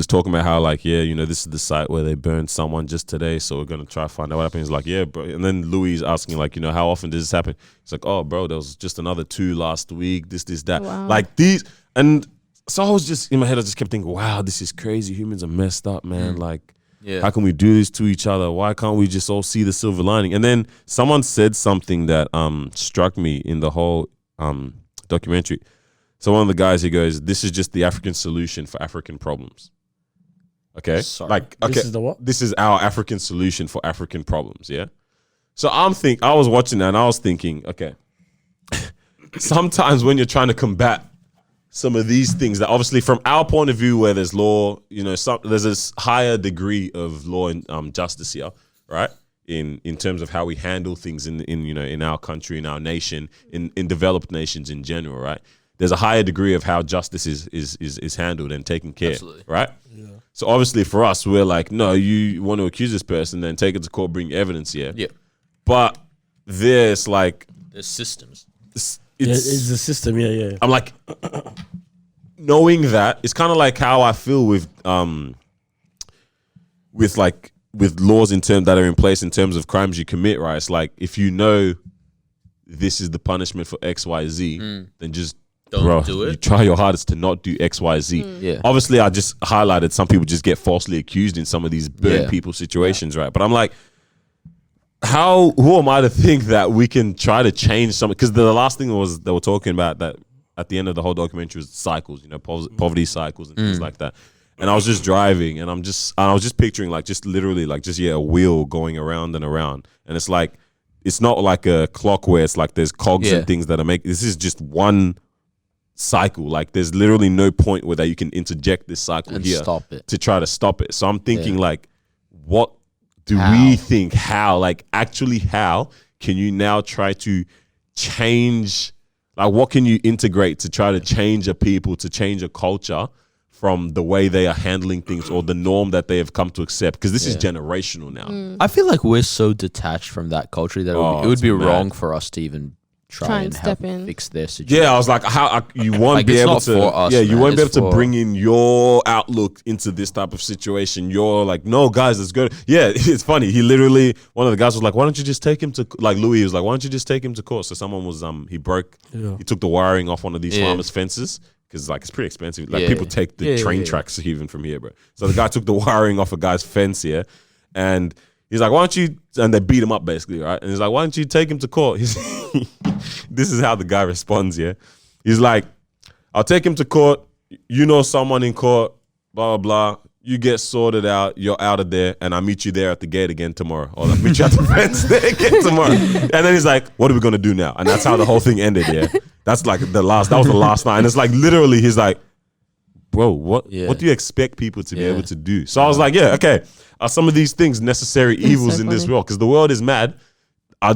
Speaker 3: talking about how like, yeah, this is the site where they burned someone just today, so we're gonna try to find out what happened. He's like, yeah, bro. And then Louis is asking like, how often does this happen? He's like, oh, bro, there was just another 2 last week. This, that,
Speaker 4: Wow.
Speaker 3: like these. And so I was just in my head, I just kept thinking, wow, this is crazy. Humans are messed up, man. Like,
Speaker 1: Yeah.
Speaker 3: how can we do this to each other? Why can't we just all see the silver lining? And then someone said something that struck me in the whole documentary. So one of the guys, he goes, "This is just the African solution for African problems." Okay,
Speaker 1: Sorry.
Speaker 3: like okay,
Speaker 2: This is the what?
Speaker 3: This is our African solution for African problems. Yeah. So I was watching that and I was thinking, okay, sometimes when you're trying to combat some of these things that obviously from our point of view where there's law, there's this higher degree of law and justice here, right? In terms of how we handle things in our country, in our nation, in developed nations in general, right? There's a higher degree of how justice is handled and taken care,
Speaker 1: Absolutely.
Speaker 3: right? Yeah. So obviously for us, we're like, no, you want to accuse this person, then take it to court, bring evidence here.
Speaker 1: Yeah.
Speaker 3: But there's like
Speaker 1: There's systems.
Speaker 2: It's the system, yeah.
Speaker 3: I'm like, knowing that, it's kind of like how I feel with laws that are in place in terms of crimes you commit, right? It's like, if you know this is the punishment for X, Y, Z, then just
Speaker 1: Don't do it.
Speaker 3: You try your hardest to not do X, Y, Z.
Speaker 1: Yeah.
Speaker 3: Obviously, I just highlighted some people just get falsely accused in some of these burn
Speaker 1: Yeah.
Speaker 3: people situations, right? But I'm like, who am I to think that we can try to change something? Because the last thing was they were talking about that at the end of the whole documentary was cycles, poverty cycles and things like that. And I was just driving, and I was just picturing literally a wheel going around and around, and it's like it's not like a clock where it's like there's cogs and things that are making. This is just one cycle. Like there's literally no point where that you can interject this cycle
Speaker 1: And
Speaker 3: here
Speaker 1: stop it.
Speaker 3: to try to stop it. So I'm thinking like, what do
Speaker 1: How?
Speaker 3: we think? How can you now try to change? Like, what can you integrate to try to change a people, to change a culture from the way they are handling things or the norm that they have come to accept? Because this is generational now.
Speaker 1: I feel like we're so detached from that culture that it would
Speaker 3: it's
Speaker 1: be
Speaker 3: mad.
Speaker 1: wrong for us to even try and
Speaker 4: step in.
Speaker 1: fix their situation.
Speaker 3: Yeah, I was like, how you won't
Speaker 1: Like,
Speaker 3: be
Speaker 1: it's
Speaker 3: able
Speaker 1: not
Speaker 3: to?
Speaker 1: for us,
Speaker 3: yeah, you
Speaker 1: man.
Speaker 3: won't be able
Speaker 1: It's
Speaker 3: to
Speaker 1: for-
Speaker 3: bring in your outlook into this type of situation. You're like, no, guys, let's go. Yeah, it's funny. He literally, one of the guys was like, why don't you just take him to? Like Louis was like, why don't you just take him to court? So someone was he took the wiring off one of these farmers' fences. Because like it's pretty expensive. Like people take the train tracks even from here, bro. So the guy took the wiring off a guy's fence here, and He's like, why don't you, and they beat him up basically, right? And he's like, why don't you take him to court? This is how the guy responds, yeah? He's like, I'll take him to court. You know someone in court, blah, blah, blah. You get sorted out. You're out of there. And I'll meet you there at the gate again tomorrow. Or I'll meet you at the fence there again tomorrow. And then he's like, what are we going to do now? And that's how the whole thing ended, yeah? That's like that was the last night. And it's like literally he's like, bro, what do you expect people to be able to do? So I was like, yeah, okay. Are some of these things necessary evils in this world? Because the world is mad. Are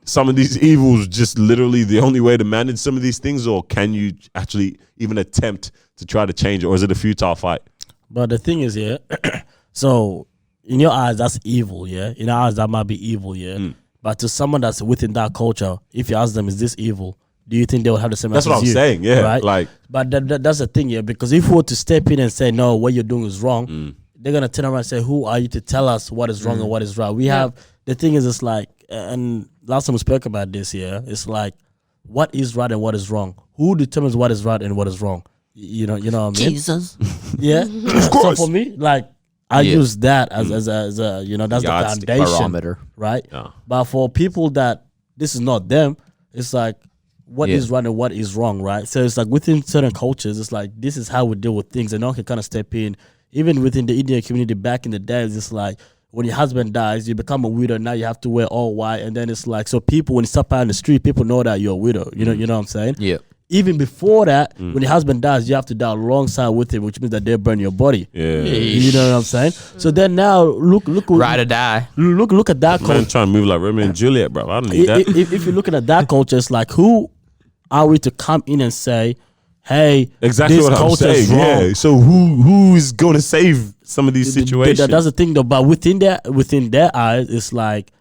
Speaker 3: some of these evils just literally the only way to manage some of these things? Or can you actually even attempt to try to change it? Or is it a futile fight?
Speaker 2: But the thing is, so in your eyes, that's evil, In our eyes, that might be evil, But to someone that's within that culture, if you ask them, is this evil? Do you think they will have the same
Speaker 3: That's
Speaker 2: answer
Speaker 3: what I'm
Speaker 2: as you?
Speaker 3: saying, yeah.
Speaker 2: Right?
Speaker 3: Like,
Speaker 2: but that's the thing, because if we were to step in and say, no, what you're doing is wrong, they're going to turn around and say, who are you to tell us what is wrong and what is right? We have, the thing is, it's like, and last time we spoke about this, it's like, what is right and what is wrong? Who determines what is right and what is wrong? You know what I mean?
Speaker 1: Jesus.
Speaker 2: Yeah. So for me, like, I use that as a that's the foundation.
Speaker 1: Barometer.
Speaker 2: Right?
Speaker 3: Yeah.
Speaker 2: But for people that this is not them, it's like, what is right and what is wrong, right? So it's like within certain cultures, it's like this is how we deal with things, and no one can kind of step in. Even within the Indian community back in the days, it's like when your husband dies, you become a widow. Now you have to wear all white, and then it's like so people when you step out in the street, people know that you're a widow. You know what I'm saying?
Speaker 1: Yeah.
Speaker 2: Even before that, when your husband dies, you have to die alongside with him, which means that they burn your body.
Speaker 3: yeah.
Speaker 2: You know what I'm saying? So then now look,
Speaker 1: Ride or die.
Speaker 2: look at that
Speaker 3: Man
Speaker 2: culture.
Speaker 3: trying to move like Romeo and Juliet, bro. I don't need that.
Speaker 2: If you're looking at that culture, it's like who are we to come in and say, hey,
Speaker 3: Exactly
Speaker 2: this
Speaker 3: what I'm
Speaker 2: culture is
Speaker 3: saying.
Speaker 2: wrong?
Speaker 3: Yeah. So who is going to save some of these situations?
Speaker 2: That's the thing, though. But within their eyes, it's like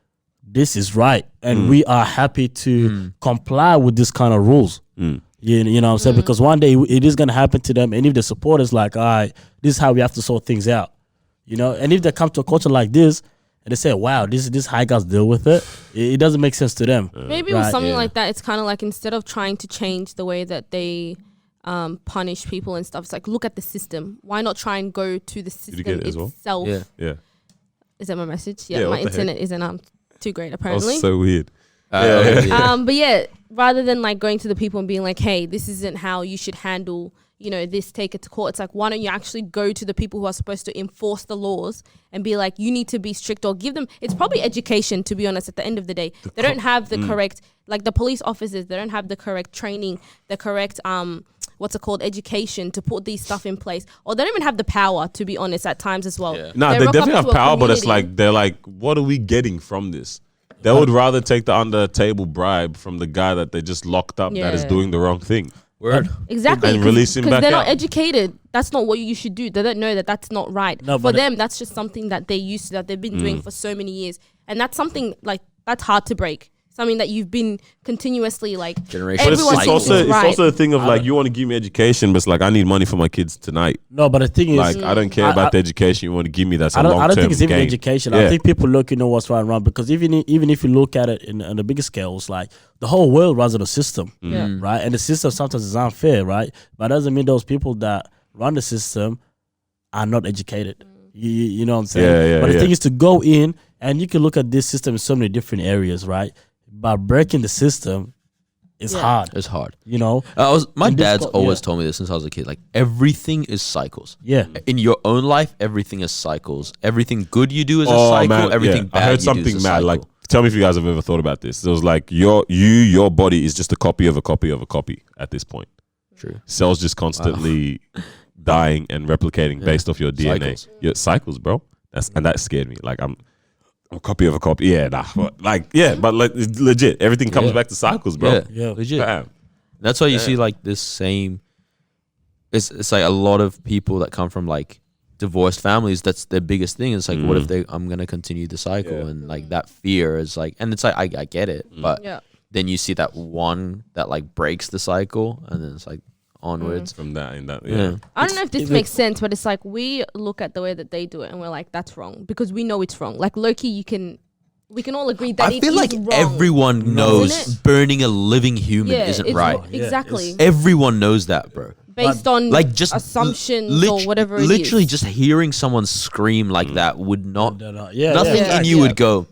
Speaker 2: this is right, and we are happy to comply with this kind of rules. You know what I'm saying? Because one day it is gonna happen to them, and if the support is like, all right, this is how we have to sort things out, and if they come to a culture like this and they say, wow, this is how you guys deal with it, it doesn't make sense to them.
Speaker 4: Maybe with something like that, it's kind of like instead of trying to change the way that they punish people and stuff, it's like look at the system. Why not try and go to the system itself?
Speaker 1: Well?
Speaker 3: Yeah.
Speaker 4: Is that my message? Yeah, my internet isn't too great apparently.
Speaker 3: That was so weird.
Speaker 4: But yeah, rather than like going to the people and being like, hey, this isn't how you should handle, this, take it to court. It's like, why don't you actually go to the people who are supposed to enforce the laws and be like, you need to be strict, or give them, it's probably education, to be honest, at the end of the day. They don't have the correct, like the police officers, they don't have the correct training, the correct, education to put these stuff in place. Or they don't even have the power, to be honest, at times as well.
Speaker 3: No, they definitely have power, but it's like, they're like, what are we getting from this? They would rather take the under-table bribe from the guy that they just locked up that is doing the wrong thing.
Speaker 1: Word.
Speaker 4: Exactly.
Speaker 3: And release him back
Speaker 4: they're
Speaker 3: out.
Speaker 4: not educated. That's not what you should do. They don't know that that's not right.
Speaker 2: No,
Speaker 4: for them, that's just something that they're used to, that they've been doing for so many years. And that's something like, that's hard to break. Something that you've been continuously like
Speaker 1: Generation.
Speaker 3: But it's
Speaker 4: everyone thinks
Speaker 3: also
Speaker 4: is right.
Speaker 3: a thing of like, you want to give me education, but it's like, I need money for my kids tonight.
Speaker 2: No, but the thing is,
Speaker 3: Like, I don't care about the education you want to give me. That's a long-term
Speaker 2: I don't think it's even
Speaker 3: gain.
Speaker 2: education.
Speaker 3: Yeah.
Speaker 2: I think people look, what's right and wrong. Because even if you look at it in the bigger scales, like the whole world runs on a system, right? And the system sometimes is unfair, right? But that doesn't mean those people that run the system are not educated. You know what I'm saying?
Speaker 3: Yeah,
Speaker 2: but the thing is to go in, and you can look at this system in so many different areas, right? But breaking the system is hard.
Speaker 1: It's hard.
Speaker 2: And
Speaker 1: My
Speaker 2: this
Speaker 1: dad's always told me this since I was a kid. Like, everything is cycles.
Speaker 2: Yeah.
Speaker 1: In your own life, everything is cycles. Everything good you do is a cycle.
Speaker 3: Man,
Speaker 1: Everything bad
Speaker 3: I heard
Speaker 1: you
Speaker 3: something
Speaker 1: do is a
Speaker 3: mad.
Speaker 1: cycle.
Speaker 3: Like, tell me if you guys have ever thought about this. It was like your body is just a copy of a copy of a copy at this point.
Speaker 1: True.
Speaker 3: Cells just constantly dying and replicating based off your DNA.
Speaker 1: Cycles.
Speaker 3: Your cycles, bro. And that scared me. Like, I'm a copy of a copy. Yeah, nah. But like, it's legit. Everything comes back to cycles, bro.
Speaker 2: Yeah.
Speaker 1: Legit.
Speaker 3: Damn.
Speaker 1: That's why you see like this same. It's like a lot of people that come from like divorced families. That's their biggest thing. It's like, what if I'm gonna continue the cycle, and like that fear is like, and it's like I get it, but then you see that one that like breaks the cycle, and then it's like onwards
Speaker 3: From that and that.
Speaker 1: Yeah.
Speaker 4: I don't know if this makes sense, but it's like we look at the way that they do it and we're like, that's wrong, because we know it's wrong. Like Loki, we can all agree that
Speaker 1: I feel like
Speaker 4: wrong.
Speaker 1: everyone knows
Speaker 4: Isn't it?
Speaker 1: burning a living human isn't
Speaker 4: it's
Speaker 1: right.
Speaker 4: Exactly.
Speaker 1: Everyone knows that, bro.
Speaker 4: based on
Speaker 1: like just
Speaker 4: assumptions or whatever it is.
Speaker 1: literally just hearing someone scream like that would not
Speaker 2: Yeah,
Speaker 1: nothing
Speaker 2: yeah,
Speaker 1: in you would go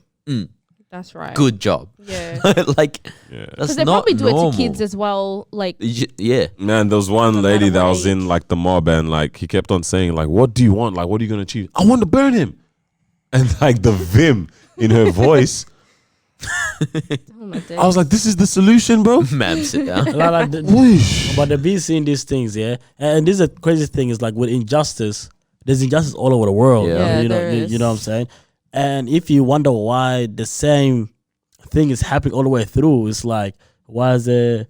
Speaker 4: That's right.
Speaker 1: good job.
Speaker 4: Yeah.
Speaker 1: Like
Speaker 3: Yeah.
Speaker 1: that's
Speaker 4: Because they
Speaker 1: not
Speaker 4: probably do
Speaker 1: normal.
Speaker 4: it to kids as well. Like,
Speaker 1: Yeah.
Speaker 3: Man, there was one
Speaker 4: No
Speaker 3: lady
Speaker 4: matter
Speaker 3: that
Speaker 4: what
Speaker 3: was
Speaker 4: age.
Speaker 3: in like the mob and like he kept on saying like, "What do you want? Like, what are you gonna achieve?" I want to burn him, and like the vim in her voice,
Speaker 4: oh my days.
Speaker 3: I was like, "This is the solution, bro."
Speaker 1: Ma'am, sit down.
Speaker 3: Whoosh.
Speaker 2: But they've been seeing these things, yeah. And this is a crazy thing is like with injustice, there's injustice all over the world.
Speaker 1: Yeah.
Speaker 2: You know,
Speaker 4: there is.
Speaker 2: you know what I'm saying? And if you wonder why the same thing is happening all the way through, it's like, why is there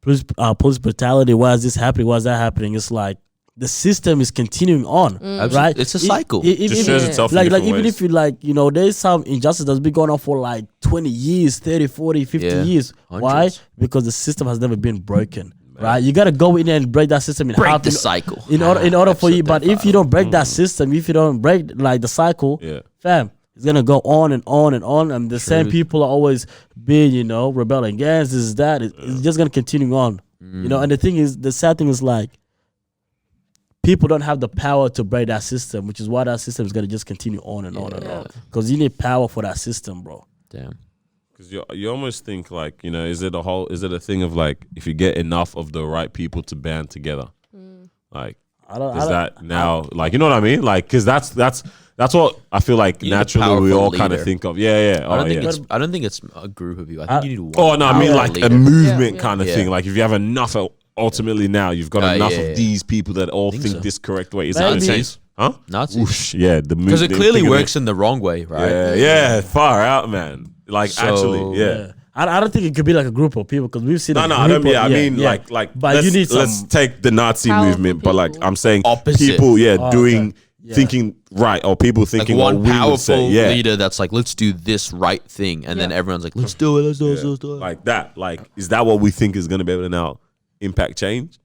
Speaker 2: police brutality? Why is this happening? Why is that happening? It's like the system is continuing on, right?
Speaker 1: It's a cycle.
Speaker 3: Just shows itself in
Speaker 2: like
Speaker 3: different
Speaker 2: even
Speaker 3: ways.
Speaker 2: if you like, you know, there's some injustice that's been going on for like 20 years, 30, 40, 50
Speaker 1: Yeah.
Speaker 2: years. Why?
Speaker 1: Hundreds.
Speaker 2: Because the system has never been broken, right? You got to go in there and break that system in
Speaker 1: Break
Speaker 2: half
Speaker 1: the cycle.
Speaker 2: in order for you. But
Speaker 1: Absolutely.
Speaker 2: if you don't break that system, if you don't break like the cycle,
Speaker 3: Yeah.
Speaker 2: fam, it's gonna go on and on and on, and the same people are always being, you know, rebelling against this, that. It's just gonna continue on, you know. And the thing is, the sad thing is like, people don't have the power to break that system, which is why that system is gonna just continue on and on and on. Because you need power for that system, bro.
Speaker 1: Damn.
Speaker 3: Because you almost think like, you know, is it a thing of like, if you get enough of the right people to band together, like is that now like, you know what I mean? Like, because that's what I feel like
Speaker 1: You need a
Speaker 3: naturally we
Speaker 1: powerful
Speaker 3: all kind of
Speaker 1: leader.
Speaker 3: think of. Yeah.
Speaker 1: I don't think it's a group of people. I think you need one.
Speaker 3: Oh no, I mean
Speaker 1: powerful
Speaker 3: like
Speaker 1: leader.
Speaker 3: a movement
Speaker 4: Yeah.
Speaker 3: kind of
Speaker 1: Yeah.
Speaker 3: thing. Like if you have enough, ultimately now you've got enough
Speaker 1: yeah,
Speaker 3: of
Speaker 1: yeah.
Speaker 3: these people that all think
Speaker 1: so.
Speaker 3: this correct way. Is
Speaker 2: Maybe.
Speaker 3: that the case? Huh?
Speaker 1: Nazis.
Speaker 3: Whoosh, yeah, the movement.
Speaker 1: Because it clearly works in the wrong way, right?
Speaker 3: Yeah, far out, man. Like
Speaker 1: So-
Speaker 3: actually, yeah.
Speaker 2: I don't think it could be like a group of people because we've seen.
Speaker 3: No,
Speaker 2: a
Speaker 3: I
Speaker 2: group
Speaker 3: don't. Yeah,
Speaker 2: of-
Speaker 3: I mean,
Speaker 2: yeah.
Speaker 3: like.
Speaker 2: But
Speaker 3: let's,
Speaker 2: you need some.
Speaker 3: let's take the Nazi
Speaker 4: Powerful
Speaker 3: movement, but like
Speaker 4: people.
Speaker 3: I'm saying,
Speaker 1: Opposite.
Speaker 3: people,
Speaker 2: Oh,
Speaker 3: doing,
Speaker 2: okay. Yeah.
Speaker 3: thinking right, or people
Speaker 1: Like
Speaker 3: thinking
Speaker 1: one
Speaker 3: what we would
Speaker 1: powerful
Speaker 3: say, yeah,
Speaker 1: leader that's like, let's do this right thing, and then
Speaker 4: Yeah.
Speaker 1: everyone's like, let's do it, let's do it, let's do it.
Speaker 3: like that. Like, is that what we think is going to be able to now impact change?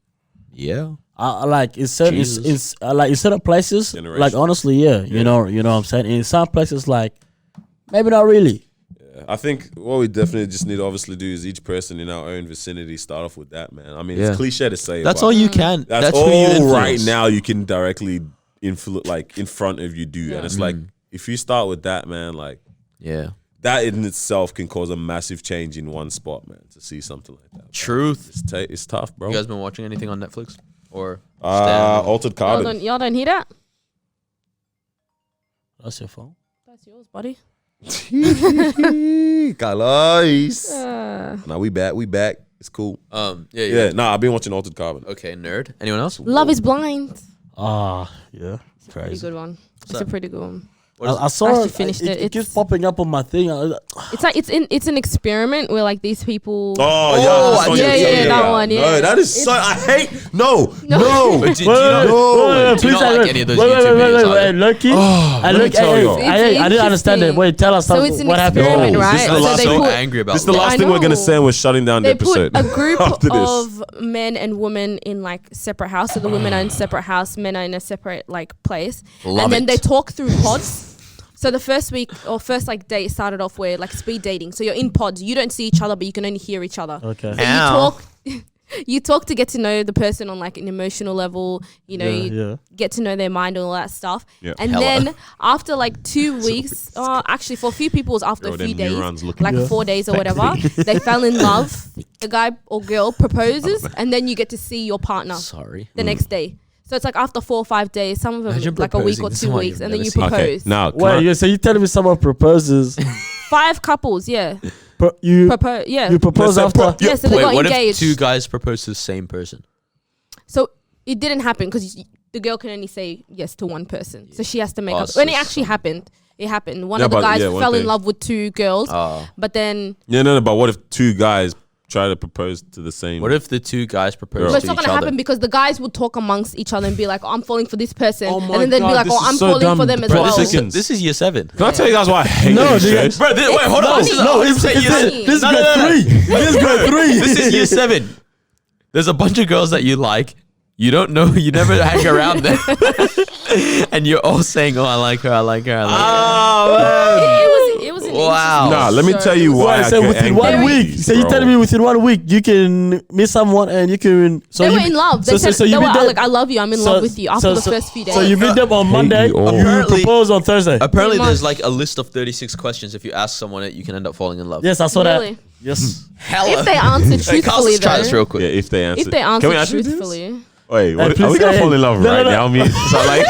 Speaker 1: Yeah.
Speaker 2: Like in certain,
Speaker 1: Jesus.
Speaker 2: like in certain places,
Speaker 3: Generation.
Speaker 2: like honestly, yeah, you know what I'm saying. In some places, like maybe not really.
Speaker 3: I think what we definitely just need to obviously do is each person in our own vicinity start off with that, man. I mean,
Speaker 1: Yeah.
Speaker 3: it's cliche to say,
Speaker 1: That's
Speaker 3: but
Speaker 1: all you can.
Speaker 3: That's
Speaker 1: who you
Speaker 3: all
Speaker 1: influence.
Speaker 3: right now you can directly influence, like in front of you do, and it's like if you start with that, man, like
Speaker 1: Yeah.
Speaker 3: that in itself can cause a massive change in one spot, man. To see something like that,
Speaker 1: Truth.
Speaker 3: it's tough, bro.
Speaker 1: You guys been watching anything on Netflix or? Stan?
Speaker 3: Altered Carbon.
Speaker 4: Y'all don't hear that?
Speaker 2: That's your phone.
Speaker 4: That's yours, buddy.
Speaker 3: Guys. Nah, we back. It's cool. Yeah, nah, I've been watching Altered Carbon.
Speaker 1: Okay, nerd. Anyone else?
Speaker 4: Love is Blind.
Speaker 2: Yeah,
Speaker 4: Pretty
Speaker 2: crazy.
Speaker 4: good one. It's a pretty good one.
Speaker 2: I saw
Speaker 4: Actually
Speaker 2: it.
Speaker 4: finished
Speaker 2: It
Speaker 4: it.
Speaker 2: keeps
Speaker 4: It's-
Speaker 2: popping up on my thing.
Speaker 4: It's like it's an experiment where like these people.
Speaker 3: Oh,
Speaker 1: yeah,
Speaker 3: yeah,
Speaker 4: yeah, that one, yeah.
Speaker 3: No, that is so. I hate. No.
Speaker 1: But do you not, do you not like any of those YouTube videos? either?
Speaker 2: Loki.
Speaker 3: let me tell y'all.
Speaker 2: I didn't understand it.
Speaker 4: interesting.
Speaker 2: Wait, tell us
Speaker 4: So
Speaker 2: something.
Speaker 4: it's an
Speaker 2: What happened?
Speaker 4: experiment,
Speaker 3: Oh,
Speaker 4: right?
Speaker 3: this is the
Speaker 1: I'm
Speaker 3: last
Speaker 4: they
Speaker 1: so
Speaker 3: thing-
Speaker 4: put,
Speaker 1: angry about
Speaker 3: This is the
Speaker 1: that.
Speaker 3: last
Speaker 4: I
Speaker 3: thing we're gonna
Speaker 4: know.
Speaker 3: say, and we're shutting down the
Speaker 4: they
Speaker 3: episode.
Speaker 4: put a group
Speaker 3: After this.
Speaker 4: of men and women in like separate house. So the women are in separate house, men are in a separate like place,
Speaker 1: Love
Speaker 4: and then
Speaker 1: it.
Speaker 4: they talk through pods. So the first week or first like date started off where like speed dating. So you're in pods. You don't see each other, but you can only hear each other.
Speaker 2: Okay.
Speaker 4: So you talk. You talk to get to know the person on like an emotional level. You know, you get to know their mind and all that stuff.
Speaker 3: Yeah.
Speaker 4: And
Speaker 1: Hella.
Speaker 4: then after like 2 weeks, actually for a few people it was after
Speaker 3: Bro,
Speaker 4: a few
Speaker 3: them
Speaker 4: days,
Speaker 3: neurons looking
Speaker 4: like
Speaker 2: Yeah.
Speaker 4: 4 days or whatever, they fell in love. The guy or girl proposes, and then you get to see your partner
Speaker 1: Sorry.
Speaker 4: the next day. So it's like after 4 or 5 days, some of them
Speaker 1: Imagine
Speaker 4: like a week or
Speaker 1: proposing to
Speaker 4: 2
Speaker 1: someone
Speaker 4: weeks,
Speaker 1: you've
Speaker 4: and then
Speaker 1: never
Speaker 4: you
Speaker 1: seen.
Speaker 3: Okay,
Speaker 4: propose.
Speaker 3: now
Speaker 2: Wait, so you telling me someone proposes?
Speaker 4: 5 couples, yeah,
Speaker 2: You
Speaker 4: propose, yeah.
Speaker 2: you propose
Speaker 3: Listen,
Speaker 2: after?
Speaker 4: Yeah, so they
Speaker 1: Wait,
Speaker 4: got
Speaker 1: what
Speaker 4: engaged.
Speaker 1: if two guys propose to the same person?
Speaker 4: So it didn't happen because the girl can only say yes to one person. So she has to make
Speaker 1: Oh,
Speaker 4: up.
Speaker 1: so
Speaker 4: When it actually happened, it happened. One
Speaker 3: Yeah,
Speaker 4: of the
Speaker 3: but-
Speaker 4: guys
Speaker 3: yeah, one
Speaker 4: fell in
Speaker 3: thing.
Speaker 4: love with 2 girls,
Speaker 1: Oh.
Speaker 4: but then
Speaker 3: no, but what if two guys try to propose to the same?
Speaker 1: What if the two guys propose
Speaker 3: Girl.
Speaker 4: but it's
Speaker 1: to
Speaker 4: not
Speaker 1: each
Speaker 4: gonna
Speaker 1: other?
Speaker 4: happen because the guys would talk amongst each other and be like, oh, I'm falling for this person.
Speaker 3: Oh
Speaker 4: And
Speaker 3: my
Speaker 4: then they'd be
Speaker 3: God,
Speaker 4: like,
Speaker 3: this
Speaker 4: oh,
Speaker 3: is
Speaker 4: I'm
Speaker 3: so
Speaker 4: falling
Speaker 3: dumb.
Speaker 4: for them as
Speaker 3: Bro,
Speaker 4: well.
Speaker 1: This is year 7.
Speaker 3: Can I tell you guys why I hate
Speaker 2: No,
Speaker 3: this
Speaker 2: dude.
Speaker 3: shit?
Speaker 1: Bro, wait, hold on. This is
Speaker 2: no, it's
Speaker 1: year
Speaker 4: funny.
Speaker 2: this is
Speaker 1: No, no,
Speaker 2: grade
Speaker 1: no, no.
Speaker 2: 3. This is grade 3.
Speaker 1: This is year 7. There's a bunch of girls that you like. You don't know. You never hang around them, and you're all saying, "Oh, I like her. I like her. I like her."
Speaker 3: Oh man.
Speaker 4: It was
Speaker 1: Wow.
Speaker 3: Nah, let me
Speaker 4: So-
Speaker 3: tell you why.
Speaker 2: Why?
Speaker 3: I
Speaker 2: So
Speaker 3: get
Speaker 2: within
Speaker 3: angry
Speaker 2: 1
Speaker 3: at
Speaker 2: week.
Speaker 3: these,
Speaker 2: So you
Speaker 3: bro.
Speaker 2: telling me within 1 week you can meet someone and you can. So
Speaker 4: They
Speaker 2: you
Speaker 4: were in love. They said they
Speaker 2: you
Speaker 4: were
Speaker 2: meet them-
Speaker 4: like, I love you. I'm in love with you after the first few days.
Speaker 2: So you meet them on Monday.
Speaker 3: you all.
Speaker 2: You
Speaker 1: Apparently-
Speaker 2: propose on Thursday.
Speaker 1: Apparently,
Speaker 4: Pretty
Speaker 1: there's
Speaker 4: much.
Speaker 1: like a list of 36 questions. If you ask someone it, you can end up falling in love.
Speaker 2: Yes, I saw
Speaker 4: Really?
Speaker 2: that. Yes.
Speaker 1: Hella.
Speaker 4: If they answer
Speaker 1: Hey,
Speaker 4: truthfully,
Speaker 1: Carlos, try this
Speaker 4: though.
Speaker 1: real quick.
Speaker 3: Yeah, if they answer.
Speaker 4: If they
Speaker 3: Can
Speaker 4: answer
Speaker 3: we answer this?
Speaker 4: truthfully.
Speaker 3: Wait, what, are
Speaker 2: please,
Speaker 3: we gonna
Speaker 2: hey,
Speaker 3: fall in love
Speaker 2: no,
Speaker 3: right
Speaker 2: no,
Speaker 3: now? Me, so like,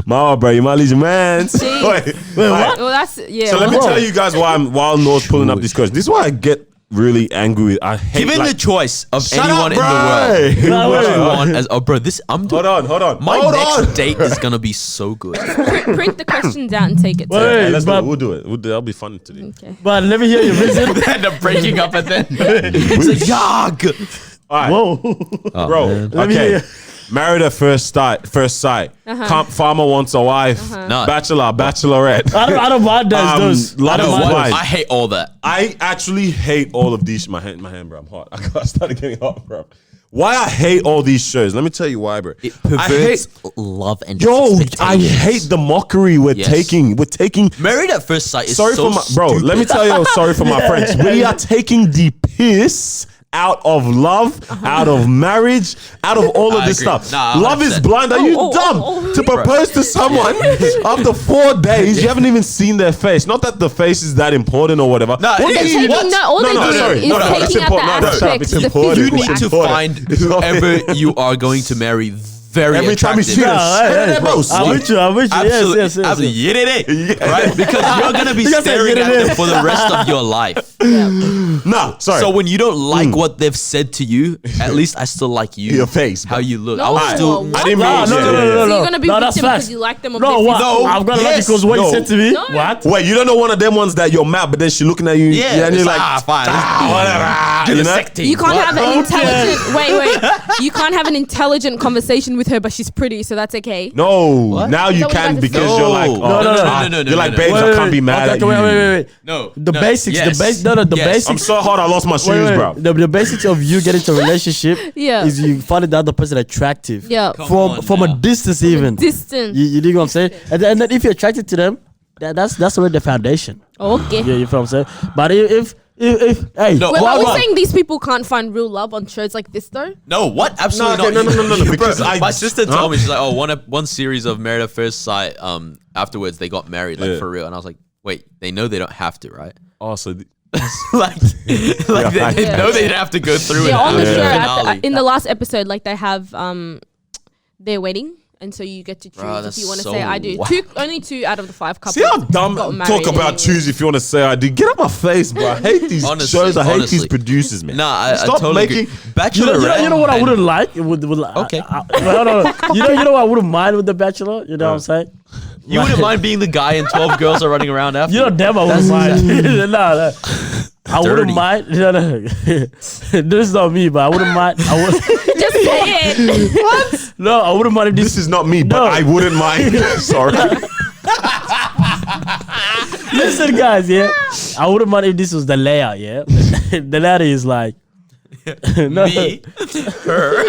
Speaker 3: Mama, bro, you might lose your man.
Speaker 4: See?
Speaker 3: Wait,
Speaker 2: what?
Speaker 4: Well, that's yeah.
Speaker 3: So let me
Speaker 2: Whoa.
Speaker 3: tell you guys why I'm while Noah's pulling up this question. This is why I get really angry with. I hate.
Speaker 1: Given
Speaker 3: like,
Speaker 1: the choice of
Speaker 3: Shut
Speaker 1: anyone
Speaker 3: up,
Speaker 1: in the
Speaker 3: bro.
Speaker 1: world, who
Speaker 2: No,
Speaker 1: would
Speaker 2: wait,
Speaker 1: you
Speaker 2: wait.
Speaker 1: want as? Oh, bro, this I'm doing.
Speaker 3: hold on.
Speaker 1: My
Speaker 3: Hold
Speaker 1: next
Speaker 3: on.
Speaker 1: date is gonna be so good.
Speaker 4: Print the questions out and take it.
Speaker 2: Wait,
Speaker 4: To
Speaker 3: Hey, let's do
Speaker 2: but-
Speaker 3: it. We'll do it. That'll be fun to do.
Speaker 4: Okay.
Speaker 2: But let me hear your reason.
Speaker 1: End up breaking up at then. It's like, yag.
Speaker 3: All right,
Speaker 2: Whoa.
Speaker 3: bro.
Speaker 2: Let me
Speaker 3: Okay.
Speaker 2: hear.
Speaker 3: Married at first sight. Farmer wants a wife.
Speaker 1: No.
Speaker 3: Bachelor, bachelorette.
Speaker 2: I don't mind those.
Speaker 3: Love
Speaker 1: I
Speaker 3: is
Speaker 1: know
Speaker 2: mind
Speaker 1: what.
Speaker 3: blind.
Speaker 1: I hate all that.
Speaker 3: I actually hate all of these. My hand, bro. I'm hot. I started getting hot, bro. Why I hate all these shows? Let me tell you why, bro.
Speaker 1: It
Speaker 3: I hate.
Speaker 1: perverts love and
Speaker 3: Yo, I
Speaker 1: expectations.
Speaker 3: hate the mockery we're
Speaker 1: Yes.
Speaker 3: taking. We're taking.
Speaker 1: Married at first sight is
Speaker 3: Sorry
Speaker 1: so
Speaker 3: for my bro.
Speaker 1: stupid.
Speaker 3: Let me tell you. Sorry for my French. We are taking the piss out of love, out of marriage, out of all of
Speaker 1: I
Speaker 3: this
Speaker 1: agree.
Speaker 3: stuff.
Speaker 1: Nah,
Speaker 3: Love is
Speaker 1: 100%.
Speaker 3: blind. Are you dumb to propose to someone after 4 days? You haven't even seen their face. Not that the face is that important or whatever.
Speaker 1: Nah,
Speaker 3: What
Speaker 1: it's
Speaker 3: do you-
Speaker 1: taking-
Speaker 3: what?
Speaker 4: no, all they do is
Speaker 3: it's
Speaker 4: taking out
Speaker 3: important.
Speaker 4: the
Speaker 3: No, shut up.
Speaker 4: aspect,
Speaker 3: It's
Speaker 4: the
Speaker 3: important.
Speaker 1: You
Speaker 4: physical
Speaker 1: need to
Speaker 3: Important.
Speaker 1: find
Speaker 3: It's not-
Speaker 1: whoever you are going to marry very
Speaker 3: Every time you
Speaker 1: attractive.
Speaker 3: see them,
Speaker 2: Yeah, hey, hey,
Speaker 3: bro,
Speaker 2: I'm with you. I'm with you.
Speaker 1: Absolutely,
Speaker 2: Yes.
Speaker 1: absolutely. Right? Because you're gonna be
Speaker 2: You gotta say
Speaker 1: staring at
Speaker 2: yiddy-day.
Speaker 1: them for the rest of your life.
Speaker 3: No, sorry.
Speaker 1: So when you don't like what they've said to you, at least I still like you.
Speaker 3: Your face,
Speaker 1: how
Speaker 3: bro.
Speaker 1: you look.
Speaker 4: No,
Speaker 1: I was still.
Speaker 4: what?
Speaker 3: I didn't
Speaker 2: No,
Speaker 3: mean.
Speaker 2: no,
Speaker 3: yeah,
Speaker 2: no,
Speaker 3: yeah,
Speaker 2: no,
Speaker 3: yeah.
Speaker 2: no,
Speaker 4: So
Speaker 2: no.
Speaker 4: you're gonna be
Speaker 2: No,
Speaker 4: victim
Speaker 2: that's
Speaker 4: because
Speaker 2: facts.
Speaker 4: you like them. Or
Speaker 2: No, what?
Speaker 1: No.
Speaker 2: I've got to like it
Speaker 1: Yes.
Speaker 2: because what
Speaker 3: No.
Speaker 2: you said to me.
Speaker 4: No.
Speaker 2: What?
Speaker 3: Wait, you don't know one of them ones that you're mad, but then she looking at you,
Speaker 1: Yeah,
Speaker 3: and
Speaker 1: it's
Speaker 3: you're
Speaker 1: like,
Speaker 3: like,
Speaker 1: fine.
Speaker 3: whatever. You know?
Speaker 4: You can't have an
Speaker 2: Okay.
Speaker 4: intelligent. Wait. You can't have an intelligent conversation with her, but she's pretty, so that's okay.
Speaker 3: No, now you
Speaker 4: Is that what
Speaker 3: can
Speaker 4: you guys
Speaker 3: because
Speaker 4: said?
Speaker 3: you're like,
Speaker 1: No,
Speaker 2: no,
Speaker 3: you're like,
Speaker 1: no.
Speaker 3: babes, I can't be mad at you.
Speaker 2: Wait.
Speaker 1: No.
Speaker 2: The
Speaker 1: no,
Speaker 2: basics,
Speaker 1: yes,
Speaker 2: the base, no, the
Speaker 1: yes.
Speaker 2: basics.
Speaker 3: I'm so hot, I lost my shoes, bro.
Speaker 2: The basics of you getting into a relationship
Speaker 4: Yeah.
Speaker 2: is you finding the other person attractive.
Speaker 4: Yeah.
Speaker 1: Come
Speaker 2: From
Speaker 1: on
Speaker 2: a
Speaker 1: now.
Speaker 2: distance even.
Speaker 4: Distance.
Speaker 2: You dig what I'm saying? And then if you're attracted to them, that's already the foundation.
Speaker 4: Okay.
Speaker 2: Yeah, you feel what I'm saying? But if hey,
Speaker 1: No,
Speaker 4: Wait,
Speaker 1: Why
Speaker 4: are we
Speaker 1: not?
Speaker 4: saying these people can't find real love on shows like this though?
Speaker 1: No, what? Absolutely
Speaker 3: okay,
Speaker 1: not.
Speaker 3: no,
Speaker 1: Bro,
Speaker 3: because
Speaker 1: my sister told
Speaker 3: Huh?
Speaker 1: me, she's like, oh, one series of Married at First Sight. Afterwards they got married, like
Speaker 3: Yeah.
Speaker 1: for real, and I was like, wait, they know they don't have to, right?
Speaker 3: Oh, so
Speaker 1: like they
Speaker 4: Yeah.
Speaker 1: know they'd have to go through
Speaker 4: Yeah, on the
Speaker 1: an
Speaker 4: show
Speaker 1: finale.
Speaker 4: in the last episode, like they have their wedding, and so you get to choose
Speaker 1: Bro,
Speaker 4: if
Speaker 1: that's
Speaker 4: you want to
Speaker 1: so
Speaker 4: say I do.
Speaker 1: whack.
Speaker 4: Only 2 out of the 5 couples.
Speaker 3: see how dumb
Speaker 4: got
Speaker 3: talk
Speaker 4: married
Speaker 3: about
Speaker 4: anyway.
Speaker 3: choose if you want to say I do. Get out my face, bro. I hate these
Speaker 1: Honestly,
Speaker 3: shows. I hate
Speaker 1: honestly.
Speaker 3: these producers, man.
Speaker 1: Nah, I
Speaker 3: Stop
Speaker 1: totally
Speaker 3: making.
Speaker 1: agree. Bachelorette.
Speaker 2: you know what I
Speaker 1: and-
Speaker 2: wouldn't like?
Speaker 1: Okay.
Speaker 2: No. You know what I wouldn't mind with The Bachelor? You know what I'm saying?
Speaker 1: You wouldn't mind being the guy and 12 girls are running around after
Speaker 2: You know damn I wouldn't mind. no. I
Speaker 1: Dirty.
Speaker 2: wouldn't mind. No. This is not me, but I wouldn't mind.
Speaker 4: Just say it.
Speaker 2: No, I wouldn't mind if
Speaker 3: This
Speaker 2: this.
Speaker 3: is not me, but
Speaker 2: No.
Speaker 3: I wouldn't mind. Sorry.
Speaker 2: Listen, guys, yeah. I wouldn't mind if this was the layout, yeah. The layout is like. No,
Speaker 1: me, her,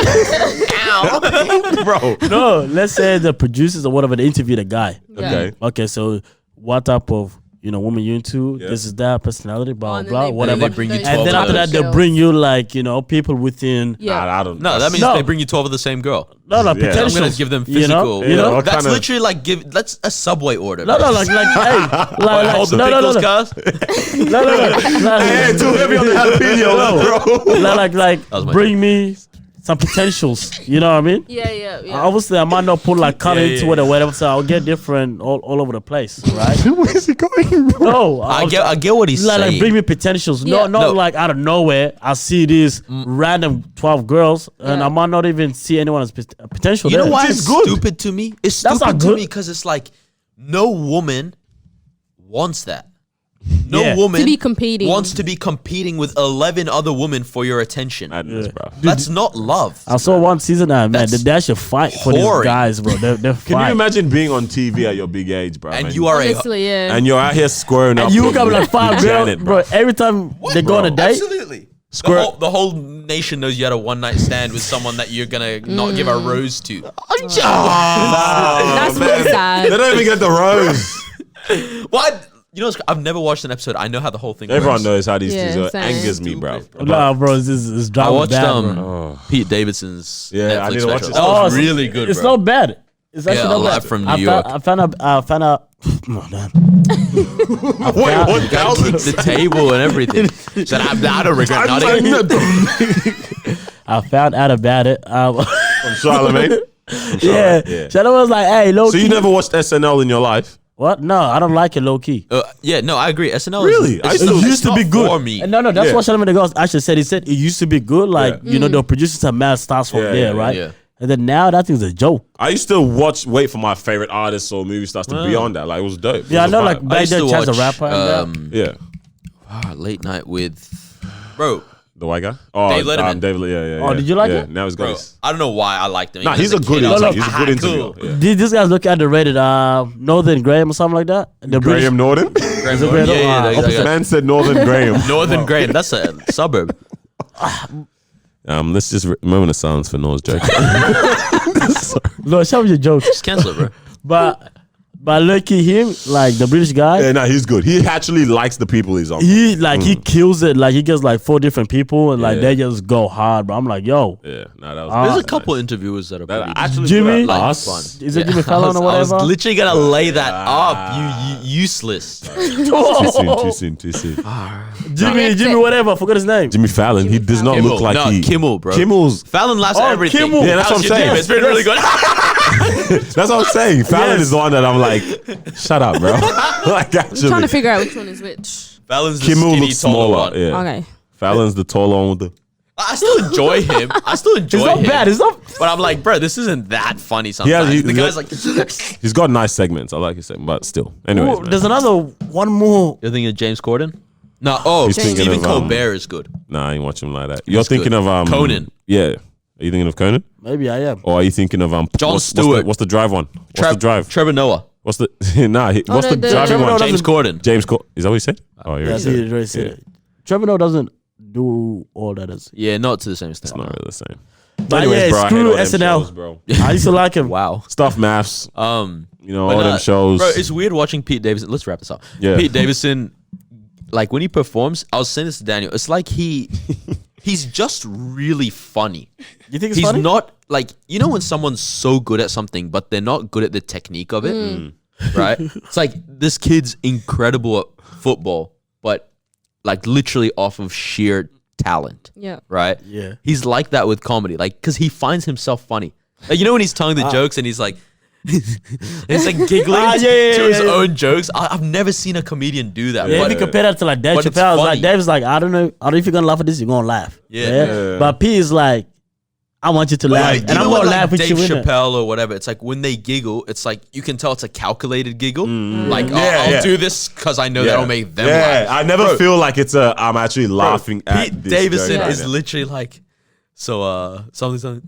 Speaker 1: ow,
Speaker 3: Bro.
Speaker 2: no. Let's say the producers or whatever they interviewed a guy.
Speaker 3: Okay.
Speaker 2: Okay, so what type of woman you into?
Speaker 3: Yeah.
Speaker 2: This is that personality, blah
Speaker 4: and then
Speaker 2: blah,
Speaker 4: they-
Speaker 2: whatever.
Speaker 1: and they bring you
Speaker 2: And
Speaker 1: 12
Speaker 2: then
Speaker 1: of
Speaker 2: after
Speaker 1: those.
Speaker 2: that, they'll bring you like people within.
Speaker 4: Yeah.
Speaker 3: Nah, I don't.
Speaker 1: No, that means
Speaker 2: No.
Speaker 1: they bring you 12 of the same girl.
Speaker 2: No,
Speaker 3: Yeah.
Speaker 2: potential.
Speaker 1: I'm gonna give them
Speaker 2: You know?
Speaker 1: physical.
Speaker 2: You know?
Speaker 3: What
Speaker 1: That's
Speaker 3: kinda-
Speaker 1: literally like that's a Subway order.
Speaker 2: No,
Speaker 1: bro.
Speaker 2: like hey, like
Speaker 1: Hold the
Speaker 2: no,
Speaker 1: pickles, cuz.
Speaker 2: no.
Speaker 3: Hey, too heavy on the jalapeno, bro.
Speaker 2: Like
Speaker 1: was my
Speaker 2: bring me some potentials. You know what I mean?
Speaker 4: Yeah.
Speaker 2: Obviously, I might not put like color
Speaker 1: Yeah,
Speaker 2: into
Speaker 1: yeah,
Speaker 2: it or whatever, so I'll get different all over the place, right?
Speaker 3: Where's he going, bro?
Speaker 2: No,
Speaker 1: I get what he's
Speaker 2: like
Speaker 1: saying.
Speaker 2: bring me potentials.
Speaker 4: Yeah.
Speaker 2: Not
Speaker 1: No.
Speaker 2: like out of nowhere. I see these random 12 girls, and
Speaker 4: Yeah.
Speaker 2: I might not even see anyone as potential.
Speaker 1: You know
Speaker 2: there.
Speaker 1: why
Speaker 3: Which
Speaker 1: it's
Speaker 3: is good.
Speaker 1: stupid to me? It's
Speaker 2: That's
Speaker 1: stupid
Speaker 2: not
Speaker 1: to
Speaker 2: good.
Speaker 1: me because it's like no woman wants that. No
Speaker 2: Yeah.
Speaker 1: woman
Speaker 4: To be competing.
Speaker 1: wants to be competing with 11 other women for your attention.
Speaker 3: Madness, bro.
Speaker 1: That's not love.
Speaker 2: I saw one season, man.
Speaker 1: That's
Speaker 2: They should fight for these
Speaker 1: boring.
Speaker 2: guys, bro. They're
Speaker 3: Can
Speaker 2: fight.
Speaker 3: you imagine being on TV at your big age, bro?
Speaker 1: And you are
Speaker 4: Honestly, yeah.
Speaker 3: and you're out here squaring up.
Speaker 2: And you
Speaker 3: with-
Speaker 2: come like 5
Speaker 3: with
Speaker 2: girls,
Speaker 3: Janet,
Speaker 2: bro. Every time they go on a date,
Speaker 1: Absolutely.
Speaker 3: Square-
Speaker 1: The whole nation knows you had a one night stand with someone that you're gonna not give a rose to.
Speaker 4: That's really sad.
Speaker 3: They don't even get the rose.
Speaker 1: What? You know, I've never watched an episode. I know how the whole thing
Speaker 3: Everyone
Speaker 1: works.
Speaker 3: knows how these things are.
Speaker 4: same.
Speaker 3: Angers me, bro.
Speaker 2: Nah, bro, it's
Speaker 1: I
Speaker 2: drama
Speaker 1: watched
Speaker 2: bad, bro.
Speaker 1: Pete Davidson's
Speaker 3: Yeah, I
Speaker 1: Netflix
Speaker 3: need to watch
Speaker 1: special.
Speaker 3: it.
Speaker 1: That was
Speaker 2: it's-
Speaker 1: really good,
Speaker 2: It's
Speaker 1: bro.
Speaker 2: not bad. It's actually
Speaker 1: Yeah,
Speaker 2: not
Speaker 1: Live
Speaker 2: bad.
Speaker 1: from New
Speaker 2: I
Speaker 1: York.
Speaker 2: found out. Oh, damn.
Speaker 3: Wait, what?
Speaker 1: You gotta kick the table and everything. Said, I don't regret nothing.
Speaker 2: I found out about it.
Speaker 3: From Charlemagne.
Speaker 2: Yeah.
Speaker 3: yeah.
Speaker 2: Shadow was like, hey, low
Speaker 3: So
Speaker 2: key.
Speaker 3: you never watched SNL in your life?
Speaker 2: What? No, I don't like it low key.
Speaker 1: Yeah, no, I agree. SNL
Speaker 3: Really?
Speaker 1: is,
Speaker 3: I
Speaker 1: it's
Speaker 3: still-
Speaker 1: not-
Speaker 3: it
Speaker 1: it's
Speaker 3: used to
Speaker 1: not
Speaker 3: be good.
Speaker 1: for me.
Speaker 2: And no, that's
Speaker 3: Yeah.
Speaker 2: what Charlemagne the God actually said. He said it used to be good. Like,
Speaker 3: Yeah.
Speaker 2: you know, the producers are mad stars from
Speaker 3: Yeah,
Speaker 2: there,
Speaker 3: yeah,
Speaker 2: right?
Speaker 1: yeah.
Speaker 2: And then now that thing's a joke.
Speaker 3: I used to wait for my favorite artists or movie stars to be on that. Like, it was dope.
Speaker 2: Yeah, I
Speaker 3: It was
Speaker 2: know,
Speaker 3: a
Speaker 2: like,
Speaker 3: vibe.
Speaker 2: back
Speaker 1: used
Speaker 2: then,
Speaker 1: to
Speaker 2: Chance the
Speaker 1: watch,
Speaker 2: Rapper and
Speaker 3: yeah.
Speaker 1: Late night with, bro.
Speaker 3: The white guy? Oh,
Speaker 1: Dave Letterman.
Speaker 3: Dave, yeah.
Speaker 2: Oh, did you like
Speaker 3: yeah.
Speaker 2: it?
Speaker 3: Now he's got
Speaker 1: Bro,
Speaker 3: his.
Speaker 1: I don't know why I liked him.
Speaker 3: Nah,
Speaker 1: Even
Speaker 3: he's
Speaker 1: as
Speaker 3: a good
Speaker 1: kid, I was
Speaker 3: interview.
Speaker 1: like,
Speaker 3: He's a good interview.
Speaker 1: cool.
Speaker 3: Yeah.
Speaker 2: These guys look underrated. Northern Graham or something like that. The British-
Speaker 3: Graham Norton?
Speaker 1: Graham
Speaker 2: Is it
Speaker 1: Norton?
Speaker 2: Graham?
Speaker 1: Yeah,
Speaker 2: Opposite
Speaker 1: that guy.
Speaker 3: Man said Northern Graham.
Speaker 1: Northern Graham. That's a suburb.
Speaker 3: Let's just moment of silence for Noah's joke.
Speaker 2: No, show me your jokes.
Speaker 1: Just cancel it, bro.
Speaker 2: But lucky him, like the British guy,
Speaker 3: Yeah, nah, he's good. He actually likes the people he's on.
Speaker 2: he kills it. Like he gets like 4 different people and like
Speaker 3: Yeah.
Speaker 2: they just go hard. But I'm like, yo,
Speaker 3: Yeah, nah, that was.
Speaker 2: Ah.
Speaker 1: There's a
Speaker 3: nice.
Speaker 1: couple interviewers that are
Speaker 3: That
Speaker 1: pretty
Speaker 3: actually
Speaker 2: Jimmy?
Speaker 3: good at
Speaker 1: like,
Speaker 3: us.
Speaker 1: fun.
Speaker 2: is it Jimmy
Speaker 1: I
Speaker 2: Fallon or
Speaker 1: was
Speaker 2: whatever?
Speaker 1: literally gonna lay that up. You useless.
Speaker 3: Too soon.
Speaker 2: Jimmy, whatever. I forgot his name.
Speaker 3: Jimmy Fallon, he does not
Speaker 1: Kimmel.
Speaker 3: look like
Speaker 1: No,
Speaker 3: he.
Speaker 1: Kimmel, bro.
Speaker 3: Kimmel's.
Speaker 1: Fallon laughs
Speaker 2: Oh,
Speaker 1: at everything.
Speaker 2: Kimmel.
Speaker 3: Yeah, that's
Speaker 1: How's
Speaker 3: what I'm
Speaker 1: your
Speaker 3: saying.
Speaker 1: day? It's been really good.
Speaker 3: That's what I'm saying. Fallon
Speaker 2: Yes.
Speaker 3: is the one that I'm like, shut up, bro. Like
Speaker 4: I'm trying to
Speaker 3: actually,
Speaker 4: figure out which one is which.
Speaker 1: Fallon's the
Speaker 3: Kimmel
Speaker 1: skinny,
Speaker 3: looks
Speaker 1: taller
Speaker 3: smaller.
Speaker 1: one.
Speaker 3: Yeah.
Speaker 4: Okay.
Speaker 3: Fallon's the taller one with the.
Speaker 1: I still enjoy him.
Speaker 2: It's not bad. It's not.
Speaker 1: But I'm like, bro, this isn't that funny sometimes.
Speaker 3: he-
Speaker 1: the guy's like,
Speaker 3: He's got nice segments. I like his segment, but still. Anyways,
Speaker 2: Ooh,
Speaker 3: man.
Speaker 2: there's another one more.
Speaker 1: you're thinking of James Corden? No. Oh,
Speaker 3: He's thinking
Speaker 1: Stephen
Speaker 3: of,
Speaker 1: Colbert is good.
Speaker 3: Nah, I ain't watching him like that. You're
Speaker 1: He's
Speaker 3: thinking
Speaker 1: good.
Speaker 3: of
Speaker 1: Conan.
Speaker 3: Yeah. Are you thinking of Conan?
Speaker 2: Maybe I am.
Speaker 3: Or are you thinking of
Speaker 1: Jon
Speaker 3: what's
Speaker 1: Stewart.
Speaker 3: What's the drive one? What's the drive?
Speaker 1: Trevor Noah.
Speaker 3: What's the what's
Speaker 4: no,
Speaker 3: the
Speaker 4: the-
Speaker 3: driving
Speaker 2: Trevor
Speaker 3: one?
Speaker 2: Noah
Speaker 1: James Corden.
Speaker 3: James Is that what you said? Oh, you
Speaker 2: Yeah,
Speaker 3: already said it.
Speaker 2: already said it. Trevor Noah doesn't do all that.
Speaker 1: Yeah, not to the same extent.
Speaker 3: It's not really the same.
Speaker 2: But
Speaker 3: Anyways,
Speaker 2: yeah,
Speaker 3: bro, I hate
Speaker 2: screw
Speaker 3: all them
Speaker 2: SNL.
Speaker 3: shows, bro.
Speaker 2: I used to like him.
Speaker 1: Wow.
Speaker 3: Stuff maths,
Speaker 1: But
Speaker 3: all them shows.
Speaker 1: Bro, it's weird watching Pete Davidson. Let's wrap this up.
Speaker 3: Yeah.
Speaker 1: Pete Davidson, like when he performs, I was saying this to Daniel. It's like he's just really funny.
Speaker 2: You think it's
Speaker 1: He's
Speaker 2: funny?
Speaker 1: not like, you know when someone's so good at something, but they're not good at the technique of it, right? It's like this kid's incredible at football, but like literally off of sheer talent,
Speaker 4: Yeah.
Speaker 1: right?
Speaker 2: Yeah.
Speaker 1: He's like that with comedy, like because he finds himself funny. Like you know when he's telling the jokes and he's like, he's like giggling
Speaker 2: Yeah,
Speaker 1: to his
Speaker 2: yeah.
Speaker 1: own jokes. I've never seen a comedian do that.
Speaker 2: Yeah,
Speaker 1: but
Speaker 2: if you compare that to like Dave
Speaker 1: but it's
Speaker 2: Chappelle, it's like
Speaker 1: funny.
Speaker 2: Dave's like, I don't know if you're gonna laugh at this, you're gonna laugh.
Speaker 1: Yeah.
Speaker 2: But P is like, I want you to laugh,
Speaker 1: Like,
Speaker 2: and
Speaker 1: you
Speaker 2: I'm
Speaker 1: know
Speaker 2: gonna
Speaker 1: when,
Speaker 2: laugh with
Speaker 1: Dave
Speaker 2: you in it.
Speaker 1: Chappelle or whatever. It's like when they giggle, it's like you can tell it's a calculated giggle. Like
Speaker 3: Yeah,
Speaker 1: I'll
Speaker 3: yeah.
Speaker 1: do this because I know that'll make them
Speaker 3: Yeah,
Speaker 1: laugh.
Speaker 3: I never
Speaker 1: Bro,
Speaker 3: feel like it's I'm actually laughing at
Speaker 1: Pete
Speaker 3: this
Speaker 1: Davidson
Speaker 3: joke right
Speaker 1: is
Speaker 3: now.
Speaker 1: literally like, so something.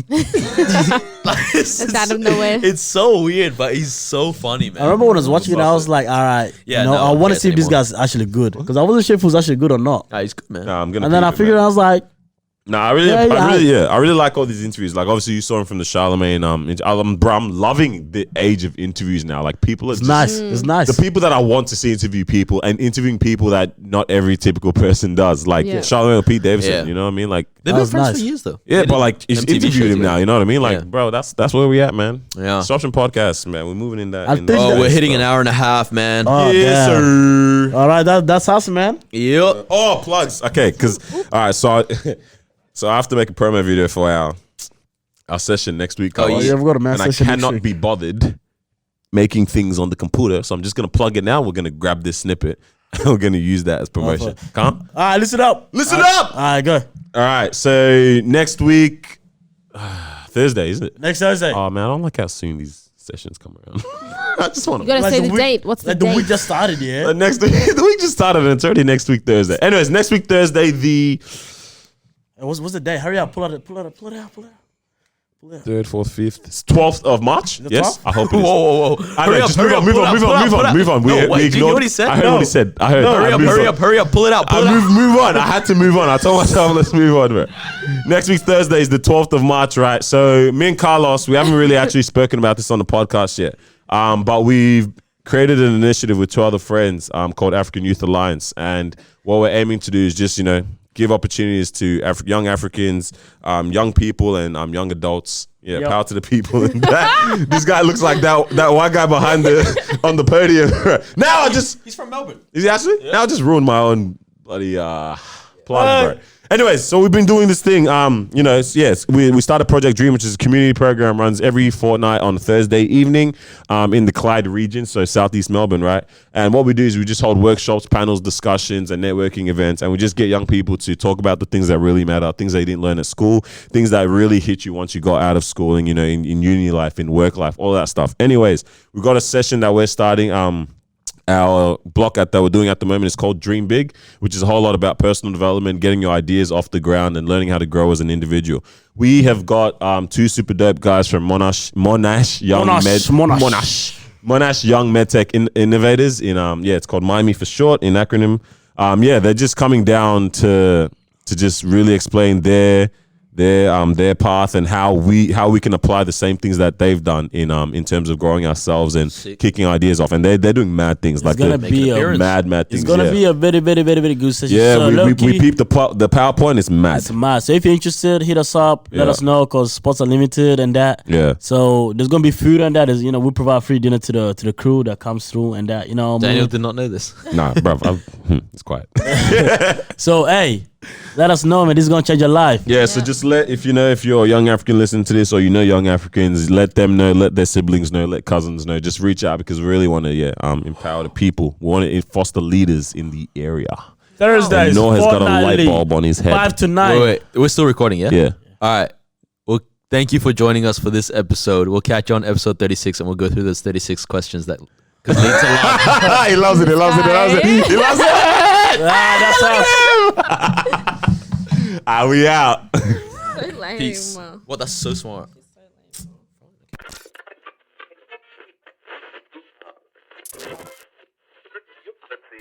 Speaker 1: Like,
Speaker 4: It's out of nowhere.
Speaker 1: It's so weird, but he's so funny, man.
Speaker 2: I remember when I was watching it, I was like, all right,
Speaker 1: Yeah,
Speaker 2: you know,
Speaker 1: no
Speaker 2: I
Speaker 1: one
Speaker 2: want to
Speaker 1: cares
Speaker 2: see if this
Speaker 1: anymore.
Speaker 2: guy's actually good because I wasn't sure if he was actually good or not.
Speaker 1: Nah, he's good, man.
Speaker 3: Nah, I'm gonna.
Speaker 2: And then I
Speaker 3: peep it,
Speaker 2: figured
Speaker 3: man.
Speaker 2: I was like,
Speaker 3: Nah, I really like all these interviews. Like, obviously, you saw him from the Charlemagne. Bro, I'm loving the age of interviews now. Like, people are
Speaker 2: it's
Speaker 3: just,
Speaker 2: nice. It's nice.
Speaker 3: the people that I want to see interview people and interviewing people that not every typical person does. Like
Speaker 4: Yeah.
Speaker 3: Charlemagne or Pete Davidson.
Speaker 1: Yeah.
Speaker 3: You know what I mean? Like,
Speaker 1: They've
Speaker 2: That
Speaker 1: been
Speaker 2: was
Speaker 1: friends
Speaker 2: nice.
Speaker 1: for years, though.
Speaker 3: yeah,
Speaker 1: They
Speaker 3: but
Speaker 1: did
Speaker 3: like, he's
Speaker 1: MTV
Speaker 3: interviewed
Speaker 1: shows
Speaker 3: him now.
Speaker 1: together.
Speaker 3: You know what I mean? Like,
Speaker 1: Yeah.
Speaker 3: bro, that's where we at, man.
Speaker 1: Yeah.
Speaker 3: Disruption podcast, man. We're moving in that.
Speaker 2: I
Speaker 3: in
Speaker 2: think
Speaker 3: that
Speaker 2: that-
Speaker 1: Oh, we're
Speaker 3: space,
Speaker 1: hitting
Speaker 3: bro.
Speaker 1: an hour and a half, man.
Speaker 2: Oh,
Speaker 3: Yes,
Speaker 2: damn.
Speaker 3: sir.
Speaker 2: All right, that's us, man.
Speaker 1: Yep.
Speaker 3: Oh, plugs. Okay, because all right, so so I have to make a promo video for our session next week.
Speaker 1: Oh,
Speaker 3: Carlos.
Speaker 1: yeah,
Speaker 2: we've got a man
Speaker 3: and I
Speaker 2: session next
Speaker 3: cannot
Speaker 2: week.
Speaker 3: be bothered making things on the computer, so I'm just gonna plug it now. We're gonna grab this snippet. And we're gonna use that as promotion. Can't?
Speaker 2: All right, listen up.
Speaker 3: Listen
Speaker 2: All right.
Speaker 3: up!
Speaker 2: All right, go.
Speaker 3: All right, so next week, Thursday, isn't it?
Speaker 2: Next Thursday.
Speaker 3: Oh man, I don't like how soon these sessions come around. I just want
Speaker 4: You
Speaker 3: to.
Speaker 4: gotta say the
Speaker 2: week-
Speaker 4: date. What's the
Speaker 2: Like the
Speaker 4: date?
Speaker 2: week just started, yeah.
Speaker 3: Next week, the week just started and it's already next week Thursday. Anyways, next week Thursday, the
Speaker 2: What's the day? Hurry up, pull it out.
Speaker 3: 3rd, 4th, 5th, it's 12th of March.
Speaker 2: The
Speaker 3: Yes,
Speaker 2: 12th?
Speaker 3: I hope it
Speaker 1: Whoa,
Speaker 3: is.
Speaker 1: whoa, whoa.
Speaker 3: I know, just move on.
Speaker 1: No,
Speaker 3: We
Speaker 1: wait, did you hear
Speaker 3: ignored.
Speaker 1: what he said?
Speaker 3: I heard
Speaker 1: No.
Speaker 3: what he said. I heard.
Speaker 1: Hurry
Speaker 3: I
Speaker 1: up,
Speaker 3: moved
Speaker 1: hurry
Speaker 3: on.
Speaker 1: up, hurry up. Pull it out, pull it
Speaker 3: I
Speaker 1: out.
Speaker 3: move on. I had to move on. I told myself, let's move on, bro. Next week's Thursday is the 12th of March, right? So me and Carlos, we haven't really actually spoken about this on the podcast yet. But we've created an initiative with 2 other friends called African Youth Alliance. And what we're aiming to do is just, give opportunities to young Africans, young people, and young adults. Yeah,
Speaker 2: Yep.
Speaker 3: power to the people. And this guy looks like that white guy behind on the podium. Now
Speaker 1: He's from Melbourne.
Speaker 3: is he actually? Yeah. Now I just ruined my own bloody plug, bro. Anyways, so we've been doing this thing. We started Project Dream, which is a community program, runs every fortnight on Thursday evening in the Clyde region, so Southeast Melbourne, right? And what we do is we just hold workshops, panels, discussions, and networking events, and we just get young people to talk about the things that really matter, things they didn't learn at school, things that really hit you once you got out of school, and in uni life, in work life, all that stuff. Anyways, we've got a session that we're starting. Our block that we're doing at the moment is called Dream Big, which is a whole lot about personal development, getting your ideas off the ground and learning how to grow as an individual. We have got 2 super dope guys from Monash Young MedTech Innovators in it's called Miami for short in acronym. They're just coming down to just really explain their path and how we can apply the same things that they've done in terms of growing ourselves and kicking ideas off. And they're doing mad things.
Speaker 2: It's gonna be
Speaker 3: mad things.
Speaker 2: It's gonna be a very, very, very, very good session.
Speaker 3: Yeah,
Speaker 2: So,
Speaker 3: we peeped the PowerPoint. It's mad.
Speaker 2: It's mad. So if you're interested, hit us up. Let us know because spots are limited and that.
Speaker 3: Yeah.
Speaker 2: So there's gonna be food and that. Is we provide free dinner to the crew that comes through and that.
Speaker 1: Daniel did not know this.
Speaker 3: Nah, bruv, it's quiet.
Speaker 2: So hey, let us know, man. This is gonna change your life.
Speaker 3: Yeah, so just if you're a young African listening to this, or young Africans, let them know, let their siblings know, let cousins know. Just reach out because we really want to empower the people. We want to foster leaders in the area.
Speaker 2: Thursday.
Speaker 3: And Noah has got a light bulb on his head.
Speaker 2: 5 to 9.
Speaker 1: Wait, we're still recording, yeah?
Speaker 3: Yeah.
Speaker 1: All right. Well, thank you for joining us for this episode. We'll catch you on episode 36, and we'll go through those 36 questions that could lead to life.
Speaker 3: He loves it. He loves it. He loves it. He loves it.
Speaker 2: That's us.
Speaker 3: We out.
Speaker 4: So lame.
Speaker 1: Peace. Well, that's so smart.